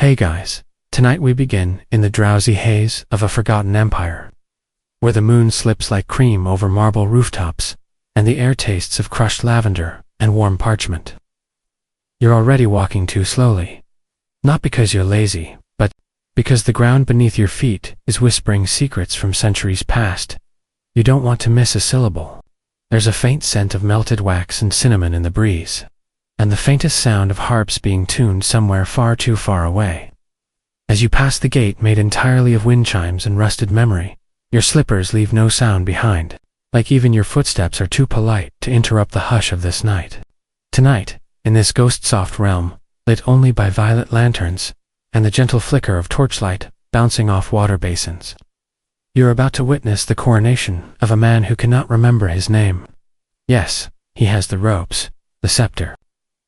Hey guys, tonight we begin in the drowsy haze of a forgotten empire, where the moon slips like cream over marble rooftops, and the air tastes of crushed lavender and warm parchment. You're already walking too slowly. Not because you're lazy, but because the ground beneath your feet is whispering secrets from centuries past. You don't want to miss a syllable. There's a faint scent of melted wax and cinnamon in the breeze, and the faintest sound of harps being tuned somewhere far too far away. As you pass the gate made entirely of wind chimes and rusted memory, your slippers leave no sound behind, like even your footsteps are too polite to interrupt the hush of this night. Tonight, in this ghost-soft realm, lit only by violet lanterns and the gentle flicker of torchlight bouncing off water basins, you're about to witness the coronation of a man who cannot remember his name. Yes, he has the robes, the scepter,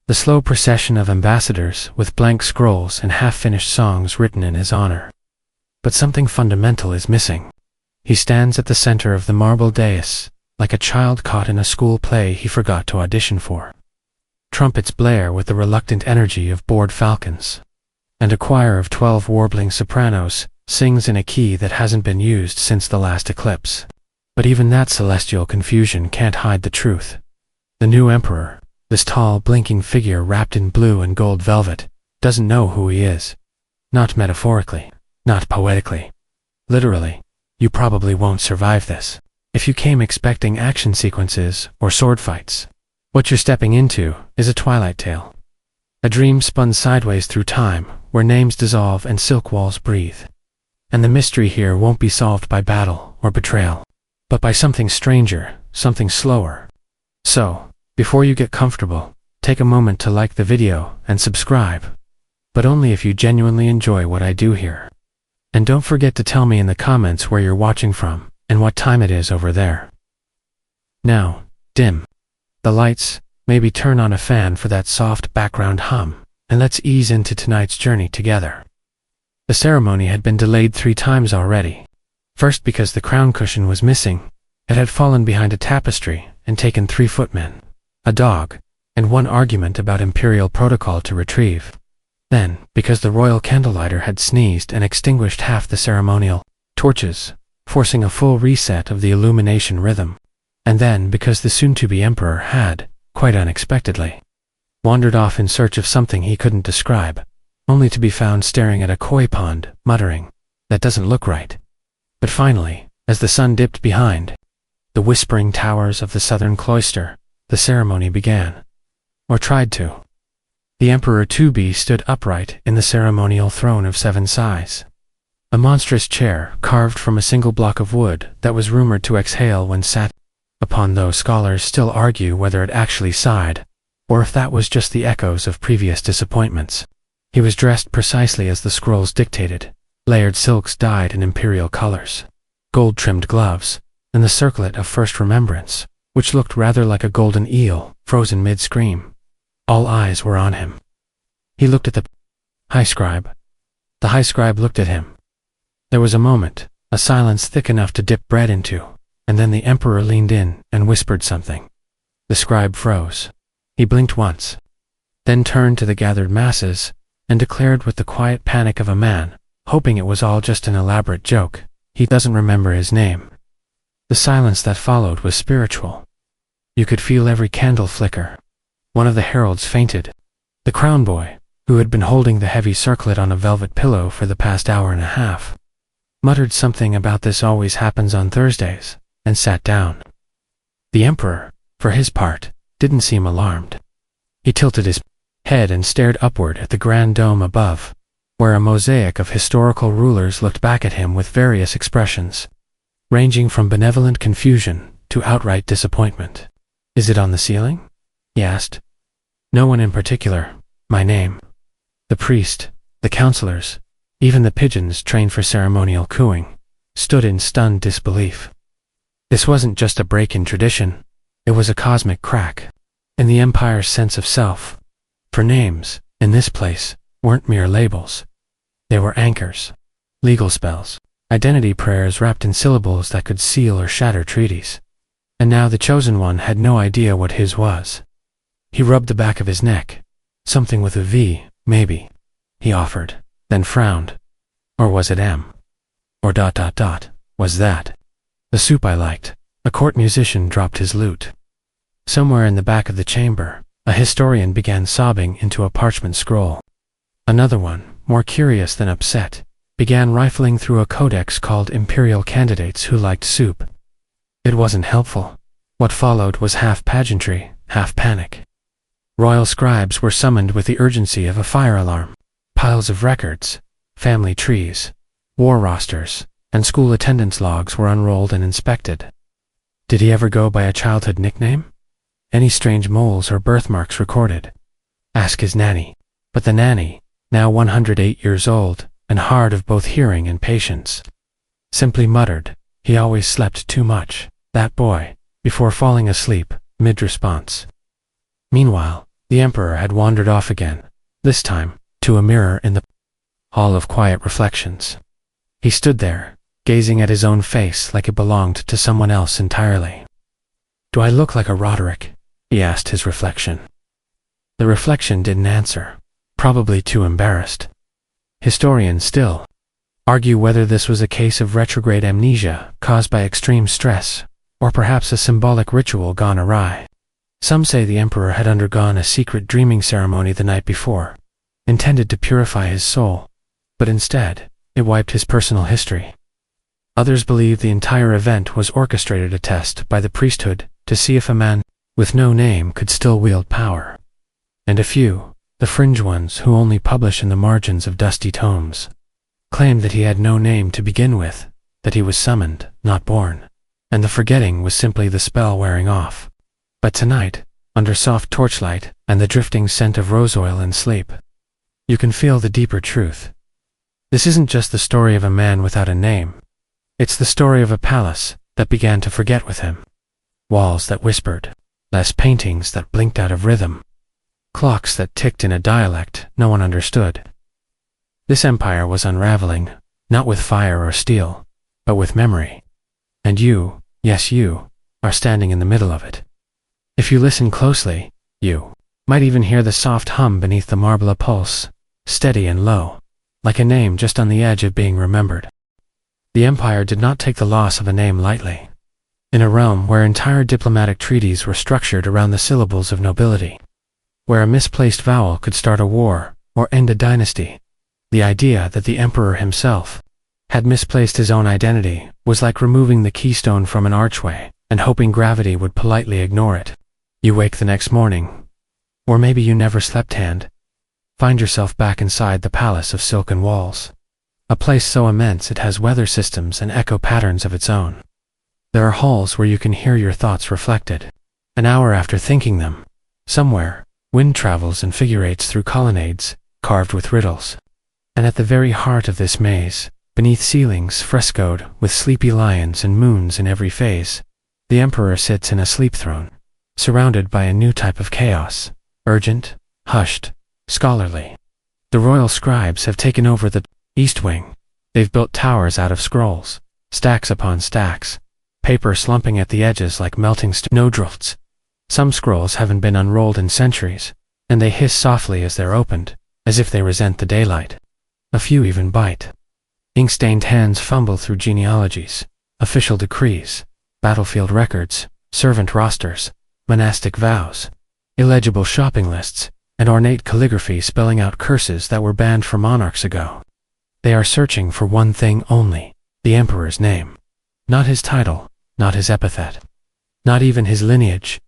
the slow procession of ambassadors with blank scrolls and half-finished songs written in his honor. But something fundamental is missing. He stands at the center of the marble dais, like a child caught in a school play he forgot to audition for. Trumpets blare with the reluctant energy of bored falcons, and a choir of 12 warbling sopranos sings in a key that hasn't been used since the last eclipse. But even that celestial confusion can't hide the truth. The new emperor, this tall, blinking figure wrapped in blue and gold velvet, doesn't know who he is. Not metaphorically, not poetically. Literally, you probably won't survive this. If you came expecting action sequences or sword fights, what you're stepping into is a twilight tale. A dream spun sideways through time, where names dissolve and silk walls breathe. And the mystery here won't be solved by battle or betrayal, but by something stranger, something slower. So, before you get comfortable, take a moment to like the video and subscribe, but only if you genuinely enjoy what I do here. And don't forget to tell me in the comments where you're watching from and what time it is over there. Now, dim the lights, maybe turn on a fan for that soft background hum, and let's ease into tonight's journey together. The ceremony had been delayed 3 times already. First because the crown cushion was missing. It had fallen behind a tapestry and taken 3 footmen, a dog, and 1 argument about imperial protocol to retrieve. Then, because the royal candlelighter had sneezed and extinguished half the ceremonial torches, forcing a full reset of the illumination rhythm. And then because the soon-to-be emperor had, quite unexpectedly, wandered off in search of something he couldn't describe, only to be found staring at a koi pond, muttering, "That doesn't look right." But finally, as the sun dipped behind the whispering towers of the southern cloister, the ceremony began. Or tried to. The emperor-to-be stood upright in the ceremonial throne of 7 sighs. A monstrous chair carved from a single block of wood that was rumored to exhale when sat upon, though scholars still argue whether it actually sighed, or if that was just the echoes of previous disappointments. He was dressed precisely as the scrolls dictated, layered silks dyed in imperial colors, gold-trimmed gloves, and the circlet of first remembrance, which looked rather like a golden eel frozen mid-scream. All eyes were on him. He looked at the high scribe. The high scribe looked at him. There was a moment, a silence thick enough to dip bread into, and then the emperor leaned in and whispered something. The scribe froze. He blinked once, then turned to the gathered masses and declared with the quiet panic of a man, hoping it was all just an elaborate joke, "He doesn't remember his name." The silence that followed was spiritual. You could feel every candle flicker. One of the heralds fainted. The crown boy, who had been holding the heavy circlet on a velvet pillow for the past hour and a half, muttered something about "this always happens on Thursdays," and sat down. The emperor, for his part, didn't seem alarmed. He tilted his head and stared upward at the grand dome above, where a mosaic of historical rulers looked back at him with various expressions, ranging from benevolent confusion to outright disappointment. "Is it on the ceiling?" he asked. "No one in particular. My name." The priest, the counselors, even the pigeons trained for ceremonial cooing, stood in stunned disbelief. This wasn't just a break in tradition, it was a cosmic crack in the empire's sense of self. For names, in this place, weren't mere labels. They were anchors, legal spells, identity prayers wrapped in syllables that could seal or shatter treaties. And now the chosen one had no idea what his was. He rubbed the back of his neck. "Something with a V, maybe," he offered. then frowned. Or was it M? Or ... Was that the soup I liked? A court musician dropped his lute. Somewhere in the back of the chamber, a historian began sobbing into a parchment scroll. Another one, more curious than upset, began rifling through a codex called Imperial Candidates Who Liked Soup. It wasn't helpful. What followed was half pageantry, half panic. Royal scribes were summoned with the urgency of a fire alarm. Piles of records, family trees, war rosters, and school attendance logs were unrolled and inspected. Did he ever go by a childhood nickname? Any strange moles or birthmarks recorded? Ask his nanny. But the nanny, now 108 years old, and hard of both hearing and patience, simply muttered, "He always slept too much, that boy," before falling asleep, mid-response. Meanwhile, the emperor had wandered off again, this time, to a mirror in the hall of quiet reflections. He stood there, gazing at his own face like it belonged to someone else entirely. "Do I look like a Roderick?" he asked his reflection. The reflection didn't answer, probably too embarrassed. Historians still argue whether this was a case of retrograde amnesia caused by extreme stress, or perhaps a symbolic ritual gone awry. Some say the emperor had undergone a secret dreaming ceremony the night before, intended to purify his soul, but instead, it wiped his personal history. Others believe the entire event was orchestrated a test by the priesthood to see if a man with no name could still wield power. And a few, the fringe ones who only publish in the margins of dusty tomes, claimed that he had no name to begin with, that he was summoned, not born, and the forgetting was simply the spell wearing off. But tonight, under soft torchlight and the drifting scent of rose oil and sleep, you can feel the deeper truth. This isn't just the story of a man without a name. It's the story of a palace that began to forget with him. Walls that whispered, less paintings that blinked out of rhythm, clocks that ticked in a dialect no one understood. This empire was unraveling, not with fire or steel, but with memory. And you, yes you, are standing in the middle of it. If you listen closely, you might even hear the soft hum beneath the marble pulse, steady and low, like a name just on the edge of being remembered. The empire did not take the loss of a name lightly. In a realm where entire diplomatic treaties were structured around the syllables of nobility, where a misplaced vowel could start a war or end a dynasty, the idea that the emperor himself had misplaced his own identity was like removing the keystone from an archway and hoping gravity would politely ignore it. You wake the next morning, or maybe you never slept and find yourself back inside the palace of silken walls, a place so immense it has weather systems and echo patterns of its own. There are halls where you can hear your thoughts reflected. An hour after thinking them, somewhere, wind travels and figurates through colonnades, carved with riddles. And at the very heart of this maze, beneath ceilings frescoed with sleepy lions and moons in every phase, the emperor sits in a sleep throne, surrounded by a new type of chaos, urgent, hushed, scholarly. The royal scribes have taken over the East Wing. They've built towers out of scrolls, stacks upon stacks, paper slumping at the edges like melting snowdrifts. Some scrolls haven't been unrolled in centuries, and they hiss softly as they're opened, as if they resent the daylight. A few even bite. Ink-stained hands fumble through genealogies, official decrees, battlefield records, servant rosters, monastic vows, illegible shopping lists, and ornate calligraphy spelling out curses that were banned for monarchs ago. They are searching for one thing only, the emperor's name. Not his title, not his epithet, not even his lineage,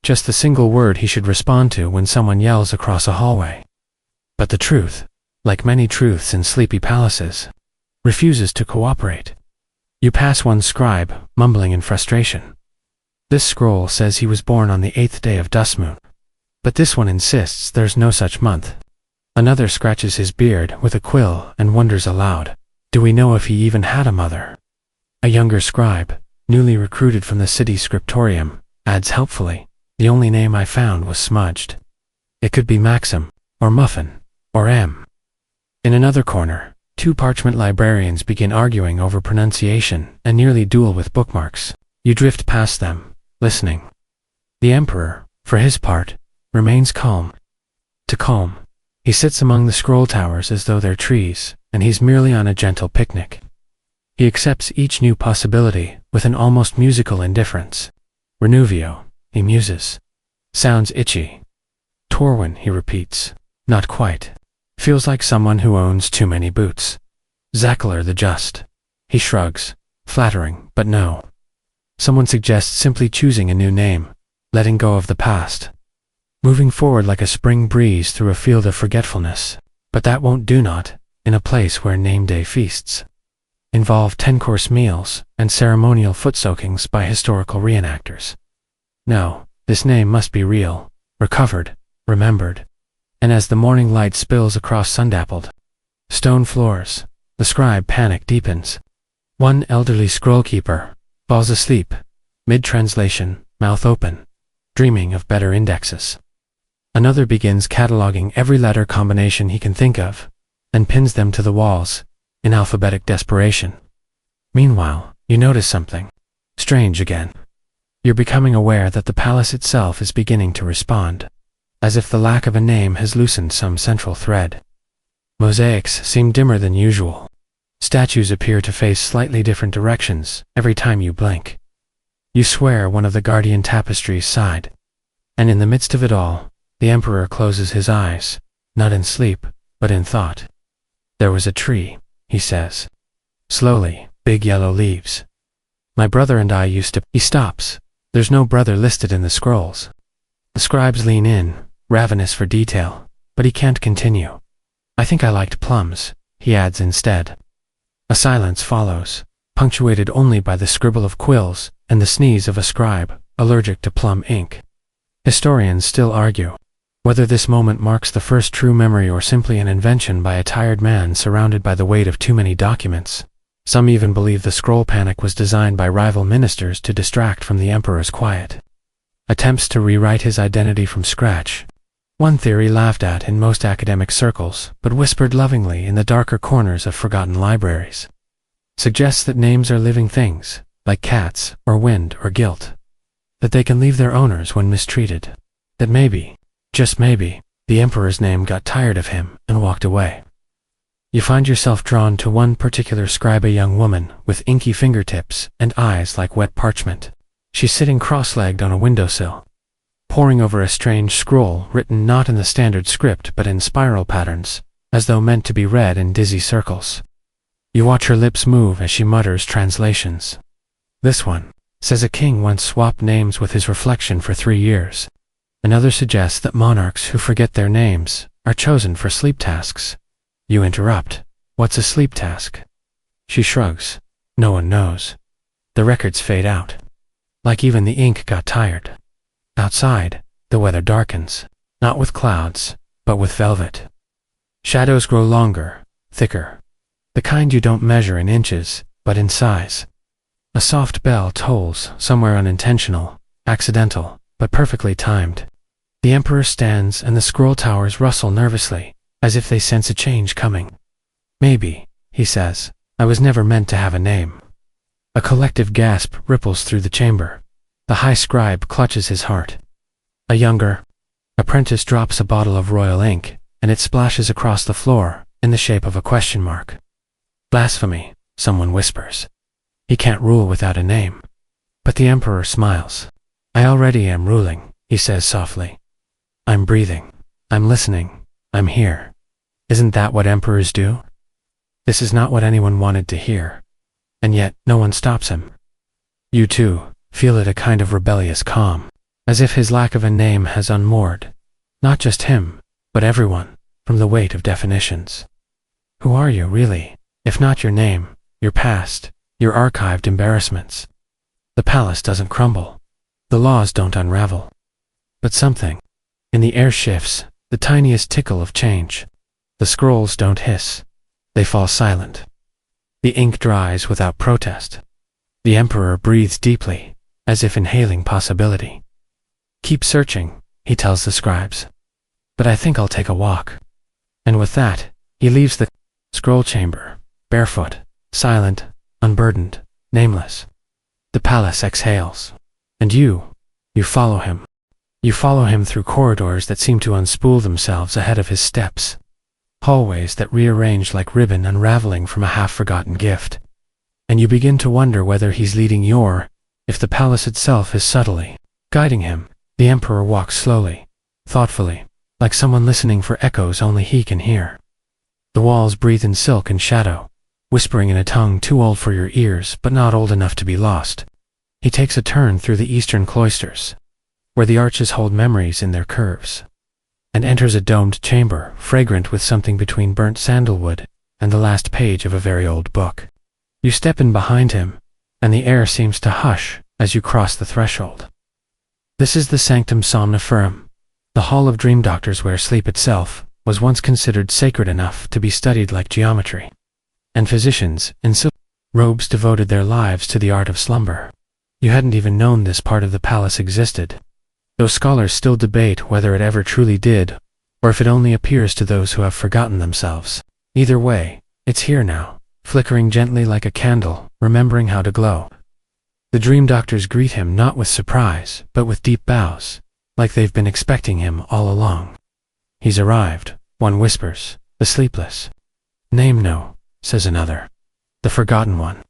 just the single word he should respond to when someone yells across a hallway. But the truth, like many truths in sleepy palaces, refuses to cooperate. You pass one scribe, mumbling in frustration. This scroll says he was born on the 8th day of Dustmoon. But this one insists there's no such month. Another scratches his beard with a quill and wonders aloud, do we know if he even had a mother? A younger scribe, newly recruited from the city scriptorium, adds helpfully, the only name I found was smudged. It could be Maxim, or Muffin, or M. In another corner, two parchment librarians begin arguing over pronunciation and nearly duel with bookmarks. You drift past them, listening. The emperor, for his part, remains calm. To calm, He sits among the scroll towers as though they're trees, and he's merely on a gentle picnic. He accepts each new possibility with an almost musical indifference. Renuvio, he muses. Sounds itchy. Torwin, he repeats. Not quite. Feels like someone who owns too many boots. Zackler the Just. He shrugs. Flattering, but no. Someone suggests simply choosing a new name, letting go of the past. Moving forward like a spring breeze through a field of forgetfulness. But that won't do, not in a place where name day feasts involve 10-course meals and ceremonial foot-soakings by historical reenactors. No, this name must be real, recovered, remembered. And as the morning light spills across sun-dappled stone floors, the scribe panic deepens. One elderly scroll-keeper falls asleep, mid-translation, mouth open, dreaming of better indexes. Another begins cataloging every letter combination he can think of, and pins them to the walls, in alphabetic desperation. Meanwhile, you notice something strange again. You're becoming aware that the palace itself is beginning to respond, as if the lack of a name has loosened some central thread. Mosaics seem dimmer than usual. Statues appear to face slightly different directions every time you blink. You swear one of the guardian tapestries sighed. And in the midst of it all, the emperor closes his eyes, not in sleep, but in thought. There was a tree, he says. Slowly, big yellow leaves. My brother and I used to— He stops. There's no brother listed in the scrolls. The scribes lean in, ravenous for detail, but he can't continue. I think I liked plums, he adds instead. A silence follows, punctuated only by the scribble of quills and the sneeze of a scribe allergic to plum ink. Historians still argue whether this moment marks the first true memory or simply an invention by a tired man surrounded by the weight of too many documents. Some even believe the scroll panic was designed by rival ministers to distract from the emperor's quiet attempts to rewrite his identity from scratch. One theory laughed at in most academic circles, but whispered lovingly in the darker corners of forgotten libraries, suggests that names are living things, like cats, or wind, or guilt. That they can leave their owners when mistreated. That maybe, just maybe, the emperor's name got tired of him and walked away. You find yourself drawn to one particular scribe, a young woman with inky fingertips and eyes like wet parchment. She's sitting cross-legged on a windowsill, poring over a strange scroll written not in the standard script but in spiral patterns, as though meant to be read in dizzy circles. You watch her lips move as she mutters translations. This one says a king once swapped names with his reflection for 3 years. Another suggests that monarchs who forget their names are chosen for sleep tasks. You interrupt. What's a sleep task? She shrugs. No one knows. The records fade out. Like even the ink got tired. Outside, the weather darkens, not with clouds, but with velvet. Shadows grow longer, thicker. The kind you don't measure in inches, but in size. A soft bell tolls, somewhere unintentional, accidental, but perfectly timed. The emperor stands and the scroll towers rustle nervously, as if they sense a change coming. Maybe, he says, I was never meant to have a name. A collective gasp ripples through the chamber. The high scribe clutches his heart. A younger apprentice drops a bottle of royal ink, and it splashes across the floor, in the shape of a question mark. Blasphemy, someone whispers. He can't rule without a name. But the emperor smiles. I already am ruling, he says softly. I'm breathing. I'm listening. I'm here. Isn't that what emperors do? This is not what anyone wanted to hear. And yet, no one stops him. You too feel it, a kind of rebellious calm, as if his lack of a name has unmoored, not just him, but everyone, from the weight of definitions. Who are you, really, if not your name, your past, your archived embarrassments? The palace doesn't crumble. The laws don't unravel. But something in the air shifts, the tiniest tickle of change. The scrolls don't hiss. They fall silent. The ink dries without protest. The emperor breathes deeply, as if inhaling possibility. Keep searching, he tells the scribes. But I think I'll take a walk. And with that, he leaves the scroll chamber, barefoot, silent, unburdened, nameless. The palace exhales. And you follow him. You follow him through corridors that seem to unspool themselves ahead of his steps. Hallways that rearrange like ribbon unraveling from a half-forgotten gift. And you begin to wonder whether he's leading you or if the palace itself is subtly guiding him. The Emperor walks slowly, thoughtfully, like someone listening for echoes only he can hear. The walls breathe in silk and shadow, whispering in a tongue too old for your ears but not old enough to be lost. He takes a turn through the eastern cloisters, where the arches hold memories in their curves, and enters a domed chamber, fragrant with something between burnt sandalwood and the last page of a very old book. You step in behind him, and the air seems to hush as you cross the threshold. This is the Sanctum Somniferum, the hall of dream doctors where sleep itself was once considered sacred enough to be studied like geometry, and physicians in silk robes devoted their lives to the art of slumber. You hadn't even known this part of the palace existed, though scholars still debate whether it ever truly did, or if it only appears to those who have forgotten themselves. Either way, it's here now, flickering gently like a candle, remembering how to glow. The dream doctors greet him not with surprise, but with deep bows, like they've been expecting him all along. He's arrived, one whispers, the Sleepless. Name no, says another. The Forgotten One.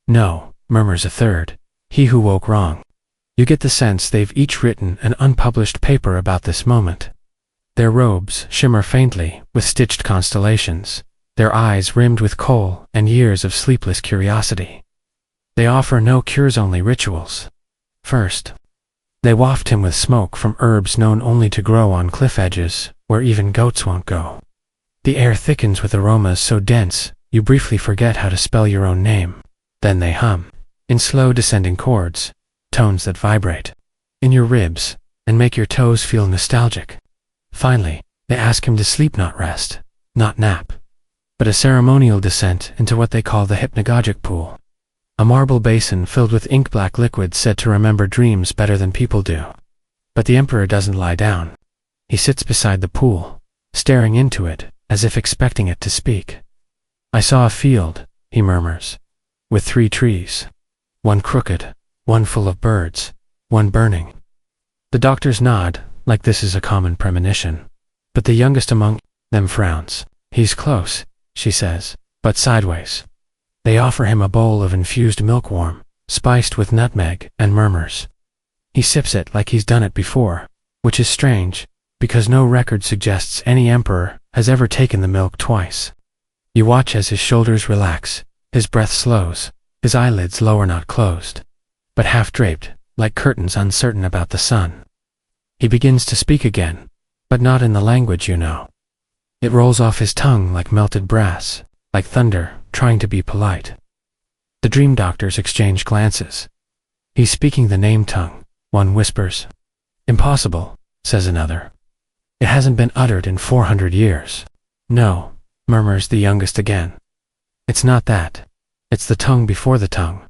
No, murmurs a third, he who woke wrong. You get the sense they've each written an unpublished paper about this moment. Their robes shimmer faintly with stitched constellations, their eyes rimmed with kohl and years of sleepless curiosity. They offer no cures, only rituals. First, they waft him with smoke from herbs known only to grow on cliff edges, where even goats won't go. The air thickens with aromas so dense, you briefly forget how to spell your own name. Then they hum, in slow descending chords, tones that vibrate in your ribs and make your toes feel nostalgic. Finally, they ask him to sleep, not rest, not nap, but a ceremonial descent into what they call the hypnagogic pool, a marble basin filled with ink-black liquid said to remember dreams better than people do. But the Emperor doesn't lie down. He sits beside the pool, staring into it as if expecting it to speak. I saw a field, he murmurs, with 3 trees. One crooked, one full of birds, one burning. The doctors nod, like this is a common premonition. But the youngest among them frowns. He's close, she says, but sideways. They offer him a bowl of infused milk warm, spiced with nutmeg, and murmurs. He sips it like he's done it before, which is strange, because no record suggests any emperor has ever taken the milk twice. You watch as his shoulders relax, his breath slows, his eyelids lower, not closed, but half draped, like curtains uncertain about the sun. He begins to speak again, but not in the language you know. It rolls off his tongue like melted brass, like thunder, trying to be polite. The dream doctors exchange glances. He's speaking the name tongue, one whispers. Impossible, says another. It hasn't been uttered in 400 years. No, murmurs the youngest again. It's not that. It's the tongue before the tongue,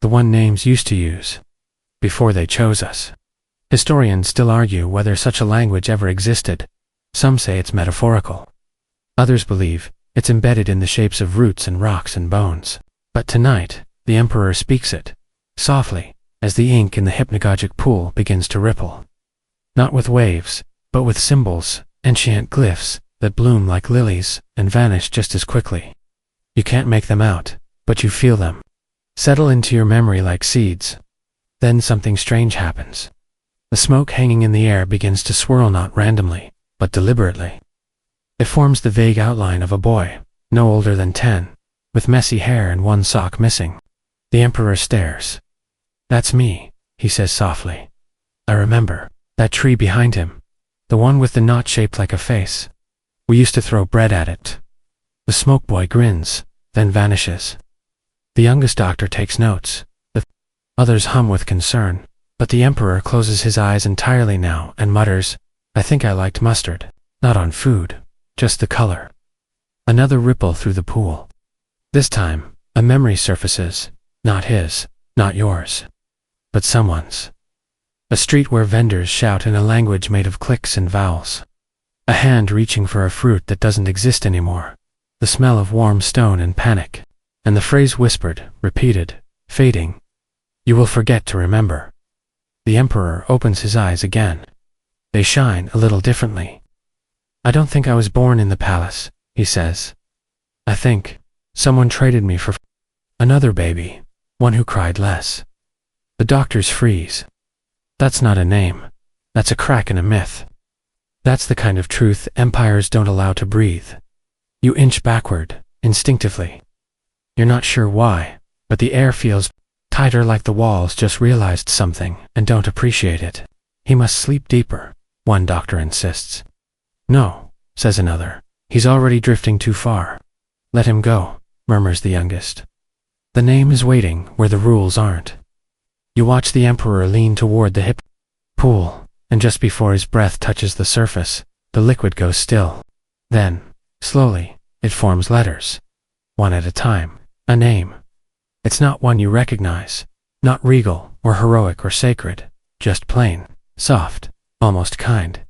the one names used to use, before they chose us. Historians still argue whether such a language ever existed. Some say it's metaphorical. Others believe it's embedded in the shapes of roots and rocks and bones. But tonight, the Emperor speaks it, softly, as the ink in the hypnagogic pool begins to ripple. Not with waves, but with symbols, ancient glyphs, that bloom like lilies and vanish just as quickly. You can't make them out, but you feel them settle into your memory like seeds. Then something strange happens. The smoke hanging in the air begins to swirl, not randomly, but deliberately. It forms the vague outline of a boy, no older than 10, with messy hair and one sock missing. The Emperor stares. That's me, he says softly. I remember that tree behind him, the one with the knot shaped like a face. We used to throw bread at it. The smoke boy grins, then vanishes. The youngest doctor takes notes. The others hum with concern, but the Emperor closes his eyes entirely now and mutters, I think I liked mustard, not on food, just the color. Another ripple through the pool. This time, a memory surfaces, not his, not yours, but someone's. A street where vendors shout in a language made of clicks and vowels. A hand reaching for a fruit that doesn't exist anymore. The smell of warm stone and panic. And the phrase whispered, repeated, fading. You will forget to remember. The Emperor opens his eyes again. They shine a little differently. I don't think I was born in the palace, he says. I think someone traded me for another baby, one who cried less. The doctors freeze. That's not a name. That's a crack in a myth. That's the kind of truth empires don't allow to breathe. You inch backward, instinctively. You're not sure why, but the air feels tighter, like the walls just realized something and don't appreciate it. He must sleep deeper, one doctor insists. No, says another. He's already drifting too far. Let him go, murmurs the youngest. The name is waiting where the rules aren't. You watch the emperor lean toward the hip pool, and just before his breath touches the surface, the liquid goes still. Then, slowly, it forms letters. One at a time, a name. It's not one you recognize, not regal or heroic or sacred, just plain, soft, almost kind.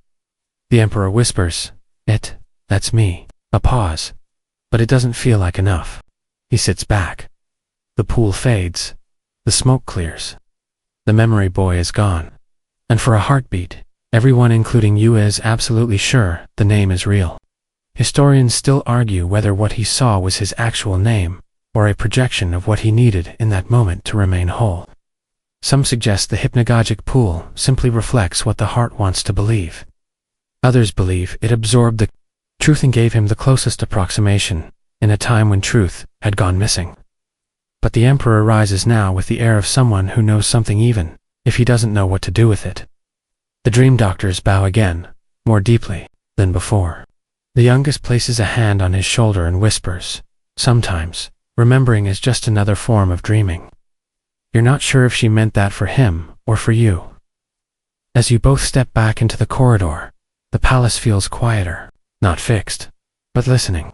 The emperor whispers, that's me. A pause. But it doesn't feel like enough. He sits back. The pool fades. The smoke clears. The memory boy is gone. And for a heartbeat, everyone including you is absolutely sure the name is real. Historians still argue whether what he saw was his actual name, or a projection of what he needed in that moment to remain whole. Some suggest the hypnagogic pool simply reflects what the heart wants to believe. Others believe it absorbed the truth and gave him the closest approximation, in a time when truth had gone missing. But the emperor rises now with the air of someone who knows something even if he doesn't know what to do with it. The dream doctors bow again, more deeply than before. The youngest places a hand on his shoulder and whispers, sometimes, remembering is just another form of dreaming. You're not sure if she meant that for him or for you. As you both step back into the corridor, the palace feels quieter, not fixed, but listening.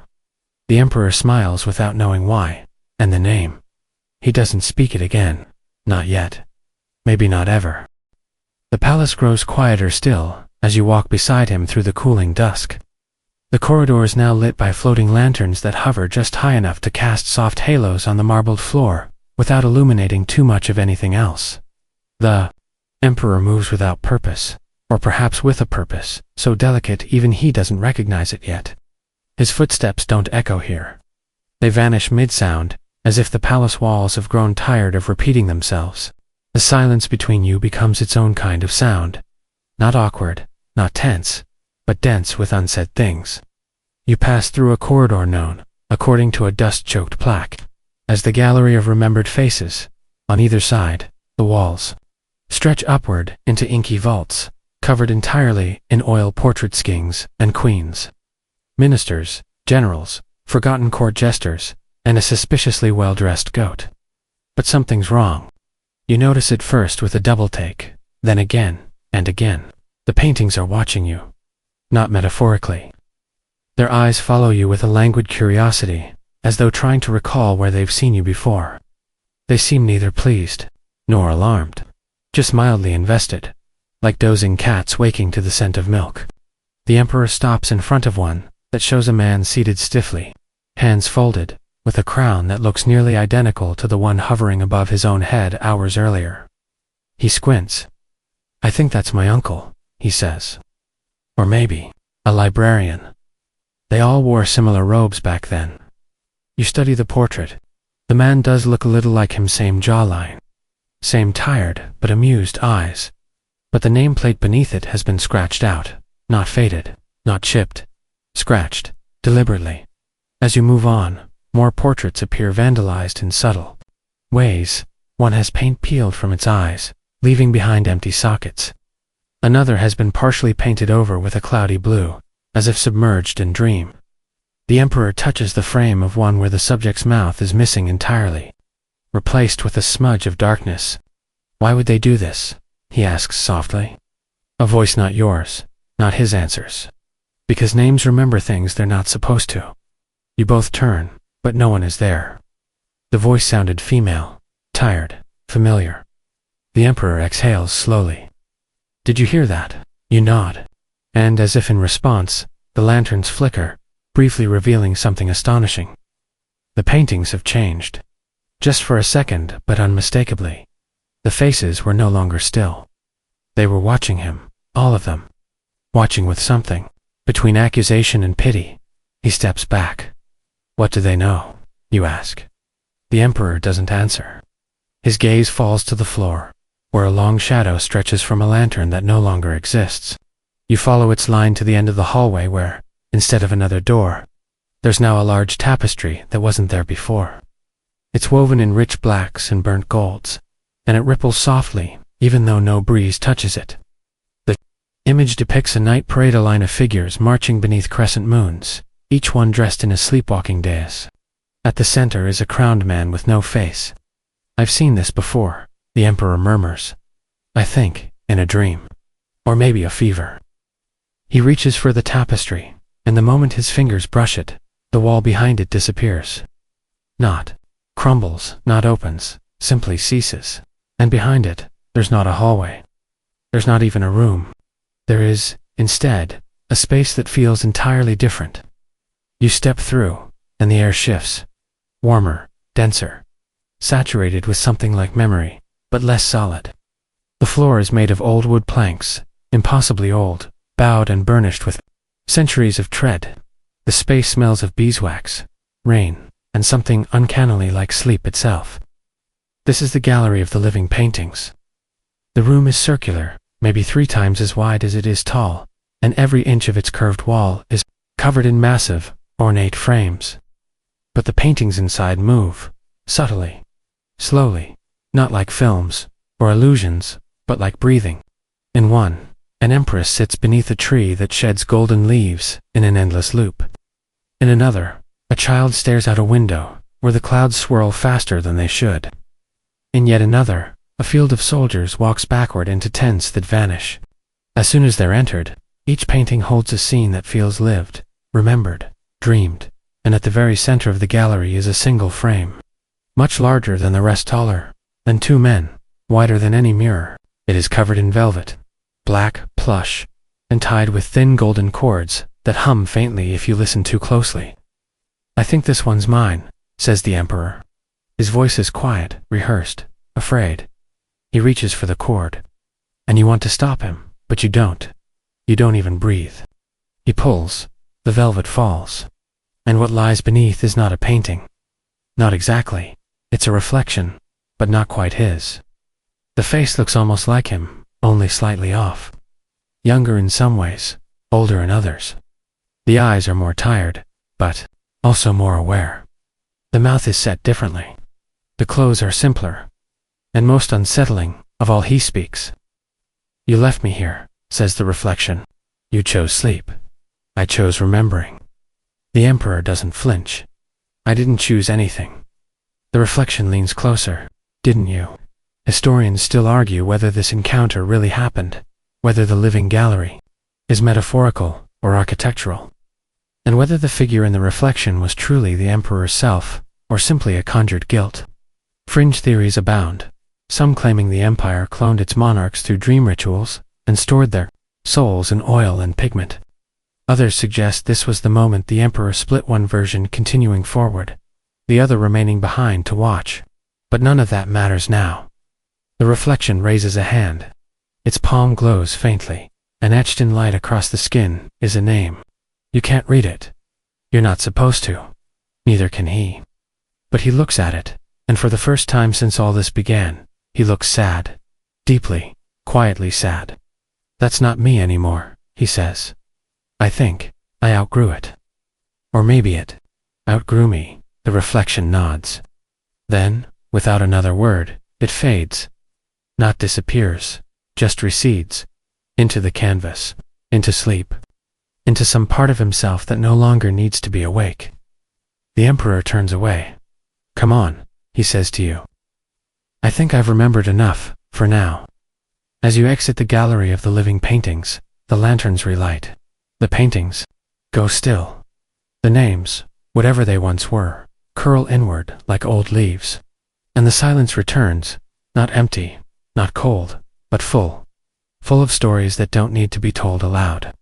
The emperor smiles without knowing why, and the name. He doesn't speak it again, not yet. Maybe not ever. The palace grows quieter still as you walk beside him through the cooling dusk. The corridor is now lit by floating lanterns that hover just high enough to cast soft halos on the marbled floor, without illuminating too much of anything else. The emperor moves without purpose, or perhaps with a purpose, so delicate even he doesn't recognize it yet. His footsteps don't echo here. They vanish mid-sound, as if the palace walls have grown tired of repeating themselves. The silence between you becomes its own kind of sound. Not awkward, not tense, but dense with unsaid things. You pass through a corridor known, according to a dust-choked plaque, as the gallery of remembered faces. On either side, the walls stretch upward into inky vaults, covered entirely in oil portraits, kings and queens, ministers, generals, forgotten court jesters, and a suspiciously well-dressed goat. But something's wrong. You notice it first with a double take, then again and again. The paintings are watching you. Not metaphorically. Their eyes follow you with a languid curiosity, as though trying to recall where they've seen you before. They seem neither pleased nor alarmed, just mildly invested, like dozing cats waking to the scent of milk. The emperor stops in front of one that shows a man seated stiffly, hands folded, with a crown that looks nearly identical to the one hovering above his own head hours earlier. He squints. I think that's my uncle, he says. Or maybe a librarian. They all wore similar robes back then. You study the portrait. The man does look a little like him, same jawline, same tired but amused eyes. But the nameplate beneath it has been scratched out, not faded, not chipped, scratched, deliberately. As you move on, more portraits appear vandalized in subtle ways. One has paint peeled from its eyes, leaving behind empty sockets. Another has been partially painted over with a cloudy blue, as if submerged in dream. The emperor touches the frame of one where the subject's mouth is missing entirely, replaced with a smudge of darkness. Why would they do this? He asks softly. A voice not yours, not his answers. Because names remember things they're not supposed to. You both turn, but no one is there. The voice sounded female, tired, familiar. The emperor exhales slowly. Did you hear that? You nod. And as if in response, the lanterns flicker, briefly revealing something astonishing. The paintings have changed. Just for a second, but unmistakably. The faces were no longer still. They were watching him, all of them. watching with something. Between accusation and pity, he steps back. What do they know? You ask. The emperor doesn't answer. His gaze falls to the floor, where a long shadow stretches from a lantern that no longer exists. You follow its line to the end of the hallway where, instead of another door, there's now a large tapestry that wasn't there before. It's woven in rich blacks and burnt golds, and it ripples softly, even though no breeze touches it. The image depicts a night parade, a line of figures marching beneath crescent moons, each one dressed in a sleepwalking dais. At the center is a crowned man with no face. I've seen this before, the emperor murmurs. I think, in a dream. Or maybe a fever. He reaches for the tapestry, and the moment his fingers brush it, the wall behind it disappears. Not crumbles, not opens, simply ceases. And behind it, there's not a hallway. There's not even a room. There is, instead, a space that feels entirely different. You step through, and the air shifts. Warmer, denser, saturated with something like memory, but less solid. The floor is made of old wood planks, impossibly old, bowed and burnished with centuries of tread. The space smells of beeswax, rain, and something uncannily like sleep itself. This is the gallery of the living paintings. The room is circular, maybe 3 times as wide as it is tall, and every inch of its curved wall is covered in massive, ornate frames. But the paintings inside move, subtly, slowly, not like films or illusions, but like breathing. In one, an empress sits beneath a tree that sheds golden leaves in an endless loop. In another, a child stares out a window where the clouds swirl faster than they should. In yet another, a field of soldiers walks backward into tents that vanish. As soon as they're entered, each painting holds a scene that feels lived, remembered, dreamed, and at the very center of the gallery is a single frame. Much larger than the rest, taller than 2 men, wider than any mirror. It is covered in velvet, black, plush, and tied with thin golden cords that hum faintly if you listen too closely. I think this one's mine, says the emperor. His voice is quiet, rehearsed, afraid. He reaches for the cord. And you want to stop him, but you don't. You don't even breathe. He pulls. The velvet falls. And what lies beneath is not a painting. Not exactly. It's a reflection, but not quite his. The face looks almost like him, only slightly off. Younger in some ways, older in others. The eyes are more tired, but also more aware. The mouth is set differently. The clothes are simpler. And most unsettling of all, he speaks. You left me here, says the reflection. You chose sleep. I chose remembering. The emperor doesn't flinch. I didn't choose anything. The reflection leans closer. Didn't you? Historians still argue whether this encounter really happened, whether the living gallery is metaphorical or architectural, and whether the figure in the reflection was truly the emperor's self or simply a conjured guilt. Fringe theories abound, some claiming the empire cloned its monarchs through dream rituals and stored their souls in oil and pigment. Others suggest this was the moment the emperor split, one version continuing forward, the other remaining behind to watch. But none of that matters now. The reflection raises a hand. Its palm glows faintly, and etched in light across the skin is a name. You can't read it. You're not supposed to. Neither can he. But he looks at it, and for the first time since all this began, he looks sad. Deeply, quietly sad. That's not me anymore, he says. I think I outgrew it. Or maybe it outgrew me, the reflection nods. Then, without another word, it fades. Not disappears, just recedes. Into the canvas, into sleep, into some part of himself that no longer needs to be awake. The emperor turns away. Come on, he says to you. I think I've remembered enough, for now. As you exit the gallery of the living paintings, the lanterns relight. The paintings go still. The names, whatever they once were, curl inward like old leaves. And the silence returns, not empty, not cold, but full of stories that don't need to be told aloud.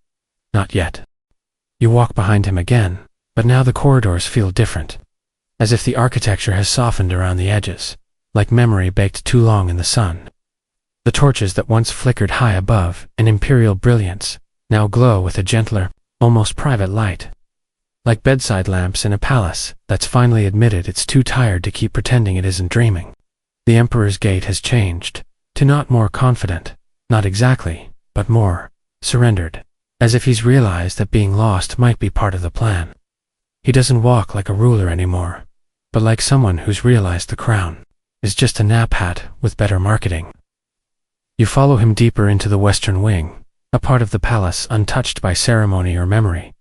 Not yet. You walk behind him again, but now the corridors feel different. As if the architecture has softened around the edges, like memory baked too long in the sun. The torches that once flickered high above in imperial brilliance now glow with a gentler, almost private light. Like bedside lamps in a palace that's finally admitted it's too tired to keep pretending it isn't dreaming. The Emperor's gait has changed, to not more confident, not exactly, but more surrendered, as if he's realized that being lost might be part of the plan. He doesn't walk like a ruler anymore, but like someone who's realized the crown is just a nap hat with better marketing. You follow him deeper into the western wing, a part of the palace untouched by ceremony or memory.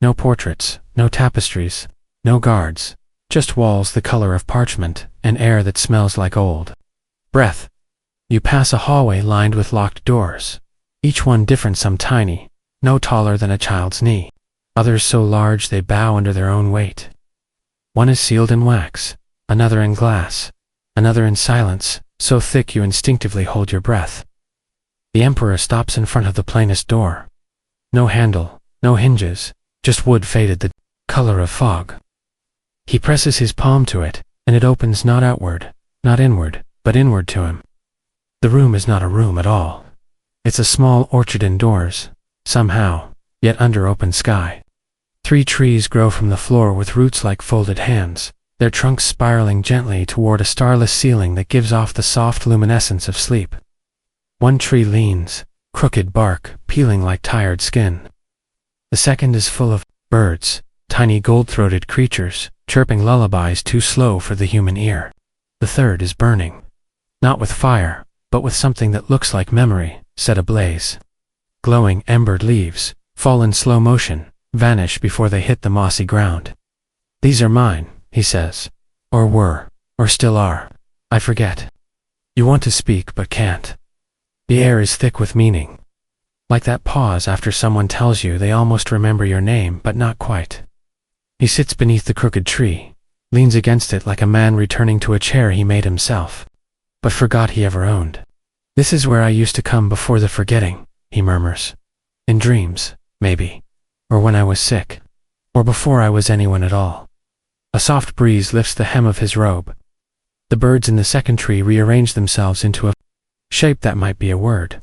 No portraits, no tapestries, no guards, just walls the color of parchment and air that smells like old breath. You pass a hallway lined with locked doors, each one different, some tiny, no taller than a child's knee, others so large they bow under their own weight. One is sealed in wax, another in glass, another in silence, so thick you instinctively hold your breath. The Emperor stops in front of the plainest door. No handle, no hinges, just wood faded the color of fog. He presses his palm to it, and it opens not outward, not inward, but inward to him. The room is not a room at all. It's a small orchard indoors, somehow, yet under open sky. 3 trees grow from the floor with roots like folded hands, their trunks spiraling gently toward a starless ceiling that gives off the soft luminescence of sleep. One tree leans, crooked bark peeling like tired skin. The second is full of birds, tiny gold-throated creatures, chirping lullabies too slow for the human ear. The third is burning. Not with fire, but with something that looks like memory, set ablaze. Glowing embered leaves fall in slow motion, vanish before they hit the mossy ground. These are mine, he says. Or were, or still are. I forget. You want to speak but can't. The air is thick with meaning. Like that pause after someone tells you they almost remember your name but not quite. He sits beneath the crooked tree, leans against it like a man returning to a chair he made himself, but forgot he ever owned. This is where I used to come before the forgetting, he murmurs. In dreams, maybe. Or when I was sick. Or before I was anyone at all. A soft breeze lifts the hem of his robe. The birds in the second tree rearrange themselves into a shape that might be a word.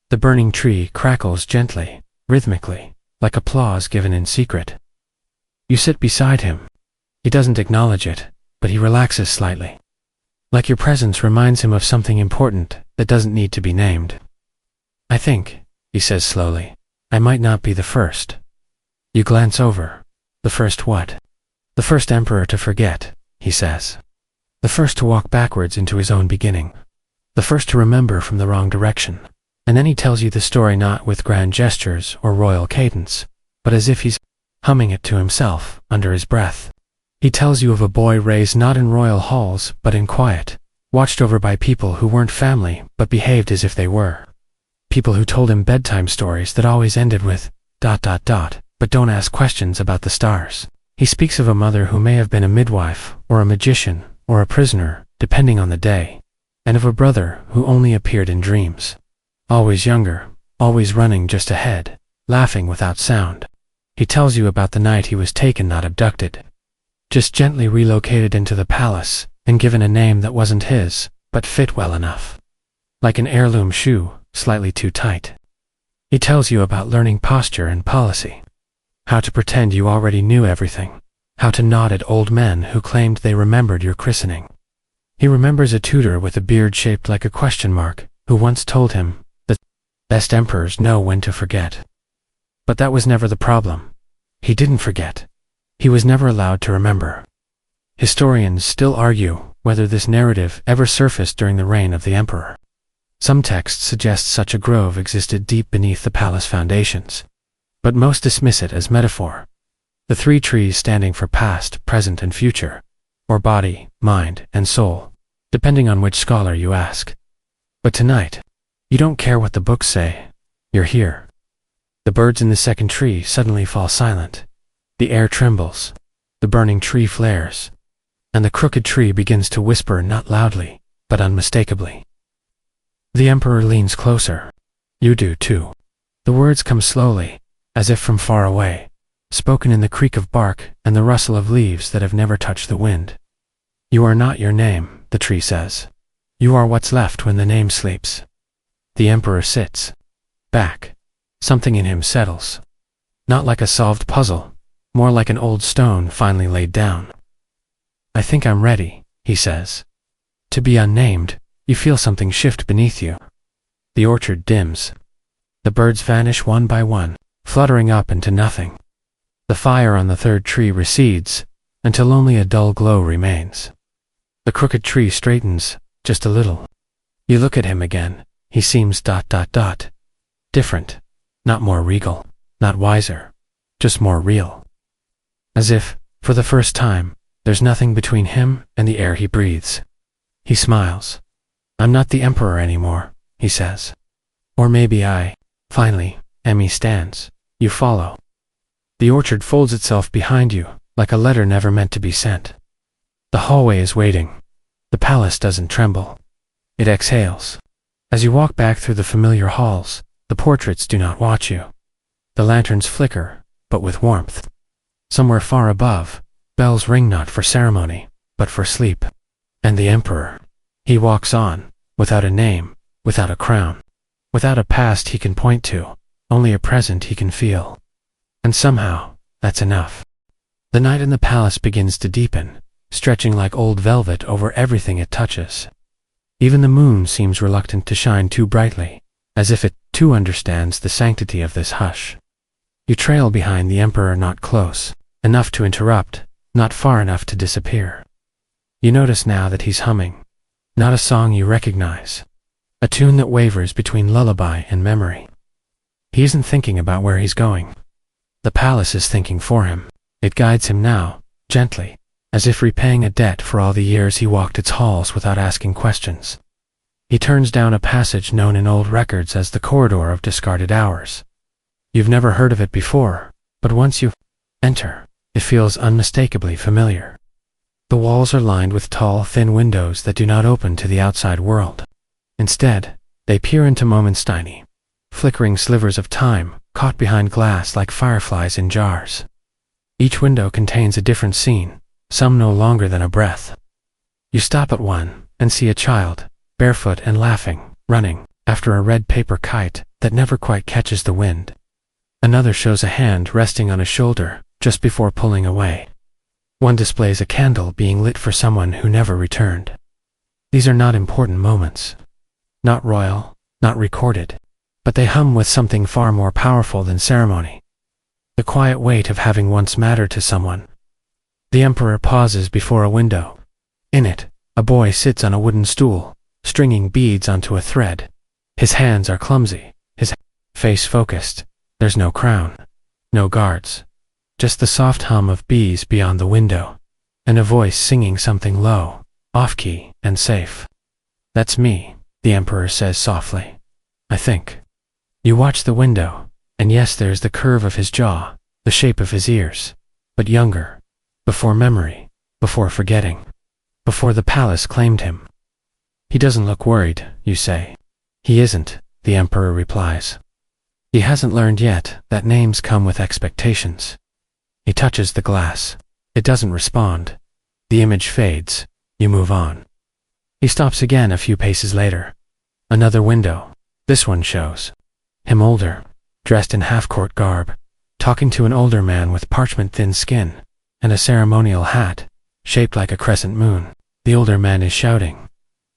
The burning tree crackles gently, rhythmically, like applause given in secret. You sit beside him. He doesn't acknowledge it, but he relaxes slightly. Like your presence reminds him of something important that doesn't need to be named. I think, he says slowly, I might not be the first. You glance over. The first what? The first emperor to forget, he says. The first to walk backwards into his own beginning. The first to remember from the wrong direction. And then he tells you the story not with grand gestures or royal cadence, but as if he's humming it to himself under his breath. He tells you of a boy raised not in royal halls but in quiet, watched over by people who weren't family but behaved as if they were. People who told him bedtime stories that always ended with ... but don't ask questions about the stars. He speaks of a mother who may have been a midwife or a magician or a prisoner, depending on the day, and of a brother who only appeared in dreams. Always younger, always running just ahead, laughing without sound. He tells you about the night he was taken, not abducted. Just gently relocated into the palace and given a name that wasn't his, but fit well enough. Like an heirloom shoe, slightly too tight. He tells you about learning posture and policy. How to pretend you already knew everything. How to nod at old men who claimed they remembered your christening. He remembers a tutor with a beard shaped like a question mark who once told him that best emperors know when to forget. But that was never the problem. He didn't forget. He was never allowed to remember. Historians still argue whether this narrative ever surfaced during the reign of the emperor. Some texts suggest such a grove existed deep beneath the palace foundations, but most dismiss it as metaphor. The 3 trees standing for past, present, and future, or body, mind, and soul, depending on which scholar you ask. But tonight, you don't care what the books say. You're here. The birds in the second tree suddenly fall silent. The air trembles. The burning tree flares. And the crooked tree begins to whisper not loudly, but unmistakably. The emperor leans closer. You do too. The words come slowly, as if from far away, spoken in the creak of bark and the rustle of leaves that have never touched the wind. You are not your name, the tree says. You are what's left when the name sleeps. The emperor sits back. Something in him settles. Not like a solved puzzle, more like an old stone finally laid down. "I think I'm ready," he says. To be unnamed, you feel something shift beneath you. The orchard dims. The birds vanish one by one, fluttering up into nothing. The fire on the third tree recedes, until only a dull glow remains. The crooked tree straightens, just a little. You look at him again, he seems ... different. Not more regal, not wiser, just more real. As if, for the first time, there's nothing between him and the air he breathes. He smiles. "I'm not the emperor anymore," he says. "Or maybe I, finally," Emmy stands. "You follow." The orchard folds itself behind you, like a letter never meant to be sent. The hallway is waiting. The palace doesn't tremble. It exhales. As you walk back through the familiar halls, the portraits do not watch you. The lanterns flicker, but with warmth. Somewhere far above, bells ring not for ceremony, but for sleep. And the emperor. He walks on, without a name, without a crown, without a past he can point to, only a present he can feel. And somehow, that's enough. The night in the palace begins to deepen, stretching like old velvet over everything it touches. Even the moon seems reluctant to shine too brightly, as if it, too, understands the sanctity of this hush. You trail behind the emperor, not close enough to interrupt, not far enough to disappear. You notice now that he's humming. Not a song you recognize. A tune that wavers between lullaby and memory. He isn't thinking about where he's going. The palace is thinking for him. It guides him now, gently, as if repaying a debt for all the years he walked its halls without asking questions. He turns down a passage known in old records as the corridor of discarded hours. You've never heard of it before, but once you enter, it feels unmistakably familiar. The walls are lined with tall, thin windows that do not open to the outside world. Instead, they peer into moments, tiny, flickering slivers of time, caught behind glass like fireflies in jars. Each window contains a different scene, some no longer than a breath. You stop at one, and see a child, barefoot and laughing, running, after a red paper kite that never quite catches the wind. Another shows a hand resting on a shoulder, just before pulling away. One displays a candle being lit for someone who never returned. These are not important moments. Not royal, not recorded. But they hum with something far more powerful than ceremony. The quiet weight of having once mattered to someone. The emperor pauses before a window. In it, a boy sits on a wooden stool, stringing beads onto a thread. His hands are clumsy, his face focused. There's no crown, no guards. Just the soft hum of bees beyond the window, and a voice singing something low, off-key, and safe. "That's me," the emperor says softly. "I think." You watch the window, and yes, there's the curve of his jaw, the shape of his ears, but younger, before memory, before forgetting, before the palace claimed him. "He doesn't look worried," you say. "He isn't," the emperor replies. "He hasn't learned yet that names come with expectations." He touches the glass. It doesn't respond. The image fades. You move on. He stops again a few paces later. Another window. This one shows him older, dressed in half-court garb, talking to an older man with parchment-thin skin, and a ceremonial hat, shaped like a crescent moon. The older man is shouting.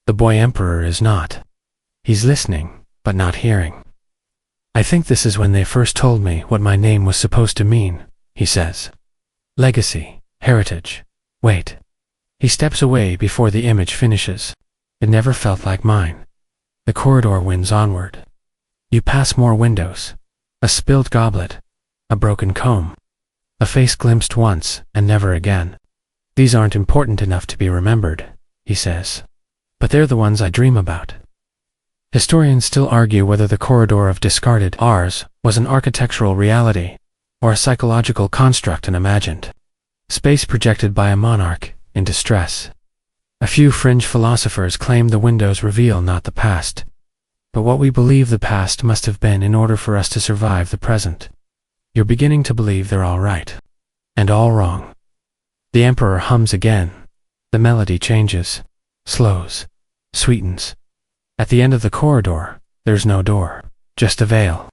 The boy emperor is not. He's listening, but not hearing. "I think this is when they first told me what my name was supposed to mean," he says. "Legacy, heritage. Wait." He steps away before the image finishes. "It never felt like mine." The corridor winds onward. You pass more windows. A spilled goblet. A broken comb. A face glimpsed once and never again. "These aren't important enough to be remembered," he says. "But they're the ones I dream about." Historians still argue whether the corridor of discarded hours was an architectural reality or a psychological construct and imagined space projected by a monarch in distress. A few fringe philosophers claim the windows reveal not the past, but what we believe the past must have been in order for us to survive the present. You're beginning to believe they're all right, and all wrong. The emperor hums again. The melody changes, slows, sweetens. At the end of the corridor, there's no door, just a veil.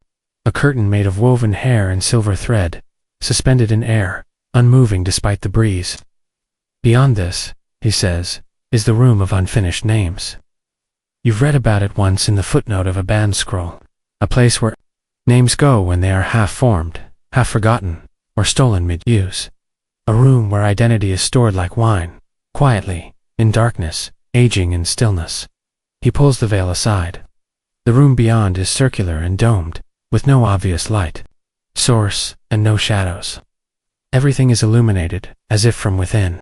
a curtain made of woven hair and silver thread, suspended in air, unmoving despite the breeze. Beyond this, he says, is the room of unfinished names. You've read about it once in the footnote of a band scroll, a place where names go when they are half-formed, half-forgotten, or stolen mid-use. A room where identity is stored like wine, quietly, in darkness, aging in stillness. He pulls the veil aside. The room beyond is circular and domed, with no obvious light, source, and no shadows. Everything is illuminated, as if from within.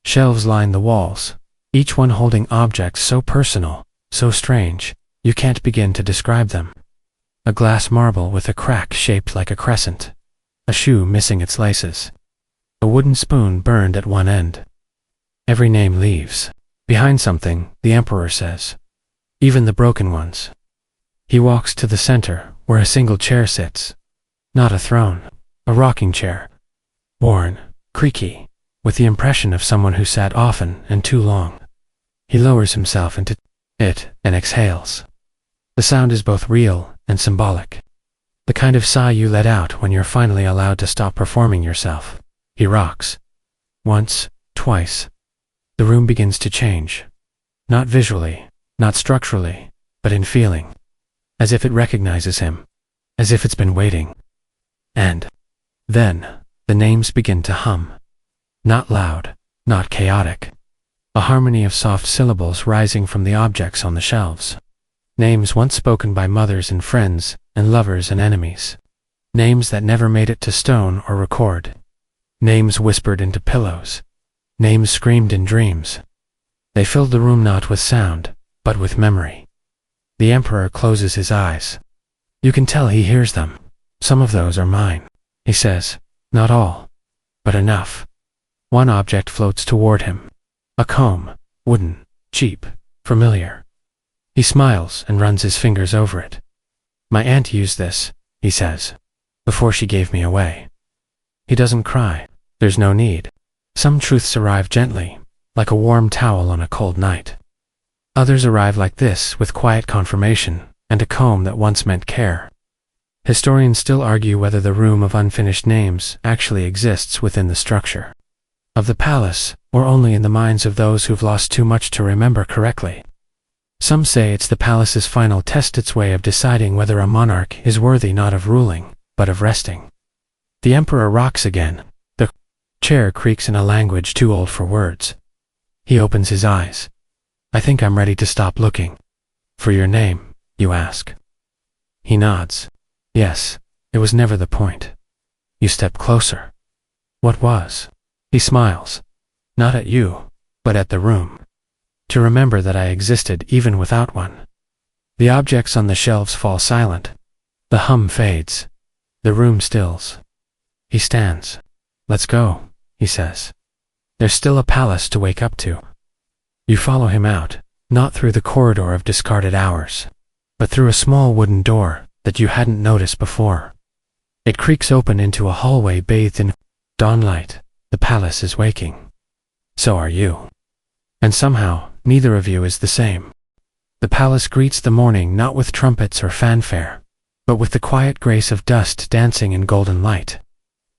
Shelves line the walls, each one holding objects so personal, so strange, you can't begin to describe them. A glass marble with a crack shaped like a crescent. A shoe missing its laces. A wooden spoon burned at one end. Every name leaves behind something, the Emperor says. Even the broken ones. He walks to the center, where a single chair sits. Not a throne, a rocking chair. Worn, creaky, with the impression of someone who sat often and too long. He lowers himself into it and exhales. The sound is both real and symbolic. The kind of sigh you let out when you're finally allowed to stop performing yourself. He rocks. Once, twice. The room begins to change. Not visually, not structurally, but in feeling. As if it recognizes him. As if it's been waiting. And then, the names begin to hum. Not loud, not chaotic. A harmony of soft syllables rising from the objects on the shelves. Names once spoken by mothers and friends, and lovers and enemies. Names that never made it to stone or record. Names whispered into pillows. Names screamed in dreams. They filled the room not with sound, but with memory. The Emperor closes his eyes. You can tell he hears them. Some of those are mine, he says. Not all, but enough. One object floats toward him. A comb, wooden, cheap, familiar. He smiles and runs his fingers over it. My aunt used this, he says, before she gave me away. He doesn't cry. There's no need. Some truths arrive gently, like a warm towel on a cold night. Others arrive like this, with quiet confirmation, and a comb that once meant care. Historians still argue whether the room of unfinished names actually exists within the structure of the palace, or only in the minds of those who've lost too much to remember correctly. Some say it's the palace's final test, its way of deciding whether a monarch is worthy not of ruling, but of resting. The Emperor rocks again. The chair creaks in a language too old for words. He opens his eyes. I think I'm ready to stop looking. For your name, you ask. He nods. Yes, it was never the point. You step closer. What was? He smiles. Not at you, but at the room. To remember that I existed even without one. The objects on the shelves fall silent. The hum fades. The room stills. He stands. Let's go, he says. There's still a palace to wake up to. You follow him out, not through the corridor of discarded hours, but through a small wooden door that you hadn't noticed before. It creaks open into a hallway bathed in dawnlight. The palace is waking. So are you. And somehow, neither of you is the same. The palace greets the morning not with trumpets or fanfare, but with the quiet grace of dust dancing in golden light.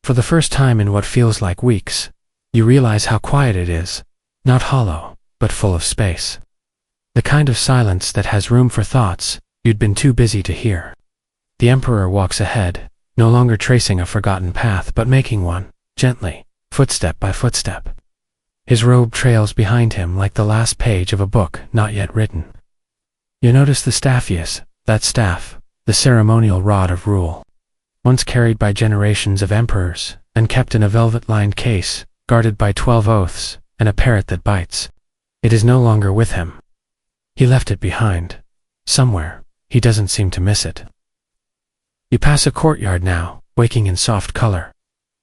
For the first time in what feels like weeks, you realize how quiet it is, not hollow, but full of space. The kind of silence that has room for thoughts you'd been too busy to hear. The Emperor walks ahead, no longer tracing a forgotten path but making one, gently, footstep by footstep. His robe trails behind him like the last page of a book not yet written. You notice the staffius, that staff, the ceremonial rod of rule. Once carried by generations of emperors, and kept in a velvet-lined case, guarded by 12 oaths, and a parrot that bites. It is no longer with him. He left it behind. Somewhere, he doesn't seem to miss it. You pass a courtyard now, waking in soft color.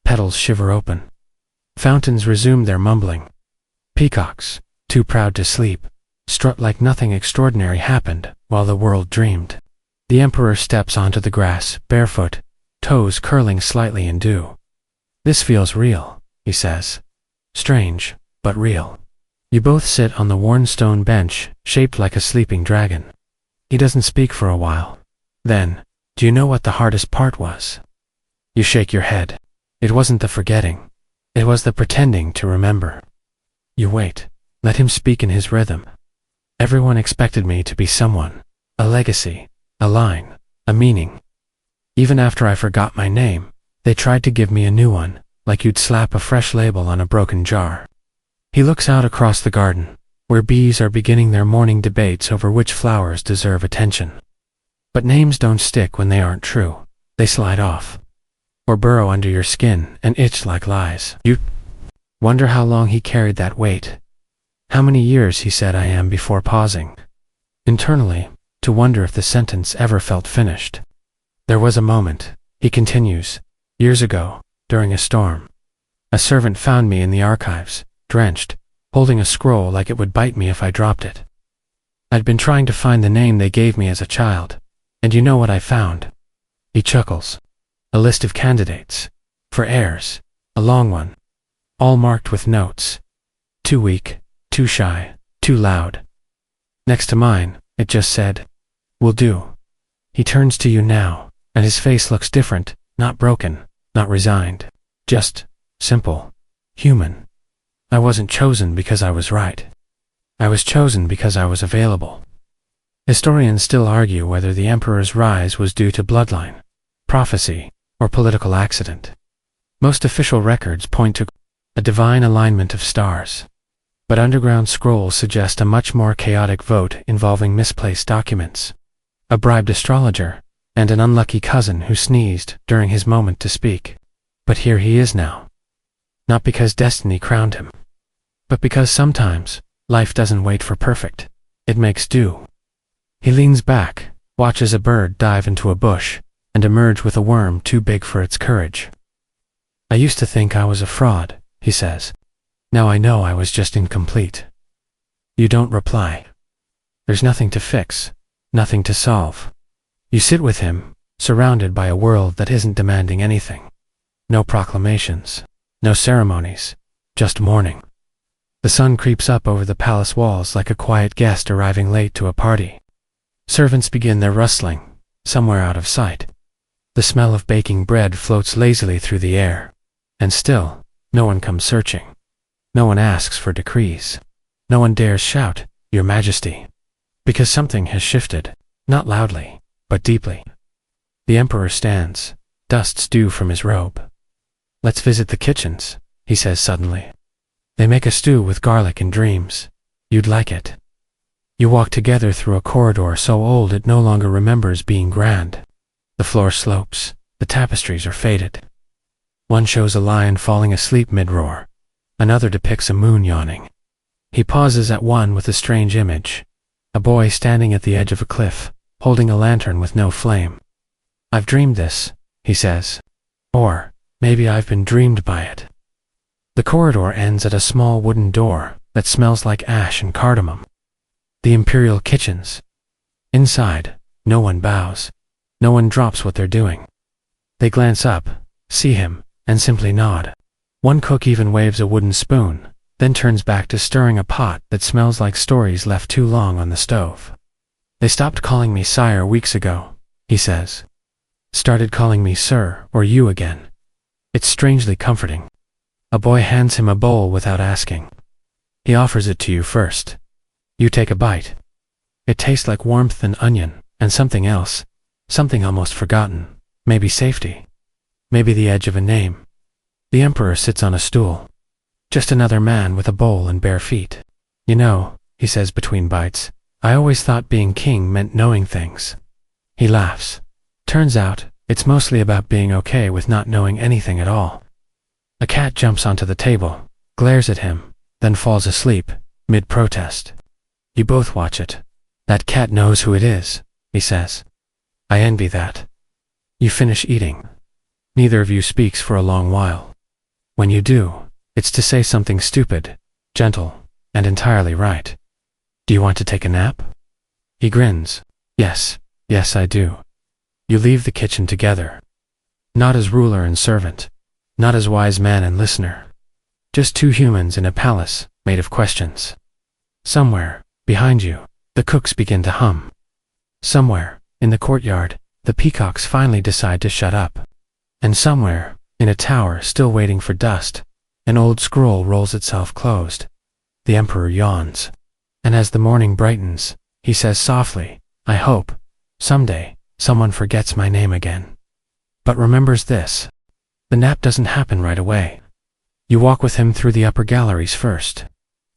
Petals shiver open. Fountains resume their mumbling. Peacocks, too proud to sleep, strut like nothing extraordinary happened while the world dreamed. The Emperor steps onto the grass, barefoot, toes curling slightly in dew. This feels real, he says. Strange, but real. You both sit on the worn stone bench, shaped like a sleeping dragon. He doesn't speak for a while. Then, Do you know what the hardest part was? You shake your head. It wasn't the forgetting. It was the pretending to remember. You wait. Let him speak in his rhythm. Everyone expected me to be someone. A legacy. A line. A meaning. Even after I forgot my name, they tried to give me a new one, like you'd slap a fresh label on a broken jar. He looks out across the garden, where bees are beginning their morning debates over which flowers deserve attention. But names don't stick when they aren't true. They slide off. Or burrow under your skin and itch like lies. You wonder how long he carried that weight. How many years he said I am before pausing. Internally, to wonder if the sentence ever felt finished. There was a moment, he continues, years ago, during a storm. A servant found me in the archives, drenched, holding a scroll like it would bite me if I dropped it. I'd been trying to find the name they gave me as a child, and you know what I found? He chuckles. A list of candidates. For heirs. A long one. All marked with notes. Too weak, too shy, too loud. Next to mine, it just said, "Will do." He turns to you now, and his face looks different, not broken, not resigned. Just simple. Human. I wasn't chosen because I was right. I was chosen because I was available. Historians still argue whether the emperor's rise was due to bloodline, prophecy, or political accident. Most official records point to a divine alignment of stars. But underground scrolls suggest a much more chaotic vote involving misplaced documents, a bribed astrologer, and an unlucky cousin who sneezed during his moment to speak. But here he is now. Not because destiny crowned him, but because sometimes life doesn't wait for perfect. It makes do. He leans back, watches a bird dive into a bush, and emerge with a worm too big for its courage. I used to think I was a fraud, he says. Now I know I was just incomplete. You don't reply. There's nothing to fix, nothing to solve. You sit with him, surrounded by a world that isn't demanding anything. No proclamations, no ceremonies, just mourning. The sun creeps up over the palace walls like a quiet guest arriving late to a party. Servants begin their rustling, somewhere out of sight. The smell of baking bread floats lazily through the air. And still, no one comes searching. No one asks for decrees. No one dares shout, "Your Majesty." Because something has shifted, not loudly, but deeply. The emperor stands, dust stew from his robe. "Let's visit the kitchens," he says suddenly. "They make a stew with garlic and dreams. You'd like it." You walk together through a corridor so old it no longer remembers being grand. The floor slopes, the tapestries are faded. One shows a lion falling asleep mid-roar. Another depicts a moon yawning. He pauses at one with a strange image. A boy standing at the edge of a cliff, holding a lantern with no flame. "I've dreamed this," he says. Or, maybe I've been dreamed by it. The corridor ends at a small wooden door that smells like ash and cardamom. The imperial kitchens. Inside, no one bows. No one drops what they're doing. They glance up, see him, and simply nod. One cook even waves a wooden spoon, then turns back to stirring a pot that smells like stories left too long on the stove. "They stopped calling me sire weeks ago," he says. "Started calling me sir or you again. It's strangely comforting." A boy hands him a bowl without asking. He offers it to you first. You take a bite. It tastes like warmth and onion, and something else, something almost forgotten, maybe safety, maybe the edge of a name. The emperor sits on a stool. Just another man with a bowl and bare feet. "You know," he says between bites, "I always thought being king meant knowing things." He laughs. Turns out, it's mostly about being okay with not knowing anything at all. A cat jumps onto the table, glares at him, then falls asleep, mid-protest. You both watch it. "That cat knows who it is," he says. "I envy that." You finish eating. Neither of you speaks for a long while. When you do, it's to say something stupid, gentle, and entirely right. "Do you want to take a nap?" He grins. Yes, I do." You leave the kitchen together. Not as ruler and servant, not as wise man and listener. Just two humans in a palace made of questions. Somewhere, behind you, the cooks begin to hum. Somewhere, in the courtyard, the peacocks finally decide to shut up. And somewhere, in a tower still waiting for dust, an old scroll rolls itself closed. The emperor yawns. And as the morning brightens, he says softly, "I hope, someday, someone forgets my name again. But remembers this. The nap doesn't happen right away. You walk with him through the upper galleries first.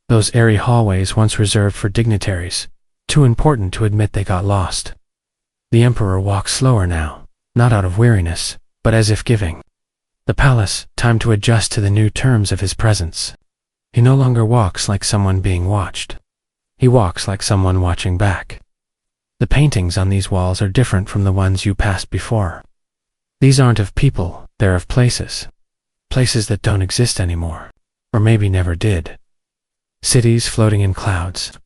Those airy hallways once reserved for dignitaries, too important to admit they got lost. The emperor walks slower now, not out of weariness, but as if giving the palace time to adjust to the new terms of his presence. He no longer walks like someone being watched. He walks like someone watching back. The paintings on these walls are different from the ones you passed before. These aren't of people, they're of places. Places that don't exist anymore, or maybe never did. Cities floating in clouds.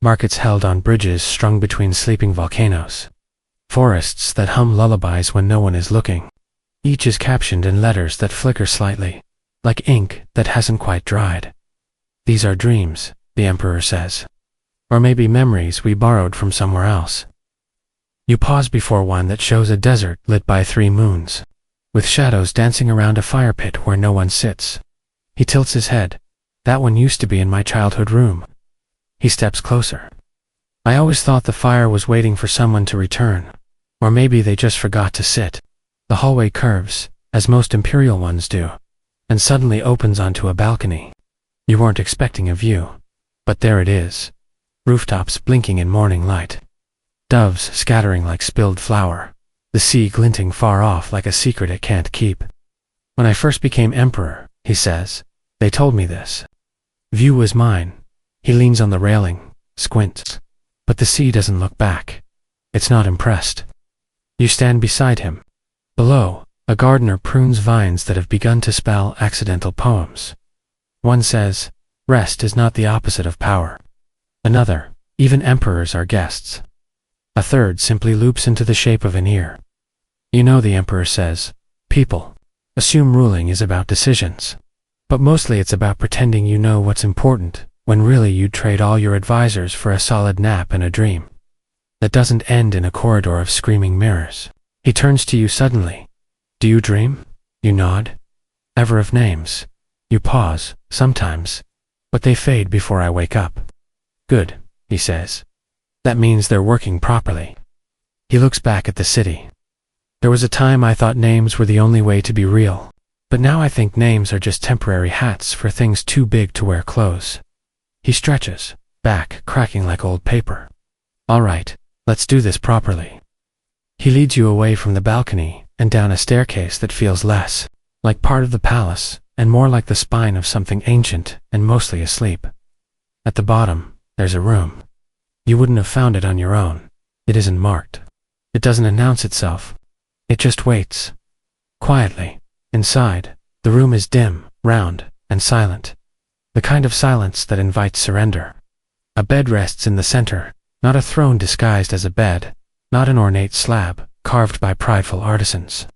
Markets held on bridges strung between sleeping volcanoes. Forests that hum lullabies when no one is looking. Each is captioned in letters that flicker slightly, like ink that hasn't quite dried. These are dreams, the emperor says. Or maybe memories we borrowed from somewhere else. You pause before one that shows a desert lit by 3 moons, with shadows dancing around a fire pit where no one sits. He tilts his head. That one used to be in my childhood room. He steps closer. I always thought the fire was waiting for someone to return. Or maybe they just forgot to sit. The hallway curves, as most imperial ones do, and suddenly opens onto a balcony. You weren't expecting a view. But there it is. Rooftops blinking in morning light. Doves scattering like spilled flour. The sea glinting far off like a secret it can't keep. When I first became emperor, he says, they told me this. View was mine. He leans on the railing, squints. But the sea doesn't look back. It's not impressed. You stand beside him. Below, a gardener prunes vines that have begun to spell accidental poems. One says, rest is not the opposite of power. Another, even emperors are guests. A third simply loops into the shape of an ear. You know, the emperor says, people assume ruling is about decisions. But mostly it's about pretending you know what's important, when really you'd trade all your advisors for a solid nap and a dream. That doesn't end in a corridor of screaming mirrors. He turns to you suddenly. Do you dream? You nod. Ever of names? You pause, sometimes. But they fade before I wake up. Good, he says. That means they're working properly. He looks back at the city. There was a time I thought names were the only way to be real. But now I think names are just temporary hats for things too big to wear clothes. He stretches, back cracking like old paper. All right, let's do this properly. He leads you away from the balcony and down a staircase that feels less like part of the palace and more like the spine of something ancient and mostly asleep. At the bottom, there's a room. You wouldn't have found it on your own. It isn't marked. It doesn't announce itself. It just waits. Quietly. Inside, the room is dim, round, and silent. The kind of silence that invites surrender. A bed rests in the center, not a throne disguised as a bed, not an ornate slab, carved by prideful artisans.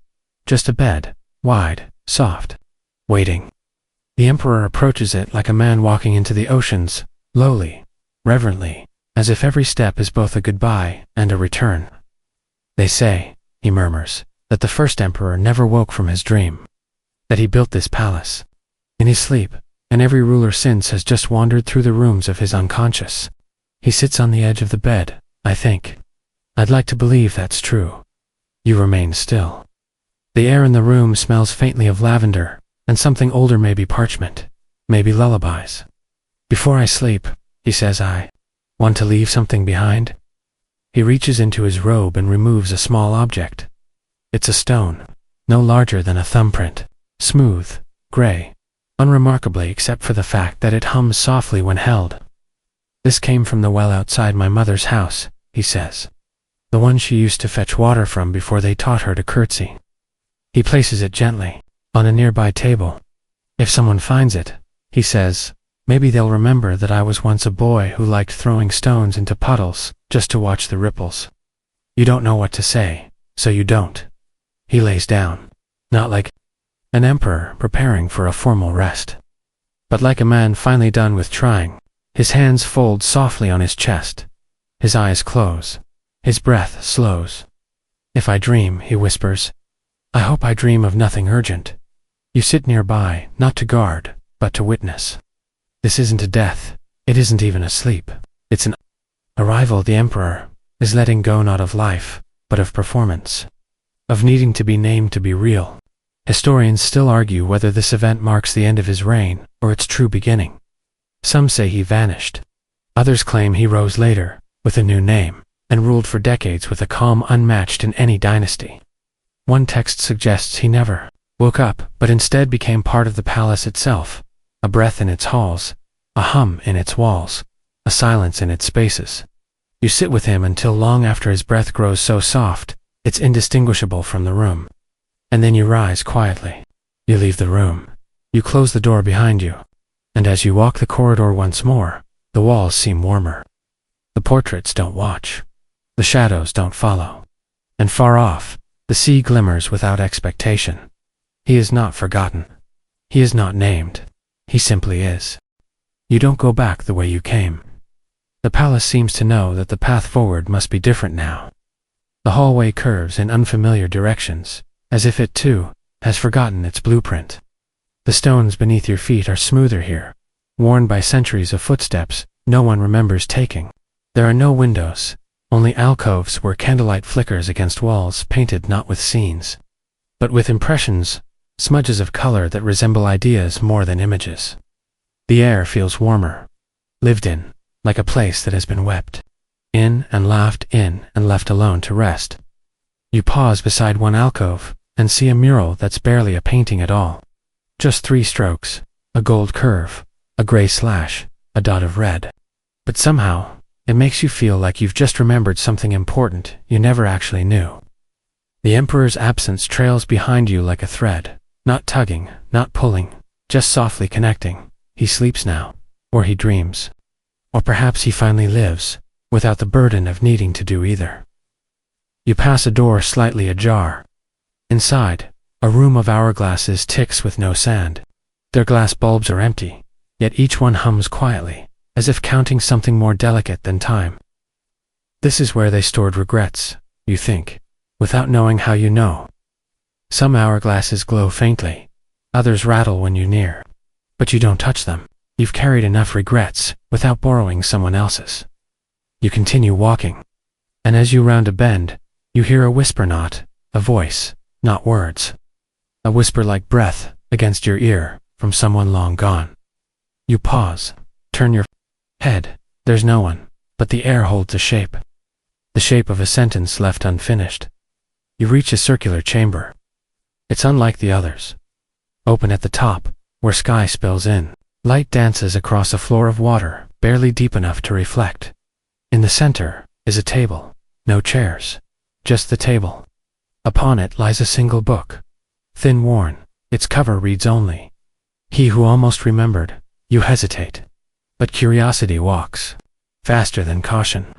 Just a bed, wide, soft, waiting. The emperor approaches it like a man walking into the oceans, lowly, reverently, as if every step is both a goodbye and a return. They say, he murmurs, that the first emperor never woke from his dream. That he built this palace in his sleep, and every ruler since has just wandered through the rooms of his unconscious. He sits on the edge of the bed, I think. I'd like to believe that's true. You remain still. The air in the room smells faintly of lavender, and something older, maybe parchment, maybe lullabies. Before I sleep, he says, I want to leave something behind. He reaches into his robe and removes a small object. It's a stone, no larger than a thumbprint, smooth, gray, unremarkably except for the fact that it hums softly when held. This came from the well outside my mother's house, he says. The one she used to fetch water from before they taught her to curtsy. He places it gently, on a nearby table. If someone finds it, he says, maybe they'll remember that I was once a boy who liked throwing stones into puddles, just to watch the ripples. You don't know what to say, so you don't. He lays down, not like an emperor preparing for a formal rest, but like a man finally done with trying. His hands fold softly on his chest. His eyes close. His breath slows. If I dream, he whispers, I hope I dream of nothing urgent. You sit nearby, not to guard, but to witness. This isn't a death. It isn't even a sleep. It's an arrival. The Emperor is letting go not of life, but of performance. Of needing to be named to be real. Historians still argue whether this event marks the end of his reign, or its true beginning. Some say he vanished. Others claim he rose later, with a new name, and ruled for decades with a calm unmatched in any dynasty. One text suggests he never woke up, but instead became part of the palace itself, a breath in its halls, a hum in its walls, a silence in its spaces. You sit with him until long after his breath grows so soft, it's indistinguishable from the room. And then you rise quietly. You leave the room. You close the door behind you. And as you walk the corridor once more, the walls seem warmer. The portraits don't watch. The shadows don't follow. And far off, the sea glimmers without expectation. He is not forgotten. He is not named. He simply is. You don't go back the way you came. The palace seems to know that the path forward must be different now. The hallway curves in unfamiliar directions, as if it, too, has forgotten its blueprint. The stones beneath your feet are smoother here, worn by centuries of footsteps no one remembers taking. There are no windows, only alcoves where candlelight flickers against walls painted not with scenes, but with impressions, smudges of color that resemble ideas more than images. The air feels warmer, lived in, like a place that has been wept in and laughed in and left alone to rest. You pause beside one alcove and see a mural that's barely a painting at all. Just 3 strokes, a gold curve, a gray slash, a dot of red. But somehow, it makes you feel like you've just remembered something important you never actually knew. The Emperor's absence trails behind you like a thread, not tugging, not pulling, just softly connecting. He sleeps now, or he dreams. Or perhaps he finally lives, without the burden of needing to do either. You pass a door slightly ajar. Inside, a room of hourglasses ticks with no sand. Their glass bulbs are empty, yet each one hums quietly, as if counting something more delicate than time. This is where they stored regrets, you think, without knowing how you know. Some hourglasses glow faintly, others rattle when you near. But you don't touch them. You've carried enough regrets without borrowing someone else's. You continue walking, and as you round a bend, you hear a whisper, not a voice, not words. A whisper like breath against your ear from someone long gone. You pause, turn your head. There's no one, but the air holds a shape. The shape of a sentence left unfinished. You reach a circular chamber. It's unlike the others. Open at the top, where sky spills in. Light dances across a floor of water, barely deep enough to reflect. In the center is a table. No chairs. Just the table. Upon it lies a single book. Thin worn, its cover reads only, "He who almost remembered." You hesitate. But curiosity walks. Faster than caution.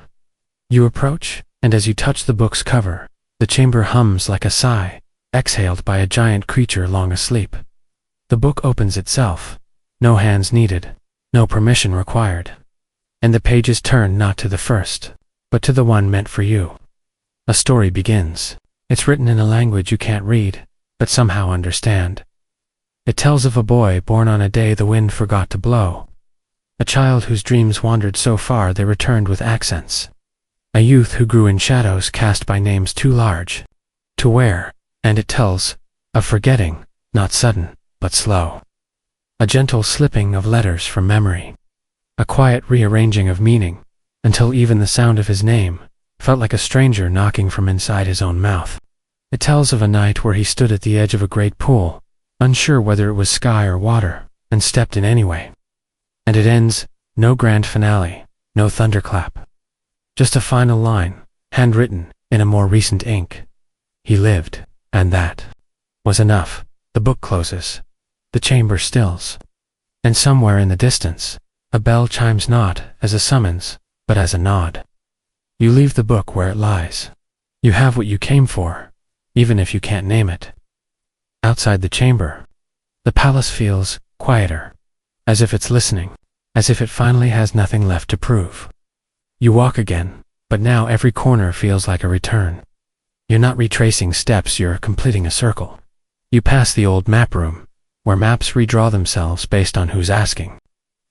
You approach, and as you touch the book's cover, the chamber hums like a sigh, exhaled by a giant creature long asleep. The book opens itself. No hands needed. No permission required. And the pages turn not to the first, but to the one meant for you. A story begins. It's written in a language you can't read, but somehow understand. It tells of a boy born on a day the wind forgot to blow. A child whose dreams wandered so far they returned with accents. A youth who grew in shadows cast by names too large to wear, and it tells of forgetting, not sudden, but slow. A gentle slipping of letters from memory. A quiet rearranging of meaning, until even the sound of his name felt like a stranger knocking from inside his own mouth. It tells of a night where he stood at the edge of a great pool, unsure whether it was sky or water, and stepped in anyway. And it ends, no grand finale, no thunderclap. Just a final line, handwritten in a more recent ink. He lived, and that was enough. The book closes. The chamber stills. And somewhere in the distance, a bell chimes not as a summons, but as a nod. You leave the book where it lies. You have what you came for, even if you can't name it. Outside the chamber, the palace feels quieter, as if it's listening, as if it finally has nothing left to prove. You walk again, but now every corner feels like a return. You're not retracing steps, you're completing a circle. You pass the old map room, where maps redraw themselves based on who's asking.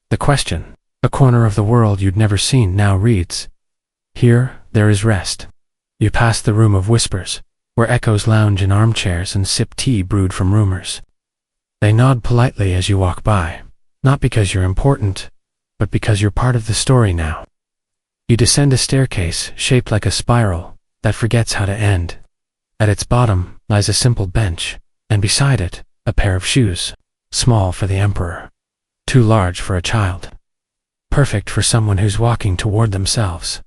The question, a corner of the world you'd never seen, now reads, "Here, there is rest." You pass the room of whispers, where echoes lounge in armchairs and sip tea brewed from rumors. They nod politely as you walk by, not because you're important, but because you're part of the story now. You descend a staircase shaped like a spiral that forgets how to end. At its bottom lies a simple bench, and beside it, a pair of shoes, small for the emperor, too large for a child, perfect for someone who's walking toward themselves.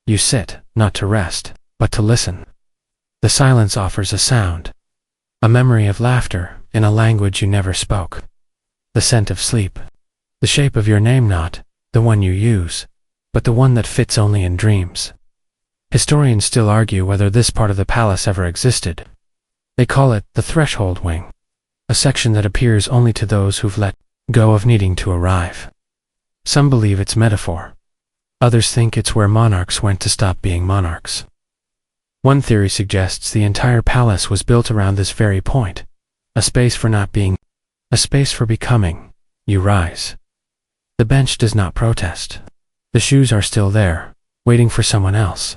You sit, not to rest, but to listen. The silence offers a sound, a memory of laughter in a language you never spoke, the scent of sleep, the shape of your name, not the one you use, but the one that fits only in dreams. Historians still argue whether this part of the palace ever existed. They call it the threshold wing, a section that appears only to those who've let go of needing to arrive. Some believe it's metaphor. Others think it's where monarchs went to stop being monarchs. One theory suggests the entire palace was built around this very point, a space for not being, a space for becoming. You rise. The bench does not protest. The shoes are still there, waiting for someone else.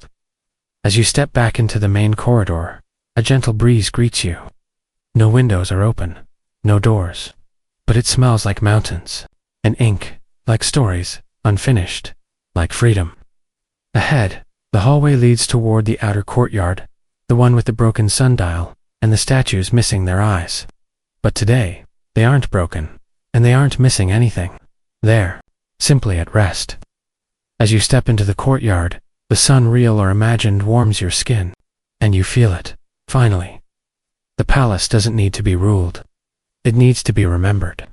As you step back into the main corridor, a gentle breeze greets you. No windows are open, no doors, but it smells like mountains, and ink, like stories, unfinished, like freedom. Ahead, the hallway leads toward the outer courtyard, the one with the broken sundial, and the statues missing their eyes. But today, they aren't broken, and they aren't missing anything. They're simply at rest. As you step into the courtyard, the sun, real or imagined, warms your skin, and you feel it, finally. The palace doesn't need to be ruled. It needs to be remembered.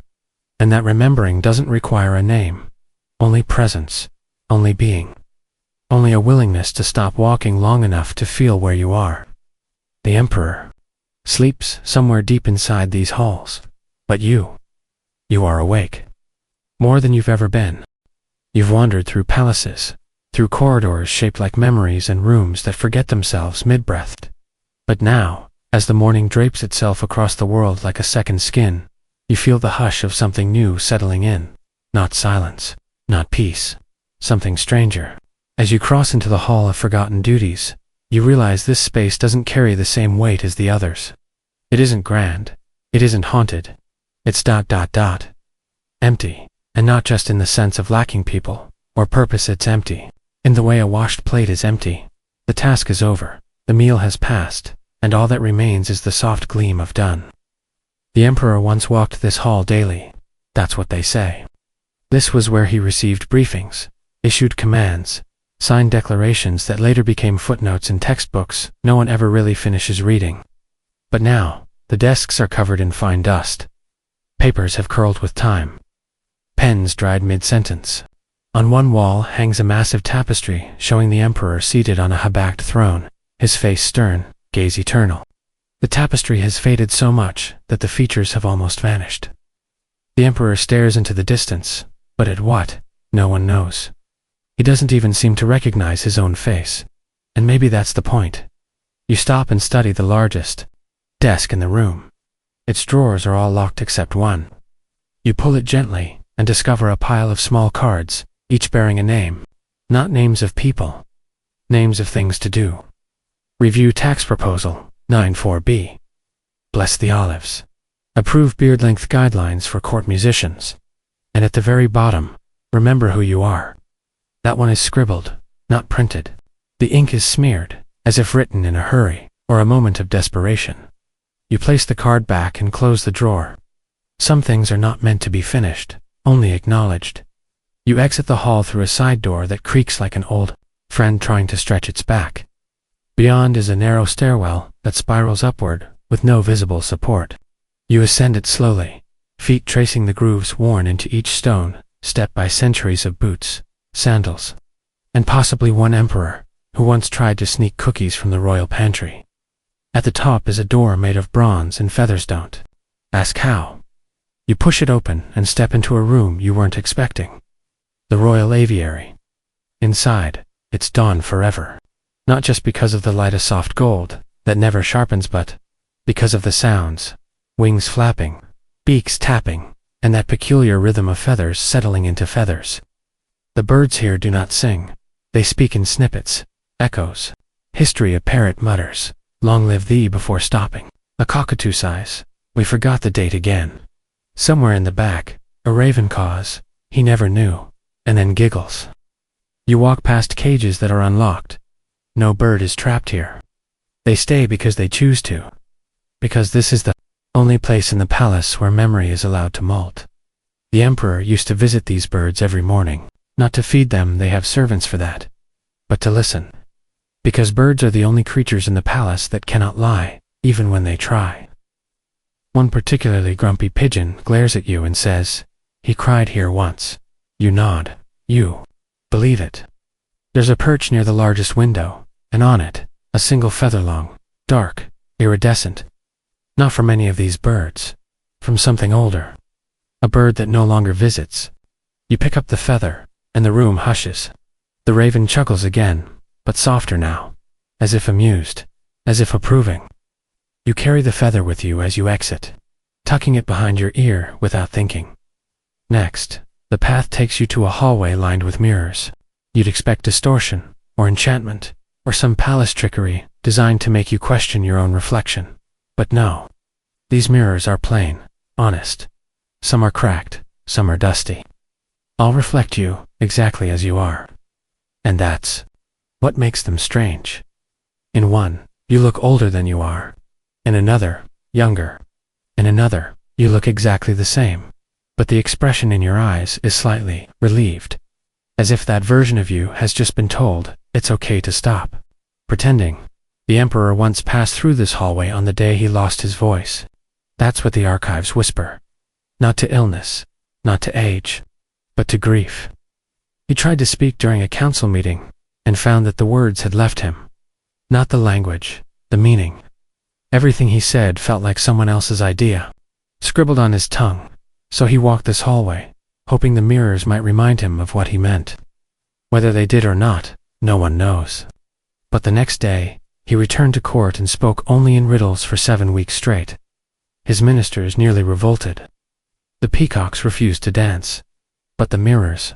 And that remembering doesn't require a name, only presence, only being, only a willingness to stop walking long enough to feel where you are. The emperor sleeps somewhere deep inside these halls, but you are awake. More than you've ever been. You've wandered through palaces, through corridors shaped like memories and rooms that forget themselves mid-breath. But now, as the morning drapes itself across the world like a second skin, you feel the hush of something new settling in. Not silence, not peace, something stranger. As you cross into the hall of forgotten duties, you realize this space doesn't carry the same weight as the others. It isn't grand. It isn't haunted. It's ... empty. And not just in the sense of lacking people or purpose, it's empty. In the way a washed plate is empty. The task is over, the meal has passed, and all that remains is the soft gleam of done. The emperor once walked this hall daily. That's what they say. This was where he received briefings, issued commands, signed declarations that later became footnotes in textbooks no one ever really finishes reading. But now, the desks are covered in fine dust. Papers have curled with time. Pens dried mid-sentence. On one wall hangs a massive tapestry showing the emperor seated on a high-backed throne, his face stern, gaze eternal. The tapestry has faded so much that the features have almost vanished. The emperor stares into the distance, but at what? No one knows. He doesn't even seem to recognize his own face. And maybe that's the point. You stop and study the largest desk in the room. Its drawers are all locked except one. You pull it gently and discover a pile of small cards, each bearing a name. Not names of people. Names of things to do. Review tax proposal, 94B. Bless the olives. Approve beard-length guidelines for court musicians. And at the very bottom, remember who you are. That one is scribbled, not printed. The ink is smeared, as if written in a hurry, or a moment of desperation. You place the card back and close the drawer. Some things are not meant to be finished, only acknowledged. You exit the hall through a side door that creaks like an old friend trying to stretch its back. Beyond is a narrow stairwell that spirals upward with no visible support. You ascend it slowly, feet tracing the grooves worn into each stone, stepped by centuries of boots, sandals, and possibly one emperor who once tried to sneak cookies from the royal pantry. At the top is a door made of bronze and feathers. Don't ask how. You push it open and step into a room you weren't expecting. The royal aviary. Inside, it's dawn forever. Not just because of the light of soft gold, that never sharpens but because of the sounds, wings flapping, beaks tapping, and that peculiar rhythm of feathers settling into feathers. The birds here do not sing. They speak in snippets, echoes. History a parrot mutters, "Long live thee," before stopping. A cockatoo sighs, "We forgot the date again." Somewhere in the back, a raven caws, "He never knew," and then giggles. You walk past cages that are unlocked. No bird is trapped here. They stay because they choose to. Because this is the only place in the palace where memory is allowed to molt. The emperor used to visit these birds every morning, not to feed them, they have servants for that, but to listen. Because birds are the only creatures in the palace that cannot lie, even when they try. One particularly grumpy pigeon glares at you and says, "He cried here once." You nod. You believe it. There's a perch near the largest window, and on it, a single feather long, dark, iridescent. Not from any of these birds. From something older. A bird that no longer visits. You pick up the feather, and the room hushes. The raven chuckles again, but softer now, as if amused, as if approving. You carry the feather with you as you exit, tucking it behind your ear without thinking. Next, the path takes you to a hallway lined with mirrors. You'd expect distortion, or enchantment, or some palace trickery designed to make you question your own reflection. But no. These mirrors are plain, honest. Some are cracked, some are dusty. All reflect you exactly as you are. And that's what makes them strange. In one, you look older than you are. In another, younger. In another, you look exactly the same. But the expression in your eyes is slightly relieved. As if that version of you has just been told it's okay to stop. Pretending. The emperor once passed through this hallway on the day he lost his voice. That's what the archives whisper. Not to illness, not to age, but to grief. He tried to speak during a council meeting, and found that the words had left him. Not the language, the meaning. Everything he said felt like someone else's idea, scribbled on his tongue. So he walked this hallway, hoping the mirrors might remind him of what he meant. Whether they did or not, no one knows. But the next day, he returned to court and spoke only in riddles for 7 weeks straight. His ministers nearly revolted. The peacocks refused to dance. But the mirrors,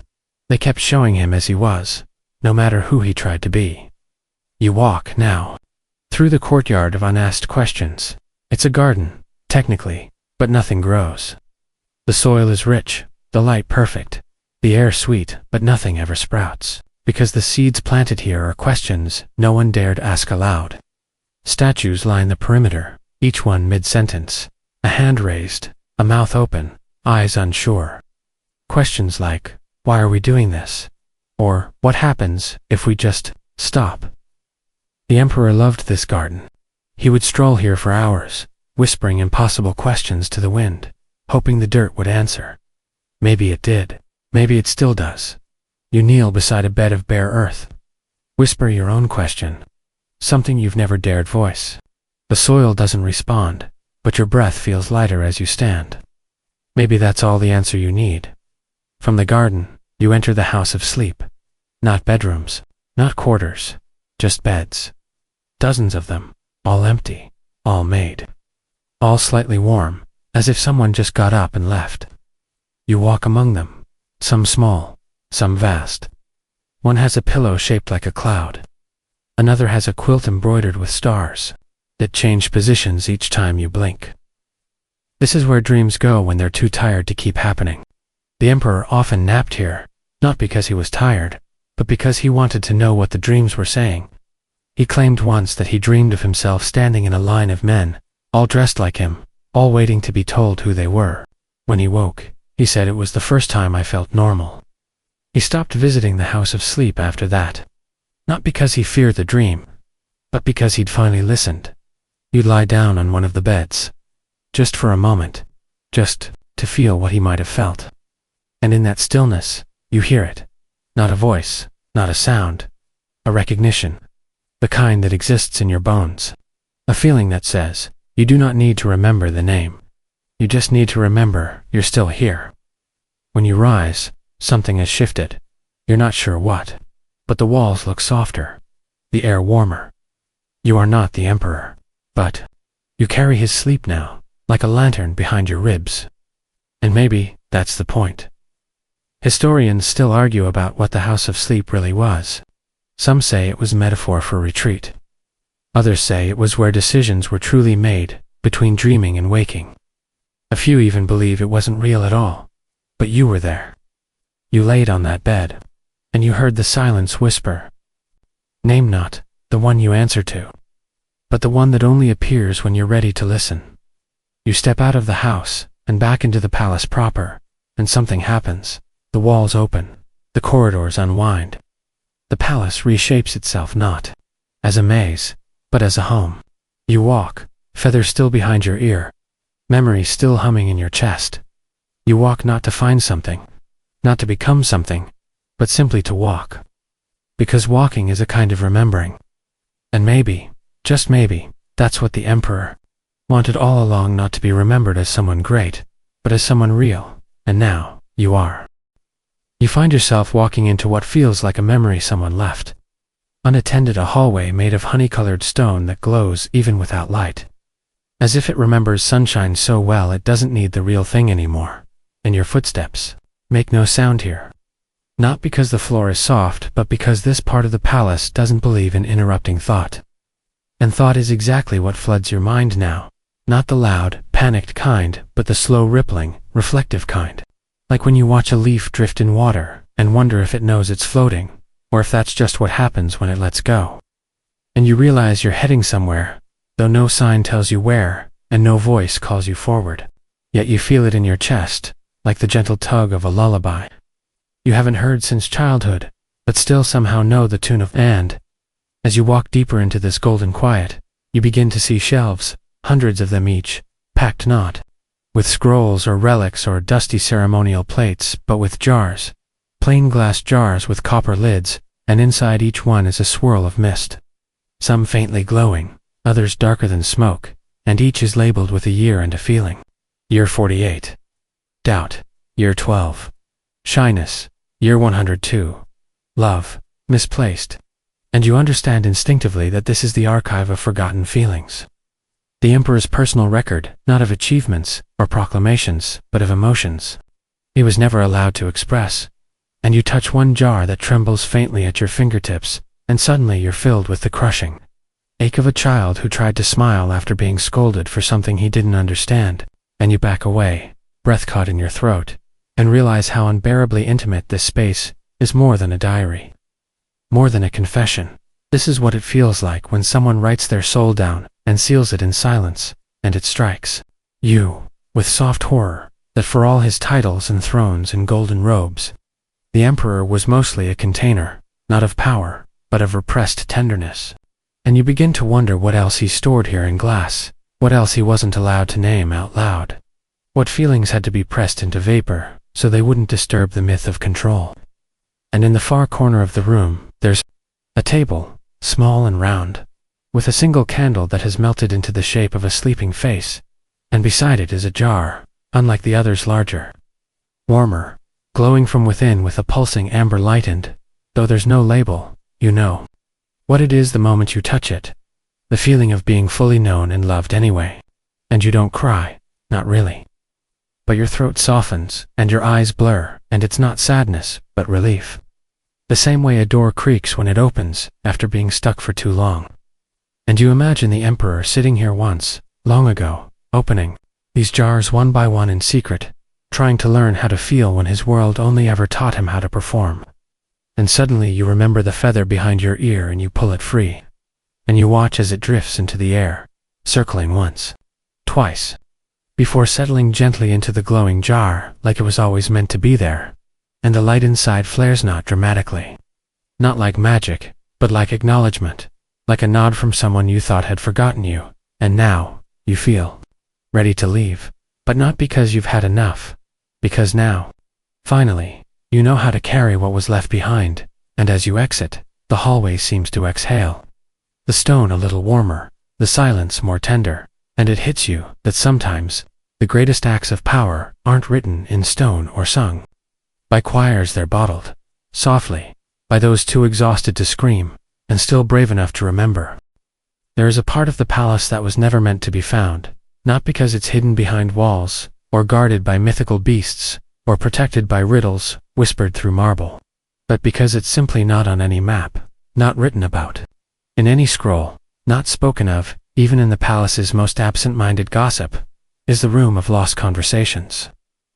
they kept showing him as he was, no matter who he tried to be. You walk, now, through the courtyard of unasked questions. It's a garden, technically, but nothing grows. The soil is rich, the light perfect, the air sweet, but nothing ever sprouts, because the seeds planted here are questions no one dared ask aloud. Statues line the perimeter, each one mid-sentence, a hand raised, a mouth open, eyes unsure. Questions like, "Why are we doing this?" Or, "What happens if we just stop?" The emperor loved this garden. He would stroll here for hours, whispering impossible questions to the wind, hoping the dirt would answer. Maybe it did. Maybe it still does. You kneel beside a bed of bare earth. Whisper your own question. Something you've never dared voice. The soil doesn't respond, but your breath feels lighter as you stand. Maybe that's all the answer you need. From the garden, you enter the house of sleep. Not bedrooms, not quarters, just beds. Dozens of them, all empty, all made. All slightly warm, as if someone just got up and left. You walk among them, some small, some vast. One has a pillow shaped like a cloud. Another has a quilt embroidered with stars that change positions each time you blink. This is where dreams go when they're too tired to keep happening. The emperor often napped here, not because he was tired, but because he wanted to know what the dreams were saying. He claimed once that he dreamed of himself standing in a line of men, all dressed like him, all waiting to be told who they were. When he woke, he said, "It was the first time I felt normal." He stopped visiting the house of sleep after that. Not because he feared the dream, but because he'd finally listened. You'd lie down on one of the beds. Just for a moment. Just to feel what he might have felt. And in that stillness, you hear it. Not a voice, not a sound. A recognition. The kind that exists in your bones. A feeling that says, you do not need to remember the name. You just need to remember you're still here. When you rise, something has shifted. You're not sure what. But the walls look softer. The air warmer. You are not the emperor. But you carry his sleep now, like a lantern behind your ribs. And maybe that's the point. Historians still argue about what the House of Sleep really was. Some say it was a metaphor for retreat. Others say it was where decisions were truly made, between dreaming and waking. A few even believe it wasn't real at all. But you were there. You laid on that bed, and you heard the silence whisper. Name not the one you answer to, but the one that only appears when you're ready to listen. You step out of the house, and back into the palace proper, and something happens. The walls open, the corridors unwind. The palace reshapes itself not as a maze, but as a home. You walk, feathers still behind your ear, memories still humming in your chest. You walk not to find something, not to become something, but simply to walk. Because walking is a kind of remembering. And maybe, just maybe, that's what the emperor wanted all along, not to be remembered as someone great, but as someone real, and now, you are. You find yourself walking into what feels like a memory someone left. Unattended, a hallway made of honey-colored stone that glows even without light. As if it remembers sunshine so well it doesn't need the real thing anymore. And your footsteps make no sound here. Not because the floor is soft, but because this part of the palace doesn't believe in interrupting thought. And thought is exactly what floods your mind now. Not the loud, panicked kind, but the slow rippling, reflective kind. Like when you watch a leaf drift in water, and wonder if it knows it's floating, or if that's just what happens when it lets go. And you realize you're heading somewhere, though no sign tells you where, and no voice calls you forward. Yet you feel it in your chest, like the gentle tug of a lullaby. You haven't heard since childhood, but still somehow know the tune of. And as you walk deeper into this golden quiet, you begin to see shelves, hundreds of them each, packed not with scrolls or relics or dusty ceremonial plates, but with jars, plain glass jars with copper lids, and inside each one is a swirl of mist. Some faintly glowing, others darker than smoke, and each is labeled with a year and a feeling. Year 48. Doubt. Year 12. Shyness. Year 102. Love. Misplaced. And you understand instinctively that this is the archive of forgotten feelings. The emperor's personal record, not of achievements or proclamations, but of emotions. He was never allowed to express. And you touch one jar that trembles faintly at your fingertips, and suddenly you're filled with the crushing ache of a child who tried to smile after being scolded for something he didn't understand, and you back away, breath caught in your throat, and realize how unbearably intimate this space is. More than a diary. More than a confession. This is what it feels like when someone writes their soul down and seals it in silence, and it strikes you with soft horror that for all his titles and thrones and golden robes, the emperor was mostly a container, not of power, but of repressed tenderness. And you begin to wonder what else he stored here in glass, what else he wasn't allowed to name out loud. What feelings had to be pressed into vapor, so they wouldn't disturb the myth of control. And in the far corner of the room, there's a table, small and round, with a single candle that has melted into the shape of a sleeping face, and beside it is a jar, unlike the others, larger, warmer, glowing from within with a pulsing amber light, and, though there's no label, you know what it is the moment you touch it. The feeling of being fully known and loved anyway. And you don't cry, not really. But your throat softens, and your eyes blur, and it's not sadness, but relief. The same way a door creaks when it opens, after being stuck for too long. And you imagine the emperor sitting here once, long ago, opening these jars one by one in secret, trying to learn how to feel when his world only ever taught him how to perform. And suddenly you remember the feather behind your ear and you pull it free. And you watch as it drifts into the air, circling once, twice, before settling gently into the glowing jar like it was always meant to be there. And the light inside flares not dramatically. Not like magic, but like acknowledgement, like a nod from someone you thought had forgotten you, and now, you feel ready to leave. But not because you've had enough, because now, finally, you know how to carry what was left behind, and as you exit, the hallway seems to exhale. The stone a little warmer, the silence more tender, and it hits you that sometimes, the greatest acts of power aren't written in stone or sung by choirs. They're bottled, softly, by those too exhausted to scream, and still brave enough to remember. There is a part of the palace that was never meant to be found, not because it's hidden behind walls, or guarded by mythical beasts, or protected by riddles whispered through marble, but because it's simply not on any map, not written about, in any scroll, not spoken of, even in the palace's most absent-minded gossip, is the room of lost conversations.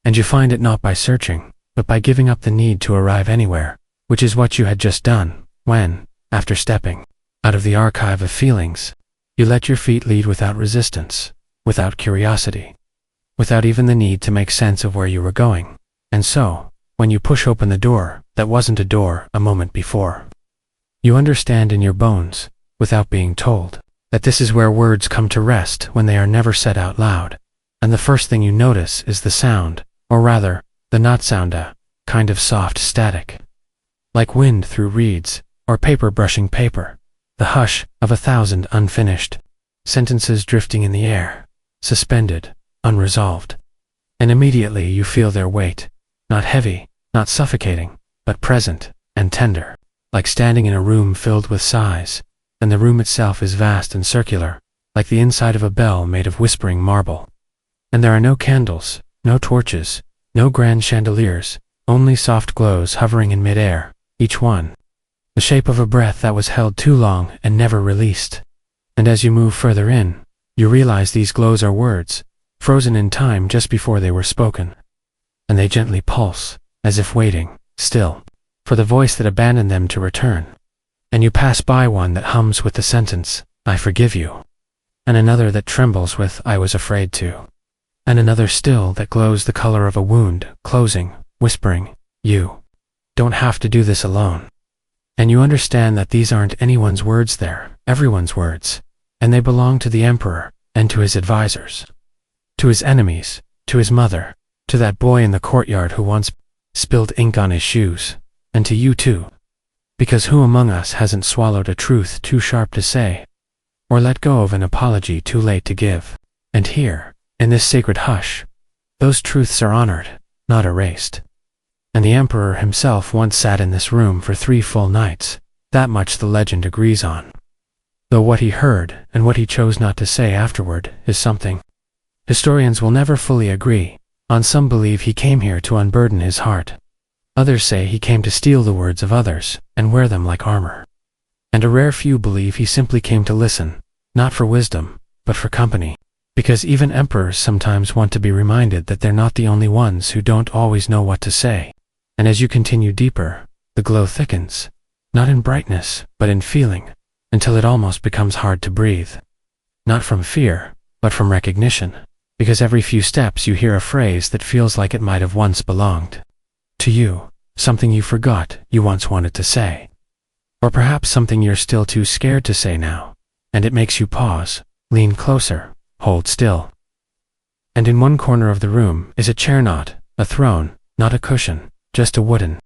And you find it not by searching, but by giving up the need to arrive anywhere, which is what you had just done, when, after stepping out of the archive of feelings, you let your feet lead without resistance, without curiosity, without even the need to make sense of where you were going. And so, when you push open the door that wasn't a door a moment before, you understand in your bones, without being told, that this is where words come to rest when they are never said out loud. And the first thing you notice is the sound, or rather, the not sound, a kind of soft static, like wind through reeds, or paper brushing paper, the hush of 1,000 unfinished sentences drifting in the air, suspended, unresolved. And immediately you feel their weight, not heavy, not suffocating, but present and tender, like standing in a room filled with sighs, and the room itself is vast and circular, like the inside of a bell made of whispering marble. And there are no candles, no torches, no grand chandeliers, only soft glows hovering in mid-air, each one the shape of a breath that was held too long and never released. And as you move further in, you realize these glows are words, frozen in time just before they were spoken. And they gently pulse, as if waiting, still, for the voice that abandoned them to return. And you pass by one that hums with the sentence, "I forgive you," and another that trembles with, "I was afraid to," and another still that glows the color of a wound, closing, whispering, "You don't have to do this alone." And you understand that these aren't anyone's words there, everyone's words, and they belong to the emperor, and to his advisors, to his enemies, to his mother, to that boy in the courtyard who once spilled ink on his shoes, and to you too. Because who among us hasn't swallowed a truth too sharp to say, or let go of an apology too late to give? And here, in this sacred hush, those truths are honored, not erased. And the emperor himself once sat in this room for 3 full nights, that much the legend agrees on. Though what he heard, and what he chose not to say afterward, is something historians will never fully agree on. Some believe he came here to unburden his heart. Others say he came to steal the words of others, and wear them like armor. And a rare few believe he simply came to listen, not for wisdom, but for company. Because even emperors sometimes want to be reminded that they're not the only ones who don't always know what to say. And as you continue deeper, the glow thickens, not in brightness, but in feeling, until it almost becomes hard to breathe. Not from fear, but from recognition, because every few steps you hear a phrase that feels like it might have once belonged to you, something you forgot you once wanted to say. Or perhaps something you're still too scared to say now, and it makes you pause, lean closer, hold still. And in one corner of the room is a chair, not a throne, not a cushion, just a wooden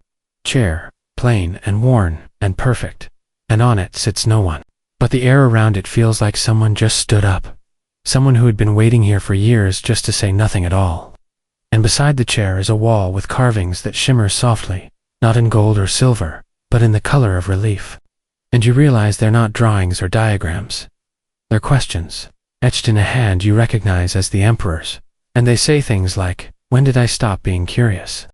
chair, plain and worn and perfect, and on it sits no one. But the air around it feels like someone just stood up, someone who had been waiting here for years just to say nothing at all. And beside the chair is a wall with carvings that shimmer softly, not in gold or silver, but in the color of relief. And you realize they're not drawings or diagrams. They're questions, etched in a hand you recognize as the emperor's. And they say things like, "When did I stop being curious?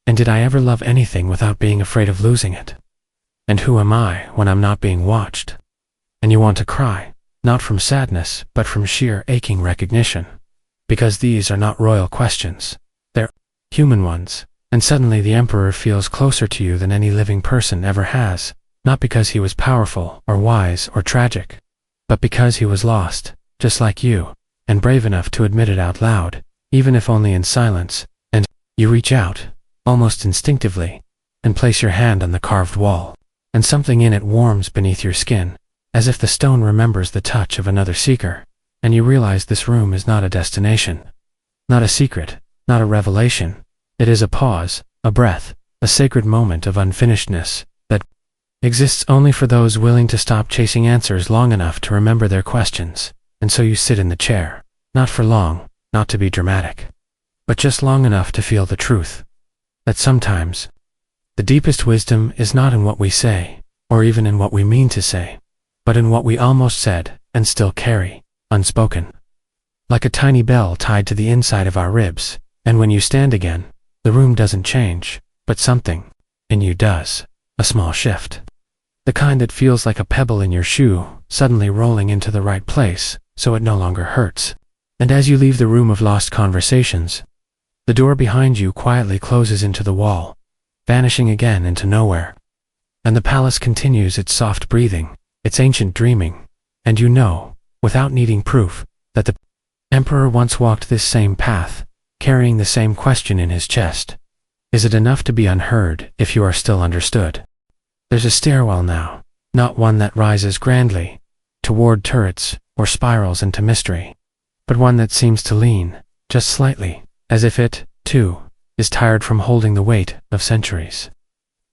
And did I ever love anything without being afraid of losing it? And who am I when I'm not being watched?" And you want to cry, not from sadness, but from sheer aching recognition. Because these are not royal questions. They're human ones. And suddenly the emperor feels closer to you than any living person ever has, not because he was powerful or wise or tragic, but because he was lost, just like you, and brave enough to admit it out loud, even if only in silence. And you reach out, almost instinctively, and place your hand on the carved wall, and something in it warms beneath your skin, as if the stone remembers the touch of another seeker, and you realize this room is not a destination, not a secret, not a revelation. It is a pause, a breath, a sacred moment of unfinishedness that exists only for those willing to stop chasing answers long enough to remember their questions. And so you sit in the chair, not for long, not to be dramatic, but just long enough to feel the truth. That sometimes, the deepest wisdom is not in what we say, or even in what we mean to say, but in what we almost said, and still carry, unspoken. Like a tiny bell tied to the inside of our ribs, and when you stand again, the room doesn't change, but something in you does, a small shift. The kind that feels like a pebble in your shoe, suddenly rolling into the right place, so it no longer hurts. And as you leave the room of lost conversations, the door behind you quietly closes into the wall, vanishing again into nowhere. And the palace continues its soft breathing, its ancient dreaming, and you know, without needing proof, that the emperor once walked this same path, carrying the same question in his chest. Is it enough to be unheard if you are still understood? There's a stairwell now, not one that rises grandly toward turrets or spirals into mystery, but one that seems to lean, just slightly, as if it, too, is tired from holding the weight of centuries.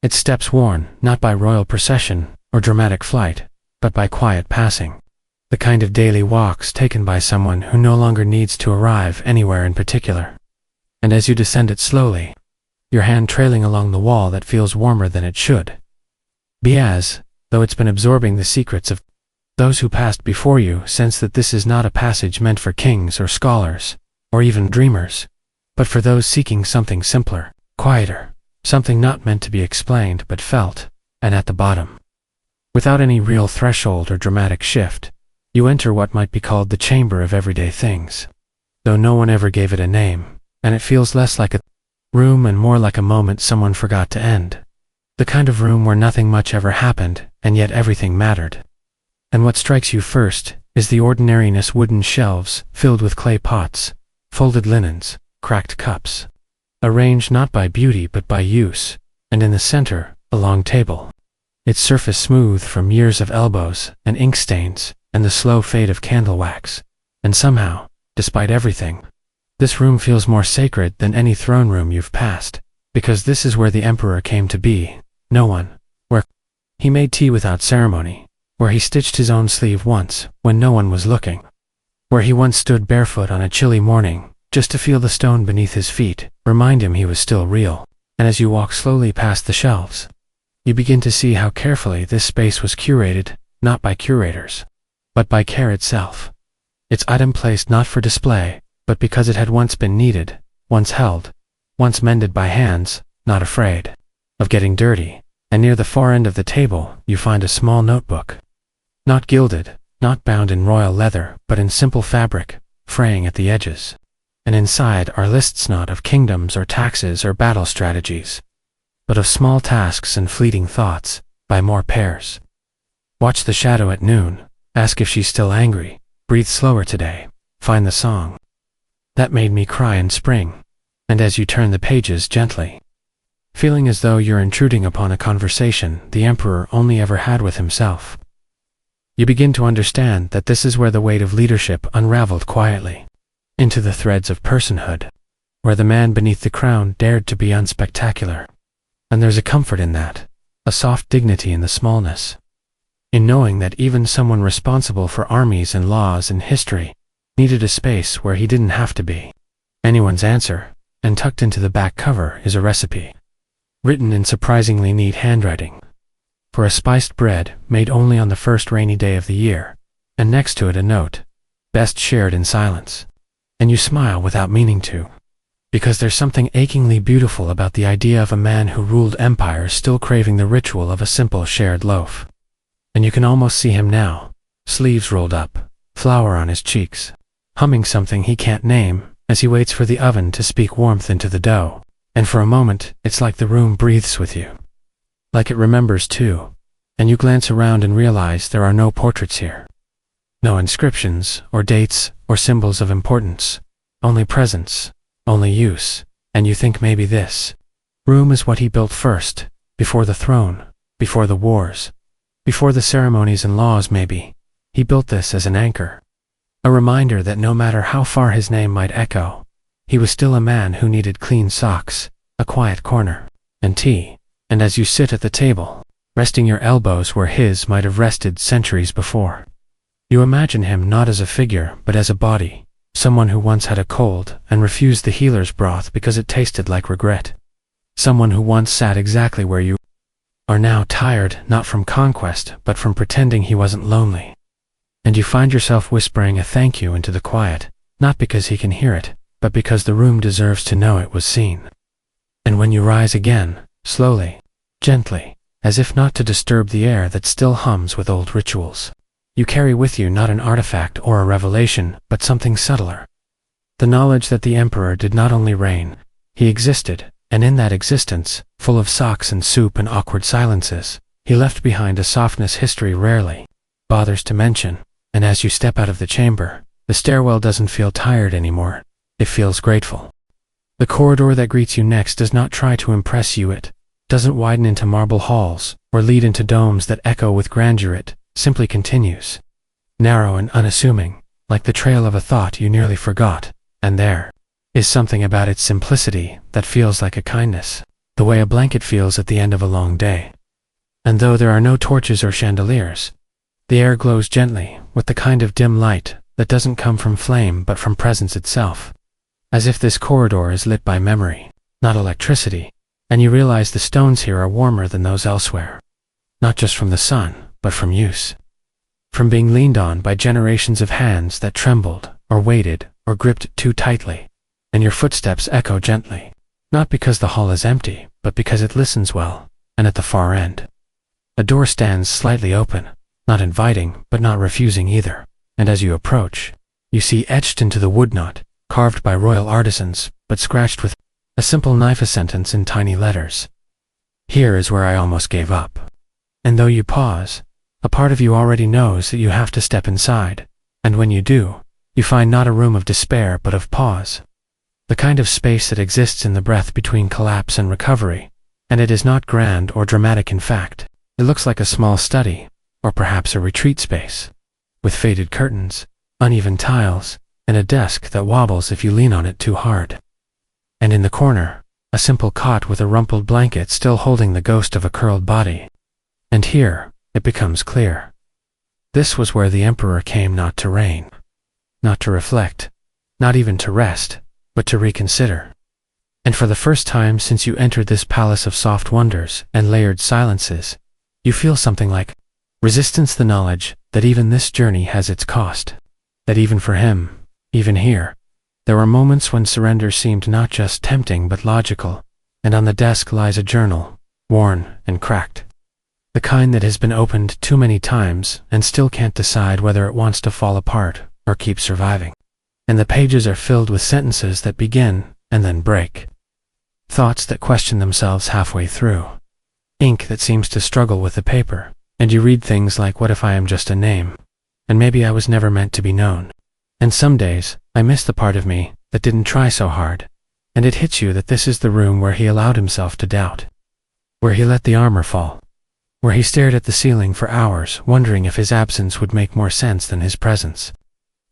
Its steps worn not by royal procession or dramatic flight, but by quiet passing, the kind of daily walks taken by someone who no longer needs to arrive anywhere in particular. And as you descend it slowly, your hand trailing along the wall that feels warmer than it should be, as though it's been absorbing the secrets of those who passed before you, sense that this is not a passage meant for kings or scholars, or even dreamers, but for those seeking something simpler, quieter, something not meant to be explained but felt, and at the bottom, without any real threshold or dramatic shift, you enter what might be called the chamber of everyday things, though no one ever gave it a name, and it feels less like a room and more like a moment someone forgot to end. The kind of room where nothing much ever happened, and yet everything mattered. And what strikes you first is the ordinariness: wooden shelves filled with clay pots, folded linens, cracked cups, arranged not by beauty but by use, and in the center, a long table, its surface smooth from years of elbows and ink stains and the slow fade of candle wax. And somehow, despite everything, this room feels more sacred than any throne room you've passed, because this is where the emperor came to be, no one, where he made tea without ceremony, where he stitched his own sleeve once when no one was looking, where he once stood barefoot on a chilly morning just to feel the stone beneath his feet remind him he was still real. And as you walk slowly past the shelves, you begin to see how carefully this space was curated, not by curators, but by care itself. Its item placed not for display, but because it had once been needed, once held, once mended by hands not afraid of getting dirty. And near the far end of the table you find a small notebook, not gilded, not bound in royal leather, but in simple fabric, fraying at the edges. And inside are lists not of kingdoms or taxes or battle strategies, but of small tasks and fleeting thoughts, by more pairs. Watch the shadow at noon, ask if she's still angry, breathe slower today, find the song that made me cry in spring. And as you turn the pages gently, feeling as though you're intruding upon a conversation the emperor only ever had with himself, you begin to understand that this is where the weight of leadership unraveled quietly into the threads of personhood, where the man beneath the crown dared to be unspectacular. And there's a comfort in that, a soft dignity in the smallness, in knowing that even someone responsible for armies and laws and history needed a space where he didn't have to be anyone's answer. And tucked into the back cover is a recipe, written in surprisingly neat handwriting, for a spiced bread made only on the first rainy day of the year, and next to it a note, best shared in silence. And you smile without meaning to, because there's something achingly beautiful about the idea of a man who ruled empires still craving the ritual of a simple shared loaf. And you can almost see him now, sleeves rolled up, flour on his cheeks, humming something he can't name as he waits for the oven to speak warmth into the dough. And for a moment, it's like the room breathes with you, like it remembers too, and you glance around and realize there are no portraits here, no inscriptions or dates or symbols of importance, only presence, only use. And you think maybe this room is what he built first, before the throne, before the wars, before the ceremonies and laws. Maybe he built this as an anchor, a reminder that no matter how far his name might echo, he was still a man who needed clean socks, a quiet corner, and tea. And as you sit at the table, resting your elbows where his might have rested centuries before, you imagine him not as a figure but as a body, someone who once had a cold and refused the healer's broth because it tasted like regret, someone who once sat exactly where you are now, tired not from conquest but from pretending he wasn't lonely. and you find yourself whispering a thank you into the quiet, not because he can hear it, but because the room deserves to know it was seen. And when you rise again, slowly, gently, as if not to disturb the air that still hums with old rituals, you carry with you not an artifact or a revelation, but something subtler. The knowledge that the emperor did not only reign, he existed, and in that existence, full of socks and soup and awkward silences, he left behind a softness history rarely bothers to mention. And as you step out of the chamber, the stairwell doesn't feel tired anymore, it feels grateful. The corridor that greets you next does not try to impress you, it doesn't widen into marble halls, or lead into domes that echo with grandeur, it simply continues. Narrow and unassuming, like the trail of a thought you nearly forgot, and there is something about its simplicity that feels like a kindness, the way a blanket feels at the end of a long day. And though there are no torches or chandeliers, the air glows gently, with the kind of dim light that doesn't come from flame but from presence itself, as if this corridor is lit by memory, not electricity, and you realize the stones here are warmer than those elsewhere, not just from the sun, but from use, from being leaned on by generations of hands that trembled, or waited, or gripped too tightly, and your footsteps echo gently, not because the hall is empty, but because it listens well, and at the far end, a door stands slightly open, not inviting, but not refusing either, and as you approach, you see etched into the wood, not carved by royal artisans, but scratched with a simple knife, a sentence in tiny letters. Here is where I almost gave up. And though you pause, a part of you already knows that you have to step inside, and when you do, you find not a room of despair but of pause, the kind of space that exists in the breath between collapse and recovery, and it is not grand or dramatic. In fact, it looks like a small study, or perhaps a retreat space, with faded curtains, uneven tiles, and a desk that wobbles if you lean on it too hard. And in the corner, a simple cot with a rumpled blanket still holding the ghost of a curled body. And here, it becomes clear. This was where the emperor came not to reign, not to reflect, not even to rest, but to reconsider. And for the first time since you entered this palace of soft wonders and layered silences, you feel something like resistance, the knowledge that even this journey has its cost, that even for him, even here, there were moments when surrender seemed not just tempting but logical, and on the desk lies a journal, worn and cracked, the kind that has been opened too many times and still can't decide whether it wants to fall apart or keep surviving. And the pages are filled with sentences that begin and then break, thoughts that question themselves halfway through, ink that seems to struggle with the paper, and you read things like, what if I am just a name, and maybe I was never meant to be known. And some days, I miss the part of me that didn't try so hard, and it hits you that this is the room where he allowed himself to doubt, where he let the armor fall, where he stared at the ceiling for hours, wondering if his absence would make more sense than his presence.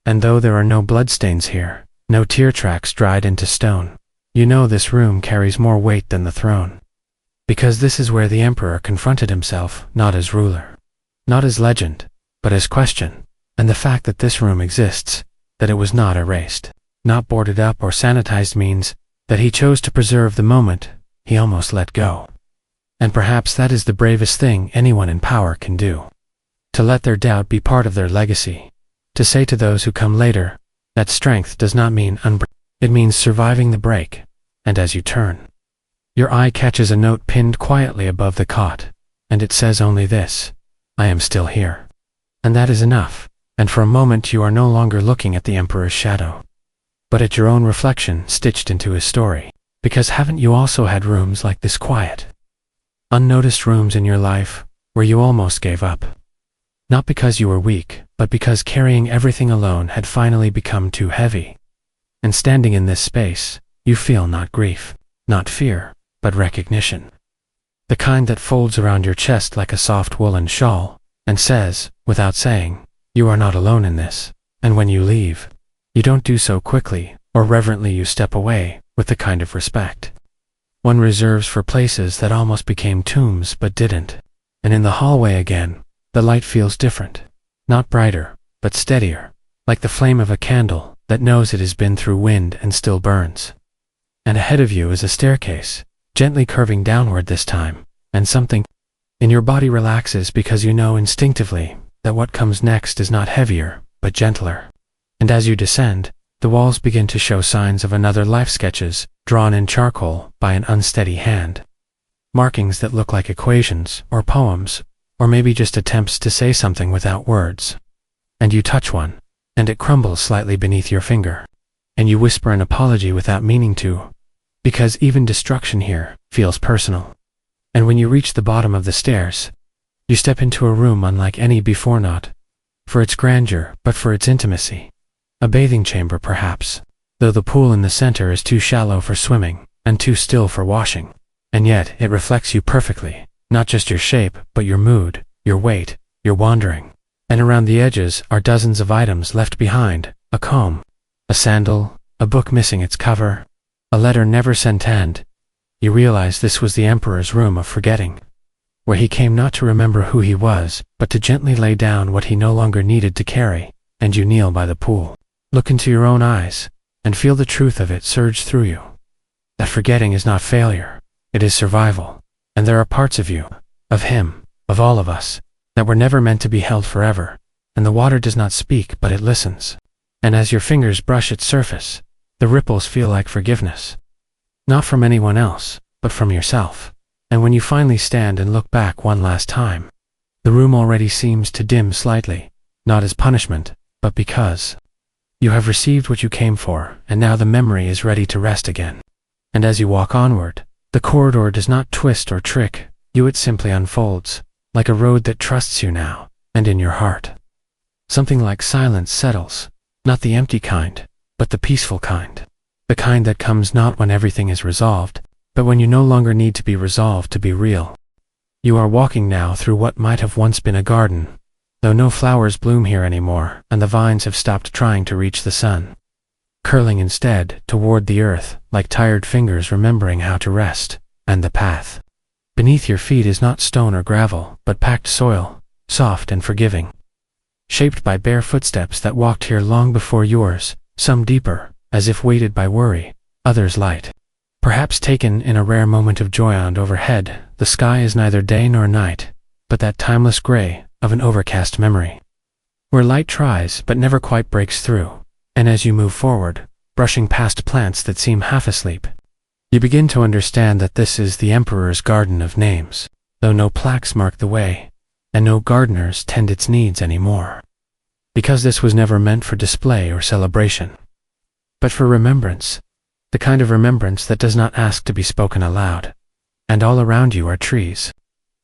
And though there are no bloodstains here, no tear tracks dried into stone, you know this room carries more weight than the throne. Because this is where the emperor confronted himself, not as ruler, not as legend, but as question, and the fact that this room exists, that it was not erased, not boarded up or sanitized, means that he chose to preserve the moment he almost let go. And perhaps that is the bravest thing anyone in power can do, to let their doubt be part of their legacy, to say to those who come later, that strength does not mean it means surviving the break. And as you turn, your eye catches a note pinned quietly above the cot, and it says only this: I am still here. And that is enough, and for a moment you are no longer looking at the emperor's shadow, but at your own reflection stitched into his story. Because haven't you also had rooms like this, quiet, unnoticed rooms in your life, where you almost gave up? Not because you were weak, but because carrying everything alone had finally become too heavy. And standing in this space, you feel not grief, not fear, but recognition. The kind that folds around your chest like a soft woolen shawl, and says, without saying, you are not alone in this. And when you leave, you don't do so quickly or reverently. You step away with the kind of respect one reserves for places that almost became tombs but didn't. And in the hallway again, the light feels different, not brighter, but steadier, like the flame of a candle that knows it has been through wind and still burns. And ahead of you is a staircase, gently curving downward this time, and something in your body relaxes because you know instinctively that what comes next is not heavier, but gentler. And as you descend, the walls begin to show signs of another life, sketches drawn in charcoal by an unsteady hand. Markings that look like equations, or poems, or maybe just attempts to say something without words. And you touch one, and it crumbles slightly beneath your finger. And you whisper an apology without meaning to, because even destruction here feels personal. And when you reach the bottom of the stairs, you step into a room unlike any before, not for its grandeur, but for its intimacy. A bathing chamber perhaps, though the pool in the center is too shallow for swimming, and too still for washing. And yet it reflects you perfectly, not just your shape, but your mood, your weight, your wandering. And around the edges are dozens of items left behind: a comb, a sandal, a book missing its cover, a letter never sent, and you realize this was the Emperor's room of forgetting, where he came not to remember who he was, but to gently lay down what he no longer needed to carry. And you kneel by the pool, look into your own eyes, and feel the truth of it surge through you. That forgetting is not failure, it is survival. And there are parts of you, of him, of all of us, that were never meant to be held forever. And the water does not speak, but it listens. And as your fingers brush its surface, the ripples feel like forgiveness. Not from anyone else, but from yourself. And when you finally stand and look back one last time, the room already seems to dim slightly, not as punishment, but because you have received what you came for, and now the memory is ready to rest again. And as you walk onward, the corridor does not twist or trick you, it simply unfolds, like a road that trusts you now, and in your heart. Something like silence settles, not the empty kind, but the peaceful kind. The kind that comes not when everything is resolved, but when you no longer need to be resolved to be real. You are walking now through what might have once been a garden, though no flowers bloom here anymore, and the vines have stopped trying to reach the sun, curling instead toward the earth like tired fingers remembering how to rest. And the path beneath your feet is not stone or gravel, but packed soil, soft and forgiving, shaped by bare footsteps that walked here long before yours, some deeper, as if weighted by worry, others light, perhaps taken in a rare moment of joy. And overhead, the sky is neither day nor night, but that timeless gray of an overcast memory, where light tries but never quite breaks through. And as you move forward, brushing past plants that seem half asleep, you begin to understand that this is the Emperor's garden of names, though no plaques mark the way, and no gardeners tend its needs anymore. Because this was never meant for display or celebration, but for remembrance, the kind of remembrance that does not ask to be spoken aloud. And all around you are trees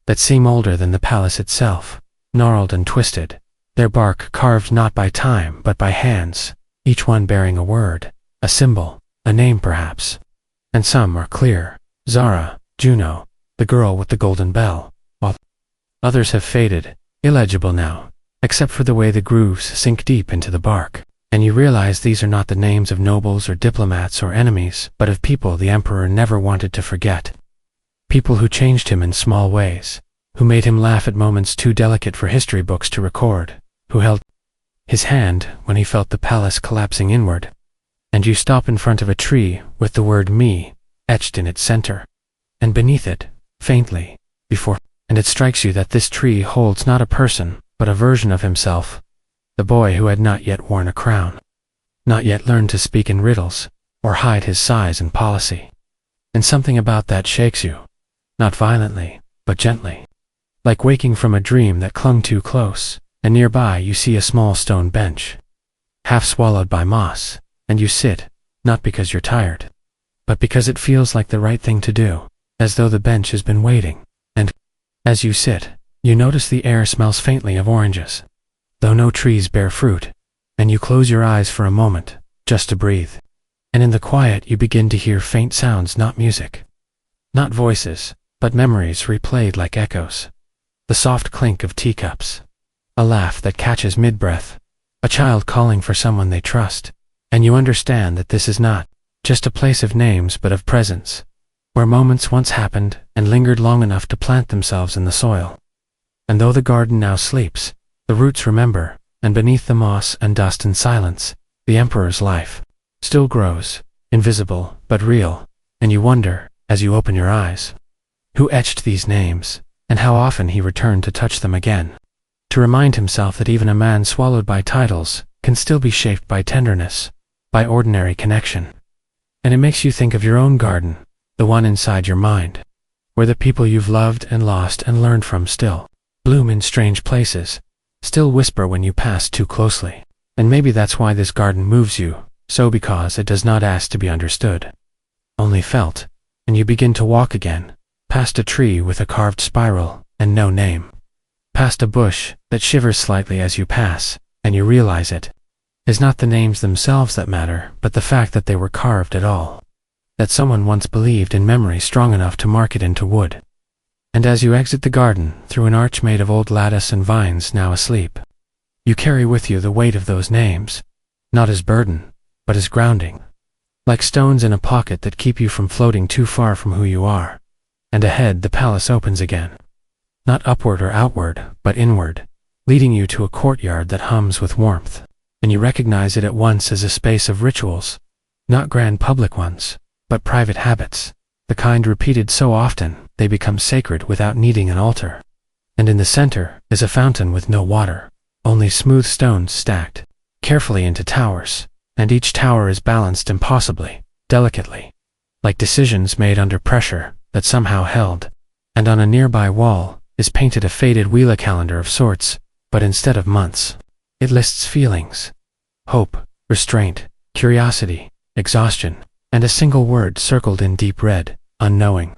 that seem older than the palace itself, gnarled and twisted, their bark carved not by time but by hands, each one bearing a word, a symbol, a name perhaps. And some are clear: Zara, Juno, the girl with the golden bell, while others have faded, illegible now, except for the way the grooves sink deep into the bark. And you realize these are not the names of nobles or diplomats or enemies, but of people the Emperor never wanted to forget. People who changed him in small ways, who made him laugh at moments too delicate for history books to record, who held his hand when he felt the palace collapsing inward. And you stop in front of a tree with the word "me" etched in its center, and beneath it, faintly, and it strikes you that this tree holds not a person, but a version of himself, the boy who had not yet worn a crown, not yet learned to speak in riddles, or hide his size and policy. And something about that shakes you, not violently, but gently, like waking from a dream that clung too close. And nearby you see a small stone bench, half swallowed by moss, and you sit, not because you're tired, but because it feels like the right thing to do, as though the bench has been waiting. And as you sit, you notice the air smells faintly of oranges, though no trees bear fruit, and you close your eyes for a moment, just to breathe. And in the quiet you begin to hear faint sounds, not music, not voices, but memories replayed like echoes. The soft clink of teacups, a laugh that catches mid-breath, a child calling for someone they trust. And you understand that this is not just a place of names but of presence, where moments once happened and lingered long enough to plant themselves in the soil. And though the garden now sleeps, the roots remember, and beneath the moss and dust and silence, the Emperor's life still grows, invisible but real. And you wonder, as you open your eyes, who etched these names, and how often he returned to touch them again. to remind himself that even a man swallowed by titles can still be shaped by tenderness, by ordinary connection. And it makes you think of your own garden, the one inside your mind, where the people you've loved and lost and learned from still bloom in strange places, still whisper when you pass too closely. And maybe that's why this garden moves you, so because it does not ask to be understood, only felt, and you begin to walk again, past a tree with a carved spiral and no name, past a bush that shivers slightly as you pass, and you realize it is not the names themselves that matter, but the fact that they were carved at all, that someone once believed in memory strong enough to mark it into wood. And as you exit the garden through an arch made of old lattice and vines now asleep, you carry with you the weight of those names, not as burden, but as grounding, like stones in a pocket that keep you from floating too far from who you are. And ahead the palace opens again, not upward or outward, but inward, leading you to a courtyard that hums with warmth, and you recognize it at once as a space of rituals, not grand public ones, but private habits, the kind repeated so often they become sacred without needing an altar. And in the center is a fountain with no water, only smooth stones stacked carefully into towers, and each tower is balanced impossibly, delicately, like decisions made under pressure that somehow held. And on a nearby wall is painted a faded Wheeler calendar of sorts, but instead of months, it lists feelings: hope, restraint, curiosity, exhaustion, and a single word circled in deep red: unknowing.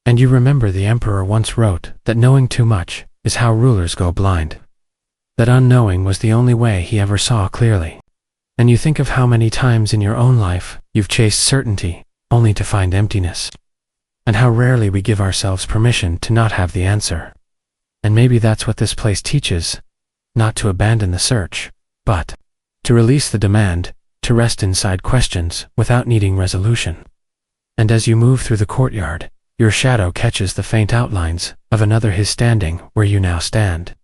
And you remember the emperor once wrote that knowing too much is how rulers go blind, that unknowing was the only way he ever saw clearly. And you think of how many times in your own life you've chased certainty only to find emptiness, and how rarely we give ourselves permission to not have the answer. And maybe that's what this place teaches: not to abandon the search, but to release the demand, to rest inside questions without needing resolution. And as you move through the courtyard, your shadow catches the faint outlines of another his standing where you now stand,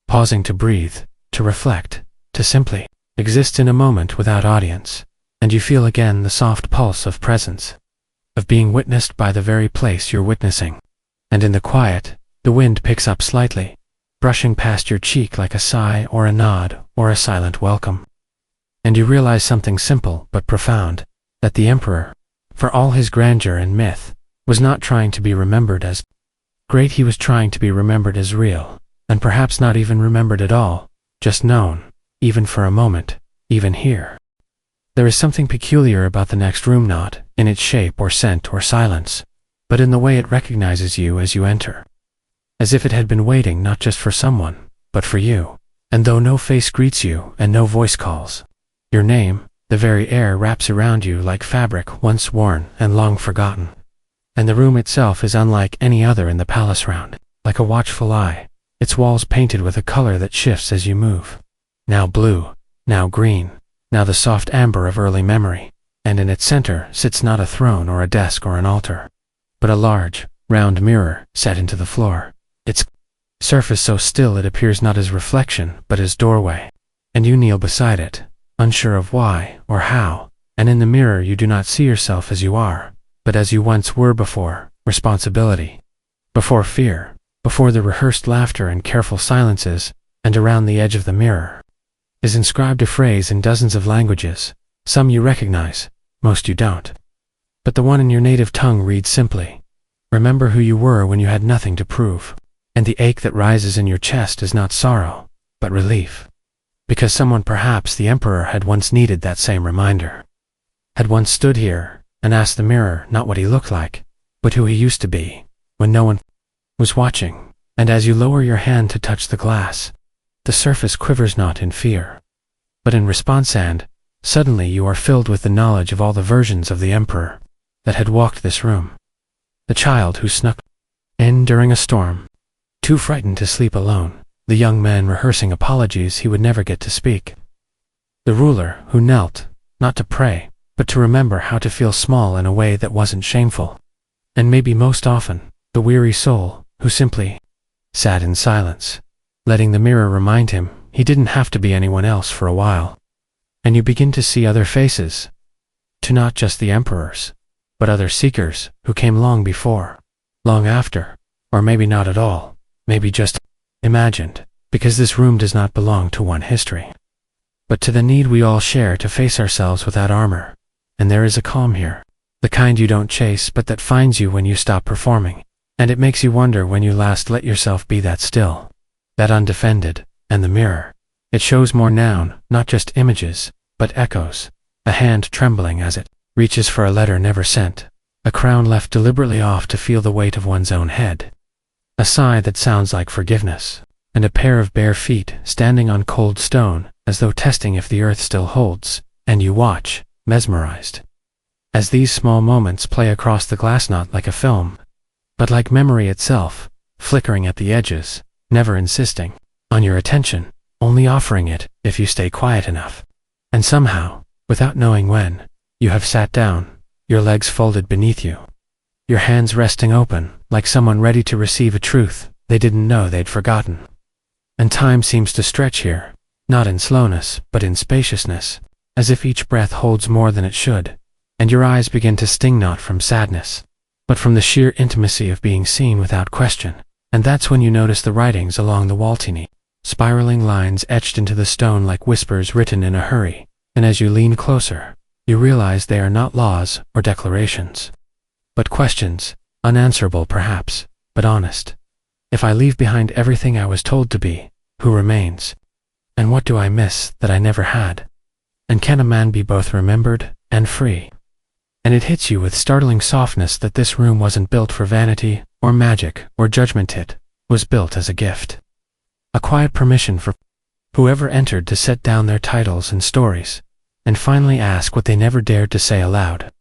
pausing to breathe, to reflect, to simply exist in a moment without audience. And you feel again the soft pulse of presence, of being witnessed by the very place you're witnessing. And in the quiet, the wind picks up slightly, brushing past your cheek like a sigh or a nod or a silent welcome. And you realize something simple but profound, that the emperor, for all his grandeur and myth, was not trying to be remembered as great. He was trying to be remembered as real, and perhaps not even remembered at all, just known, even for a moment, even here. There is something peculiar about the next room, not in its shape or scent or silence, but in the way it recognizes you as you enter, as if it had been waiting not just for someone, but for you. And though no face greets you and no voice calls your name, the very air wraps around you like fabric once worn and long forgotten. And the room itself is unlike any other in the palace round, like a watchful eye, its walls painted with a color that shifts as you move, now blue, now green, now the soft amber of early memory. And in its center sits not a throne or a desk or an altar, but a large, round mirror set into the floor, its surface so still it appears not as reflection but as doorway. And you kneel beside it, unsure of why or how, and in the mirror you do not see yourself as you are, but as you once were before responsibility, before fear, before the rehearsed laughter and careful silences. And around the edge of the mirror is inscribed a phrase in dozens of languages. Some you recognize, most you don't. But the one in your native tongue reads simply: remember who you were when you had nothing to prove. And the ache that rises in your chest is not sorrow, but relief, because someone, perhaps the emperor, had once needed that same reminder, had once stood here and asked the mirror not what he looked like, but who he used to be, when no one was watching. And as you lower your hand to touch the glass, the surface quivers not in fear, but in response, and suddenly you are filled with the knowledge of all the versions of the emperor that had walked this room. The child who snuck in during a storm, too frightened to sleep alone. The young man rehearsing apologies he would never get to speak. The ruler who knelt, not to pray, but to remember how to feel small in a way that wasn't shameful. And maybe most often, the weary soul who simply sat in silence, letting the mirror remind him he didn't have to be anyone else for a while. And you begin to see other faces, to not just the emperors, but other seekers who came long before, long after, or maybe not at all, maybe just imagined. because this room does not belong to one history, but to the need we all share to face ourselves without armor. And there is a calm here, the kind you don't chase but that finds you when you stop performing, and it makes you wonder when you last let yourself be that still, that undefended. And the mirror, it shows more now, not just images, but echoes, a hand trembling as it reaches for a letter never sent, a crown left deliberately off to feel the weight of one's own head, a sigh that sounds like forgiveness, and a pair of bare feet standing on cold stone as though testing if the earth still holds, and you watch, mesmerized, as these small moments play across the glass, not like a film, but like memory itself, flickering at the edges, never insisting on your attention, only offering it if you stay quiet enough. And somehow, without knowing when, you have sat down, your legs folded beneath you, your hands resting open, like someone ready to receive a truth they didn't know they'd forgotten. And time seems to stretch here, not in slowness, but in spaciousness, as if each breath holds more than it should, and your eyes begin to sting not from sadness, but from the sheer intimacy of being seen without question. And that's when you notice the writings along the wall, teeny, spiraling lines etched into the stone like whispers written in a hurry, and as you lean closer, you realize they are not laws or declarations, but questions, unanswerable perhaps, but honest. If I leave behind everything I was told to be, who remains? And what do I miss that I never had? And can a man be both remembered and free? And it hits you with startling softness that this room wasn't built for vanity or magic or judgment. It was built as a gift, a quiet permission for whoever entered to set down their titles and stories, and finally ask what they never dared to say aloud.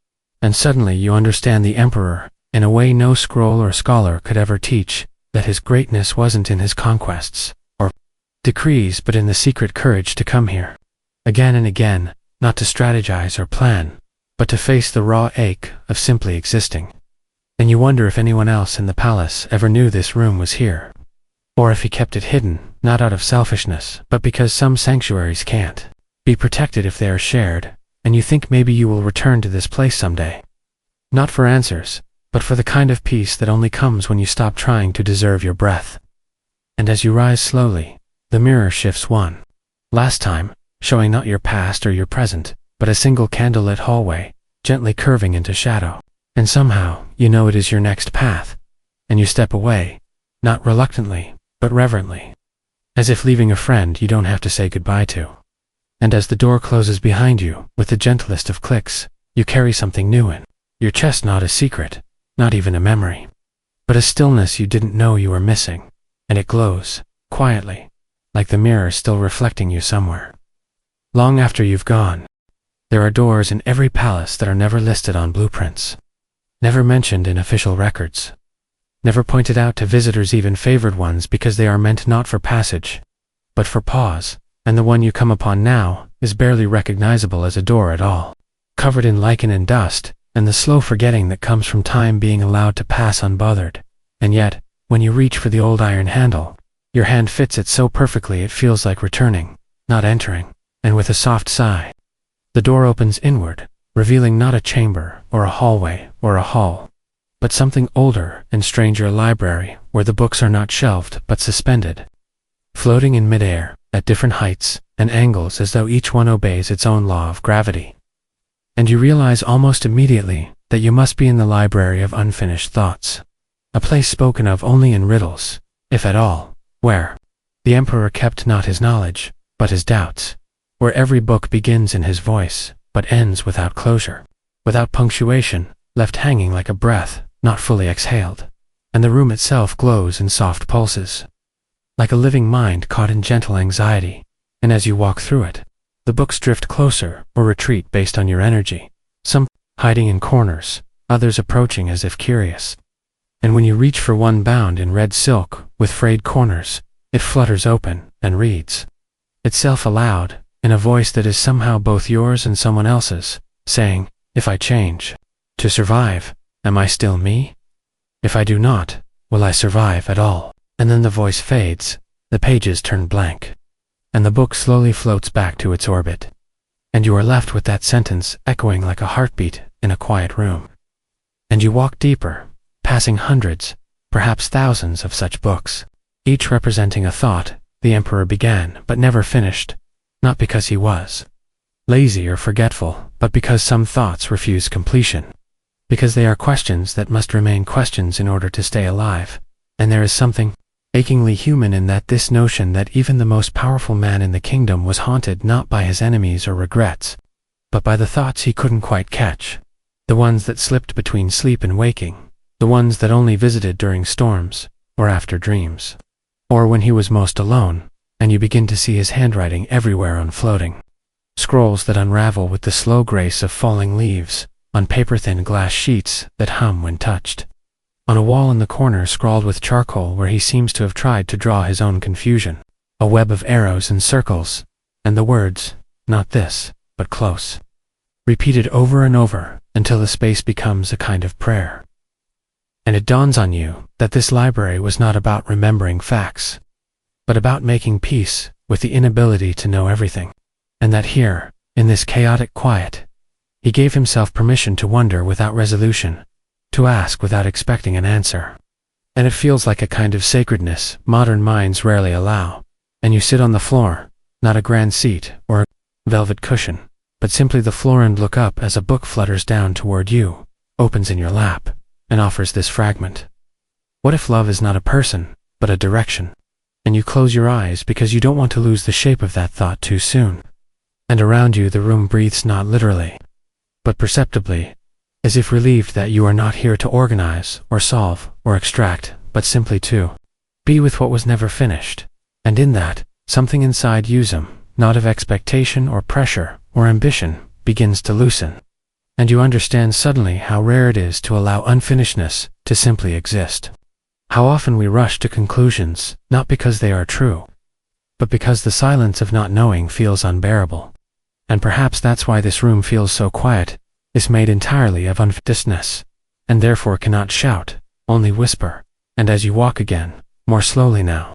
And suddenly you understand the emperor, in a way no scroll or scholar could ever teach, that his greatness wasn't in his conquests or decrees but in the secret courage to come here, again and again, not to strategize or plan, but to face the raw ache of simply existing. And you wonder if anyone else in the palace ever knew this room was here, or if he kept it hidden, not out of selfishness, but because some sanctuaries can't be protected if they are shared, and you think maybe you will return to this place someday. Not for answers, but for the kind of peace that only comes when you stop trying to deserve your breath. And as you rise slowly, the mirror shifts one last time, showing not your past or your present, but a single candlelit hallway, gently curving into shadow. And somehow, you know it is your next path, and you step away, not reluctantly, but reverently, as if leaving a friend you don't have to say goodbye to. And as the door closes behind you, with the gentlest of clicks, you carry something new in your chest, not a secret, not even a memory, but a stillness you didn't know you were missing, and it glows, quietly, like the mirror still reflecting you somewhere. Long after you've gone, there are doors in every palace that are never listed on blueprints, never mentioned in official records, never pointed out to visitors, even favored ones, because they are meant not for passage, but for pause. And the one you come upon now is barely recognizable as a door at all, covered in lichen and dust, and the slow forgetting that comes from time being allowed to pass unbothered. And yet, when you reach for the old iron handle, your hand fits it so perfectly it feels like returning, not entering. And with a soft sigh, the door opens inward, revealing not a chamber or a hallway or a hall, but something older and stranger, a library where the books are not shelved but suspended, floating in midair, at different heights and angles, as though each one obeys its own law of gravity. And you realize almost immediately that you must be in the library of unfinished thoughts, a place spoken of only in riddles, if at all, where the emperor kept not his knowledge, but his doubts, where every book begins in his voice, but ends without closure, without punctuation, left hanging like a breath, not fully exhaled, and the room itself glows in soft pulses, like a living mind caught in gentle anxiety. And as you walk through it, the books drift closer or retreat based on your energy, some hiding in corners, others approaching as if curious. And when you reach for one bound in red silk with frayed corners, it flutters open and reads itself aloud, in a voice that is somehow both yours and someone else's, saying, "If I change to survive, am I still me? If I do not, will I survive at all?" And then the voice fades, the pages turn blank, and the book slowly floats back to its orbit, and you are left with that sentence echoing like a heartbeat in a quiet room. And you walk deeper, passing hundreds, perhaps thousands of such books, each representing a thought, the emperor began but never finished, not because he was lazy or forgetful, but because some thoughts refuse completion. Because they are questions that must remain questions in order to stay alive, and there is something achingly human in this notion that even the most powerful man in the kingdom was haunted not by his enemies or regrets, but by the thoughts he couldn't quite catch, the ones that slipped between sleep and waking, the ones that only visited during storms, or after dreams, or when he was most alone, and you begin to see his handwriting everywhere unfloating. Scrolls that unravel with the slow grace of falling leaves, on paper-thin glass sheets that hum when touched. On a wall in the corner scrawled with charcoal where he seems to have tried to draw his own confusion, a web of arrows and circles, and the words, not this, but close, repeated over and over until the space becomes a kind of prayer. And it dawns on you that this library was not about remembering facts, but about making peace with the inability to know everything, and that here, in this chaotic quiet, he gave himself permission to wonder without resolution, to ask without expecting an answer. And it feels like a kind of sacredness modern minds rarely allow, and you sit on the floor, not a grand seat or a velvet cushion, but simply the floor, and look up as a book flutters down toward you, opens in your lap, and offers this fragment. What if love is not a person, but a direction? And you close your eyes because you don't want to lose the shape of that thought too soon. And around you the room breathes not literally, but perceptibly, as if relieved that you are not here to organize, or solve, or extract, but simply to be with what was never finished. And in that, something inside you, not of expectation or pressure or ambition, begins to loosen. And you understand suddenly how rare it is to allow unfinishedness to simply exist. How often we rush to conclusions, not because they are true, but because the silence of not knowing feels unbearable. And perhaps that's why this room feels so quiet, is made entirely of unfinishness, and therefore cannot shout, only whisper. And as you walk again, more slowly now,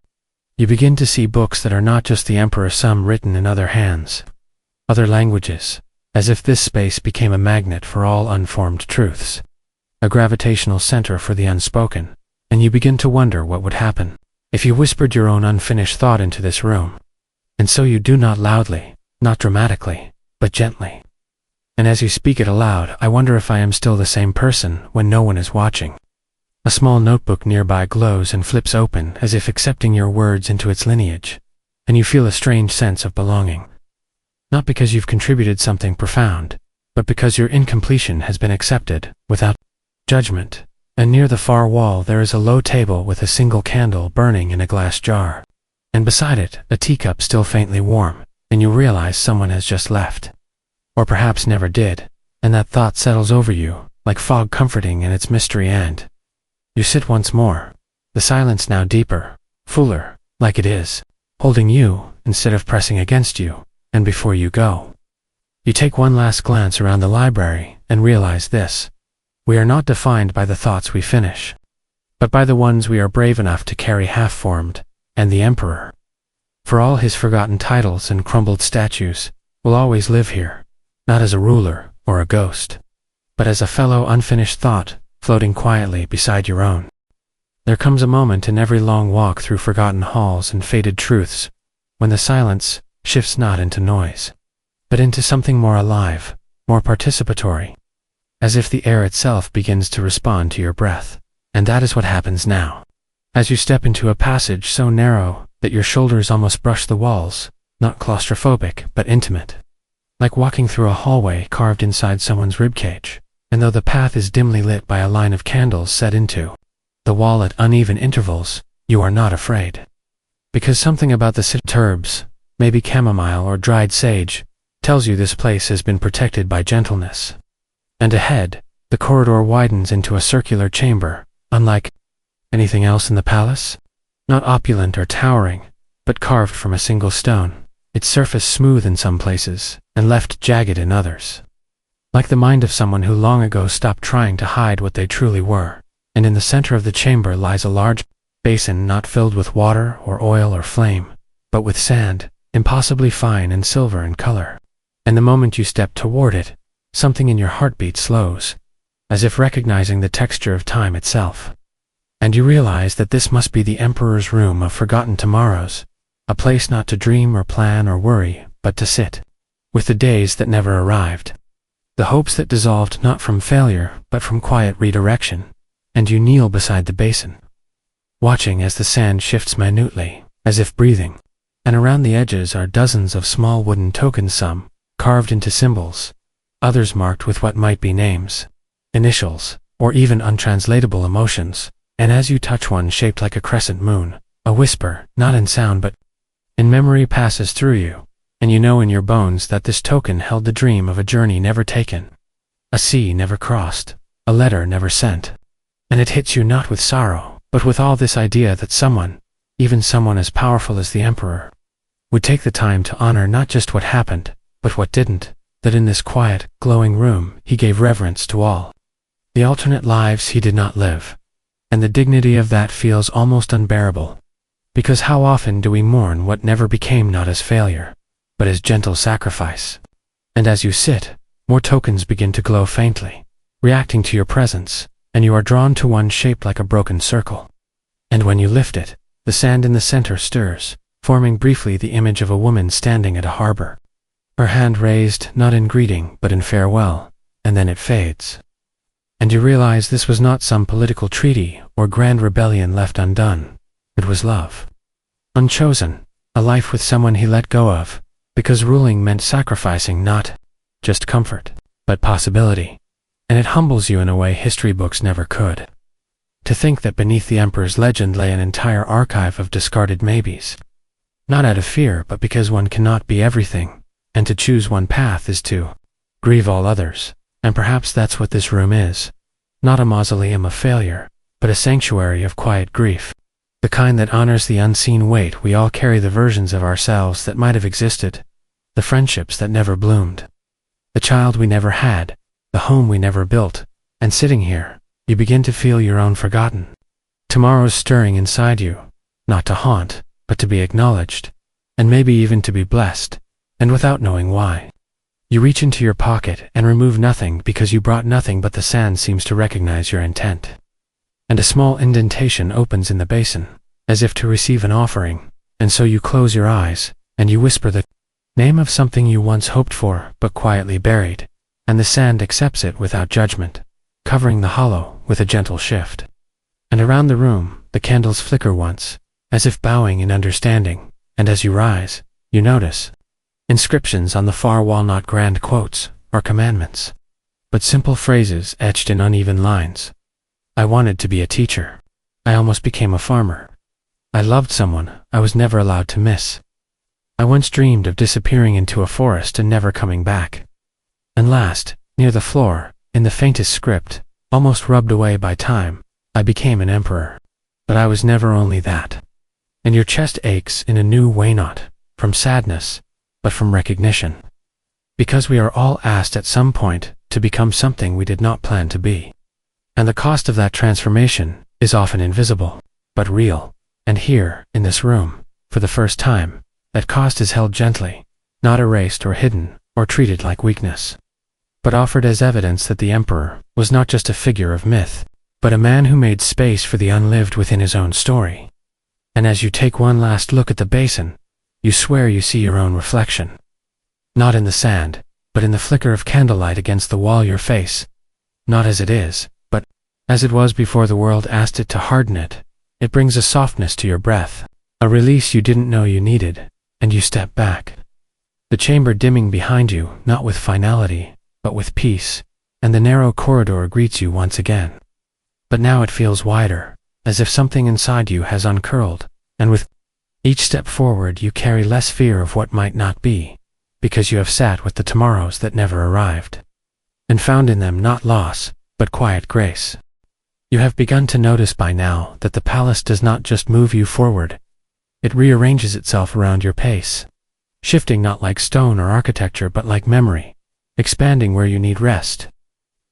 you begin to see books that are not just the emperor, some written in other hands, other languages, as if this space became a magnet for all unformed truths, a gravitational center for the unspoken, and you begin to wonder what would happen if you whispered your own unfinished thought into this room. And so you do, not loudly, not dramatically, but gently. And as you speak it aloud, I wonder if I am still the same person when no one is watching. A small notebook nearby glows and flips open as if accepting your words into its lineage, and you feel a strange sense of belonging. Not because you've contributed something profound, but because your incompletion has been accepted, without judgment. And near the far wall there is a low table with a single candle burning in a glass jar, and beside it a teacup still faintly warm, and you realize someone has just left. Or perhaps never did, and that thought settles over you, like fog comforting in its mystery, and you sit once more, the silence now deeper, fuller, like it is holding you instead of pressing against you. And before you go, you take one last glance around the library and realize this: we are not defined by the thoughts we finish, but by the ones we are brave enough to carry half-formed. And the emperor, for all his forgotten titles and crumbled statues, will always live here, not as a ruler or a ghost, but as a fellow unfinished thought, floating quietly beside your own. There comes a moment in every long walk through forgotten halls and faded truths, when the silence shifts not into noise, but into something more alive, more participatory, as if the air itself begins to respond to your breath. And that is what happens now, as you step into a passage so narrow that your shoulders almost brush the walls, not claustrophobic, but intimate, like walking through a hallway carved inside someone's ribcage. And though the path is dimly lit by a line of candles set into the wall at uneven intervals, you are not afraid, because something about the herbs, maybe chamomile or dried sage, tells you this place has been protected by gentleness. And ahead, the corridor widens into a circular chamber, unlike anything else in the palace, not opulent or towering, but carved from a single stone, its surface smooth in some places, and left jagged in others, like the mind of someone who long ago stopped trying to hide what they truly were. And in the center of the chamber lies a large basin, not filled with water or oil or flame, but with sand, impossibly fine and silver in color. And the moment you step toward it, something in your heartbeat slows, as if recognizing the texture of time itself. And you realize that this must be the emperor's room of forgotten tomorrows, a place not to dream or plan or worry, but to sit with the days that never arrived, the hopes that dissolved not from failure, but from quiet redirection, and you kneel beside the basin, watching as the sand shifts minutely, as if breathing, and around the edges are dozens of small wooden tokens, some carved into symbols, others marked with what might be names, initials, or even untranslatable emotions, and as you touch one shaped like a crescent moon, a whisper, not in sound but in memory, passes through you, and you know in your bones that this token held the dream of a journey never taken, a sea never crossed, a letter never sent, and it hits you not with sorrow, but with all this idea that someone, even someone as powerful as the Emperor, would take the time to honor not just what happened, but what didn't, that in this quiet, glowing room he gave reverence to all the alternate lives he did not live, and the dignity of that feels almost unbearable, because how often do we mourn what never became, not as failure, but as gentle sacrifice? And as you sit, more tokens begin to glow faintly, reacting to your presence, and you are drawn to one shaped like a broken circle. And when you lift it, the sand in the center stirs, forming briefly the image of a woman standing at a harbor, her hand raised not in greeting but in farewell, and then it fades. And you realize this was not some political treaty or grand rebellion left undone. It was love. Unchosen, a life with someone he let go of, because ruling meant sacrificing not just comfort, but possibility. And it humbles you in a way history books never could. To think that beneath the Emperor's legend lay an entire archive of discarded maybes. Not out of fear, but because one cannot be everything, and to choose one path is to grieve all others. And perhaps that's what this room is. Not a mausoleum of failure, but a sanctuary of quiet grief. The kind that honors the unseen weight we all carry, the versions of ourselves that might have existed, the friendships that never bloomed, the child we never had, the home we never built, and sitting here, you begin to feel your own forgotten tomorrows stirring inside you, not to haunt, but to be acknowledged, and maybe even to be blessed, and without knowing why. You reach into your pocket and remove nothing because you brought nothing, but the sand seems to recognize your intent. And a small indentation opens in the basin, as if to receive an offering, and so you close your eyes, and you whisper the name of something you once hoped for but quietly buried, and the sand accepts it without judgment, covering the hollow with a gentle shift. And around the room, the candles flicker once, as if bowing in understanding, and as you rise, you notice inscriptions on the far wall, not grand quotes or commandments, but simple phrases etched in uneven lines. I wanted to be a teacher. I almost became a farmer. I loved someone I was never allowed to miss. I once dreamed of disappearing into a forest and never coming back. And last, near the floor, in the faintest script, almost rubbed away by time, I became an emperor. But I was never only that. And your chest aches in a new way, not from sadness, but from recognition. Because we are all asked at some point to become something we did not plan to be. And the cost of that transformation is often invisible, but real. And here, in this room, for the first time, that cost is held gently, not erased or hidden, or treated like weakness, but offered as evidence that the Emperor was not just a figure of myth, but a man who made space for the unlived within his own story. And as you take one last look at the basin, you swear you see your own reflection. Not in the sand, but in the flicker of candlelight against the wall, your face. Not as it is, but as it was before the world asked it to harden it. It brings a softness to your breath, a release you didn't know you needed, and you step back. The chamber dimming behind you, not with finality, but with peace, and the narrow corridor greets you once again. But now it feels wider, as if something inside you has uncurled, and with each step forward you carry less fear of what might not be, because you have sat with the tomorrows that never arrived, and found in them not loss, but quiet grace. You have begun to notice by now that the palace does not just move you forward, it rearranges itself around your pace, shifting not like stone or architecture but like memory, expanding where you need rest,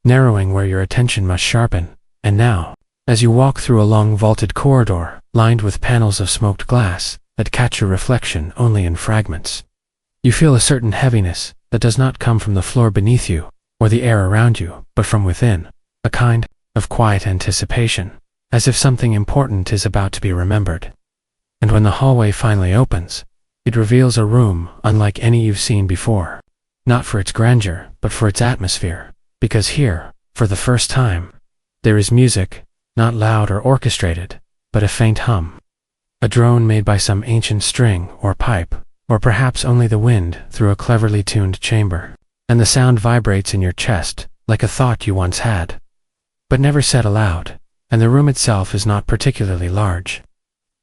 narrowing where your attention must sharpen. And now, as you walk through a long vaulted corridor, lined with panels of smoked glass that catch your reflection only in fragments, you feel a certain heaviness that does not come from the floor beneath you or the air around you, but from within, a kind of quiet anticipation, as if something important is about to be remembered. And when the hallway finally opens, It reveals a room unlike any you've seen before. Not for its grandeur, but for its atmosphere. Because here, for the first time, there is music, not loud or orchestrated, but a faint hum. A drone made by some ancient string or pipe, or perhaps only the wind through a cleverly tuned chamber. And the sound vibrates in your chest, like a thought you once had, but never said aloud. And the room itself is not particularly large.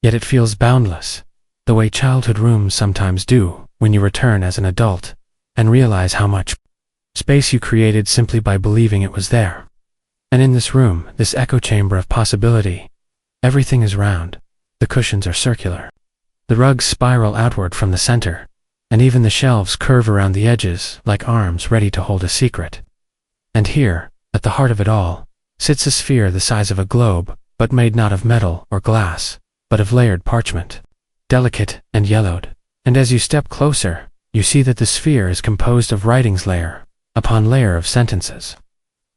Yet it feels boundless, the way childhood rooms sometimes do when you return as an adult and realize how much space you created simply by believing it was there. And in this room, this echo chamber of possibility, everything is round, the cushions are circular, the rugs spiral outward from the center, and even the shelves curve around the edges like arms ready to hold a secret. And here, at the heart of it all, sits a sphere the size of a globe, but made not of metal or glass, but of layered parchment, delicate and yellowed. And as you step closer, you see that the sphere is composed of writings layer upon layer of sentences,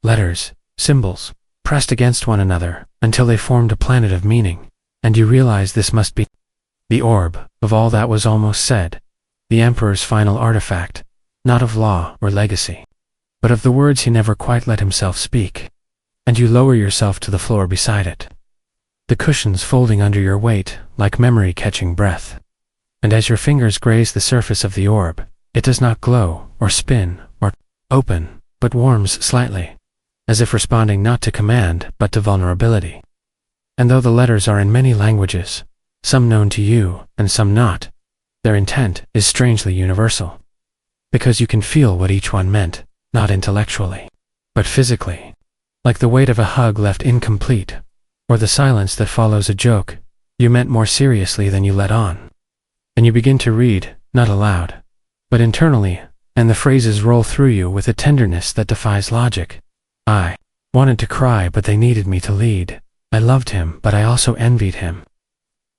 letters, symbols, pressed against one another until they formed a planet of meaning. And you realize this must be the orb of all that was almost said, the emperor's final artifact, not of law or legacy, but of the words he never quite let himself speak. And you lower yourself to the floor beside it, the cushions folding under your weight like memory catching breath. And as your fingers graze the surface of the orb, it does not glow or spin or open, but warms slightly, as if responding not to command but to vulnerability. And though the letters are in many languages, some known to you and some not, their intent is strangely universal, because you can feel what each one meant, not intellectually, but physically. Like the weight of a hug left incomplete, or the silence that follows a joke you meant more seriously than you let on. And you begin to read, not aloud, but internally, and the phrases roll through you with a tenderness that defies logic. I wanted to cry, but they needed me to lead. I loved him, but I also envied him.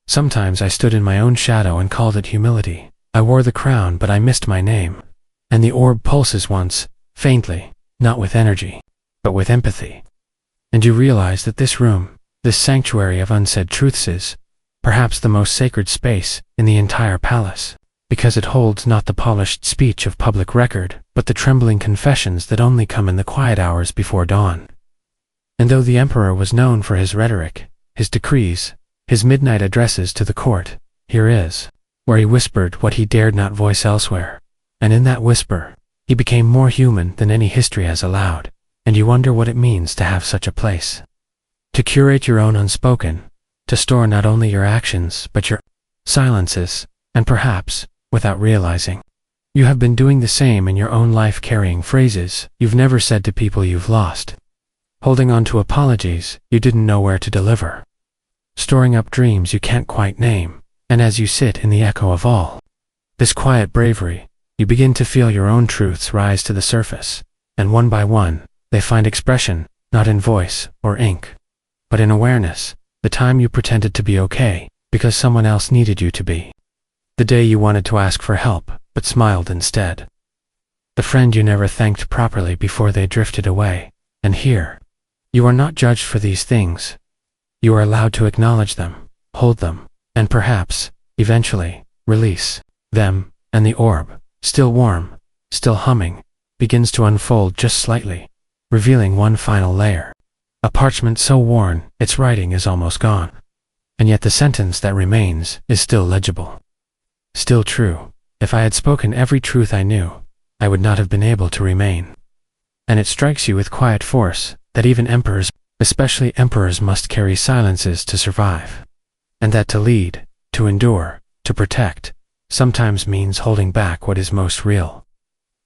Sometimes I stood in my own shadow and called it humility. I wore the crown, but I missed my name. And the orb pulses once, faintly, not with energy, but with empathy. And you realize that this room, this sanctuary of unsaid truths is, perhaps the most sacred space in the entire palace, because it holds not the polished speech of public record, but the trembling confessions that only come in the quiet hours before dawn. And though the emperor was known for his rhetoric, his decrees, his midnight addresses to the court, here is, where he whispered what he dared not voice elsewhere. And in that whisper, he became more human than any history has allowed. And you wonder what it means to have such a place. To curate your own unspoken, to store not only your actions but your silences, and perhaps, without realizing, you have been doing the same in your own life, carrying phrases you've never said to people you've lost, holding on to apologies you didn't know where to deliver, storing up dreams you can't quite name. And as you sit in the echo of all this quiet bravery, you begin to feel your own truths rise to the surface, and one by one, they find expression, not in voice or ink, but in awareness. The time you pretended to be okay, because someone else needed you to be. The day you wanted to ask for help, but smiled instead. The friend you never thanked properly before they drifted away. And here, you are not judged for these things. You are allowed to acknowledge them, hold them, and perhaps, eventually, release them. And the orb, still warm, still humming, begins to unfold just slightly, revealing one final layer. A parchment so worn, its writing is almost gone. And yet the sentence that remains is still legible. Still true. If I had spoken every truth I knew, I would not have been able to remain. And it strikes you with quiet force that even emperors, especially emperors, must carry silences to survive. And that to lead, to endure, to protect, sometimes means holding back what is most real.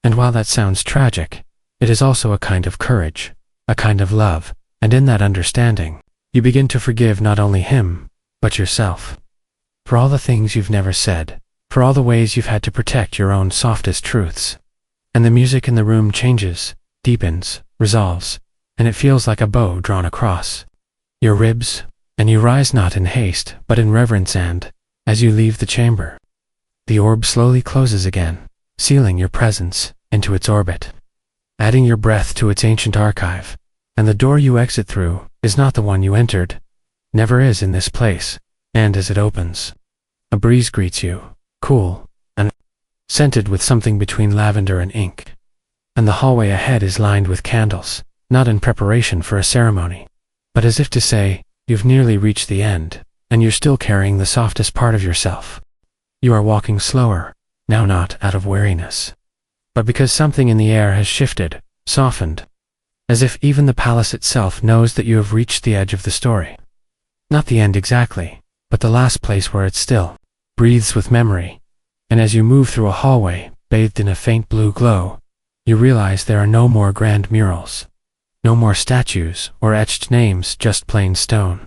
And while that sounds tragic, it is also a kind of courage, a kind of love, and in that understanding, you begin to forgive not only him, but yourself. For all the things you've never said, for all the ways you've had to protect your own softest truths. And the music in the room changes, deepens, resolves, and it feels like a bow drawn across your ribs, and you rise not in haste, but in reverence, and, as you leave the chamber, the orb slowly closes again, sealing your presence into its orbit, adding your breath to its ancient archive. And the door you exit through is not the one you entered, never is in this place. And as it opens, a breeze greets you, cool, scented with something between lavender and ink. And the hallway ahead is lined with candles, not in preparation for a ceremony, but as if to say, you've nearly reached the end, and you're still carrying the softest part of yourself. You are walking slower, now not out of weariness, but because something in the air has shifted, softened, as if even the palace itself knows that you have reached the edge of the story. Not the end exactly, but the last place where it still breathes with memory. And as you move through a hallway, bathed in a faint blue glow, you realize there are no more grand murals, no more statues or etched names, just plain stone,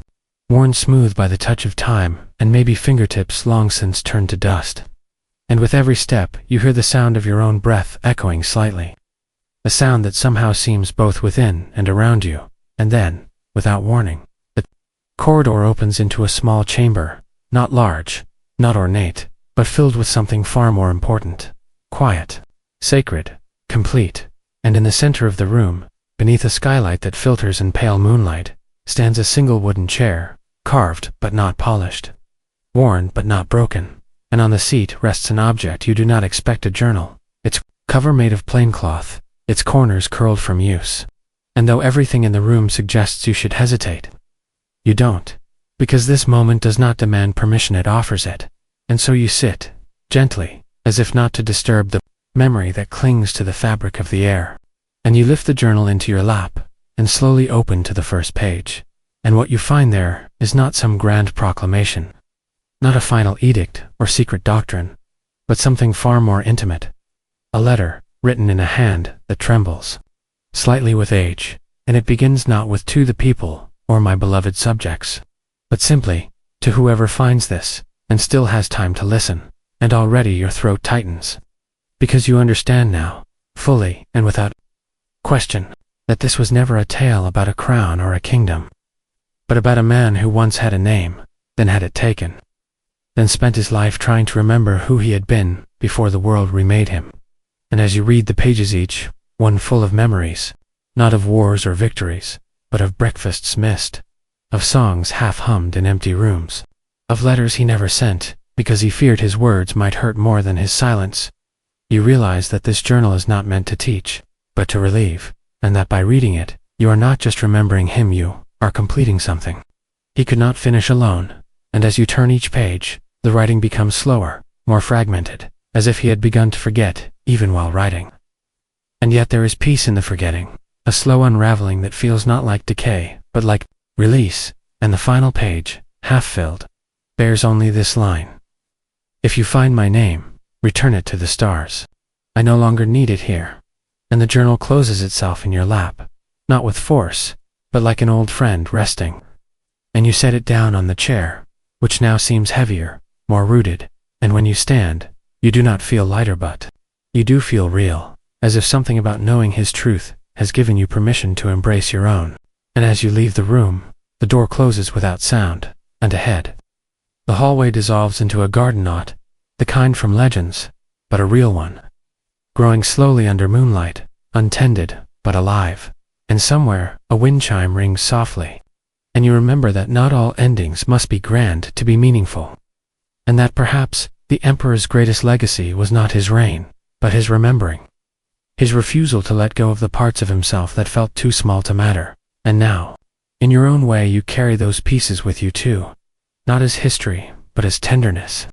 worn smooth by the touch of time and maybe fingertips long since turned to dust. And with every step, you hear the sound of your own breath echoing slightly, a sound that somehow seems both within and around you, and then, without warning, the corridor opens into a small chamber, not large, not ornate, but filled with something far more important, quiet, sacred, complete, and in the center of the room, beneath a skylight that filters in pale moonlight, stands a single wooden chair, carved but not polished, worn but not broken, and on the seat rests an object you do not expect: a journal, its cover made of plain cloth, its corners curled from use. And though everything in the room suggests you should hesitate, you don't, because this moment does not demand permission, it offers it. And so you sit, gently, as if not to disturb the memory that clings to the fabric of the air. And you lift the journal into your lap, and slowly open to the first page. And what you find there is not some grand proclamation, not a final edict or secret doctrine, but something far more intimate. A letter, written in a hand that trembles slightly with age, and it begins not with "to the people" or "my beloved subjects," but simply, "to whoever finds this, and still has time to listen." And already your throat tightens, because you understand now, fully and without question, that this was never a tale about a crown or a kingdom, but about a man who once had a name, then had it taken, then spent his life trying to remember who he had been before the world remade him. And as you read the pages, each one full of memories, not of wars or victories, but of breakfasts missed, of songs half-hummed in empty rooms, of letters he never sent, because he feared his words might hurt more than his silence, you realize that this journal is not meant to teach, but to relieve, and that by reading it, you are not just remembering him, you are completing something he could not finish alone. And as you turn each page, the writing becomes slower, more fragmented, as if he had begun to forget, even while writing. And yet there is peace in the forgetting, a slow unraveling that feels not like decay, but like release. And the final page, half-filled, bears only this line: "If you find my name, return it to the stars. I no longer need it here." And the journal closes itself in your lap, not with force, but like an old friend resting. And you set it down on the chair, which now seems heavier, more rooted, and when you stand, you do not feel lighter, but you do feel real, as if something about knowing his truth has given you permission to embrace your own. And as you leave the room, the door closes without sound, and ahead, the hallway dissolves into a garden, not the kind from legends, but a real one, growing slowly under moonlight, untended, but alive. And somewhere, a wind chime rings softly, and you remember that not all endings must be grand to be meaningful, and that perhaps the emperor's greatest legacy was not his reign, but his remembering, his refusal to let go of the parts of himself that felt too small to matter. And now, in your own way, you carry those pieces with you too, not as history, but as tenderness.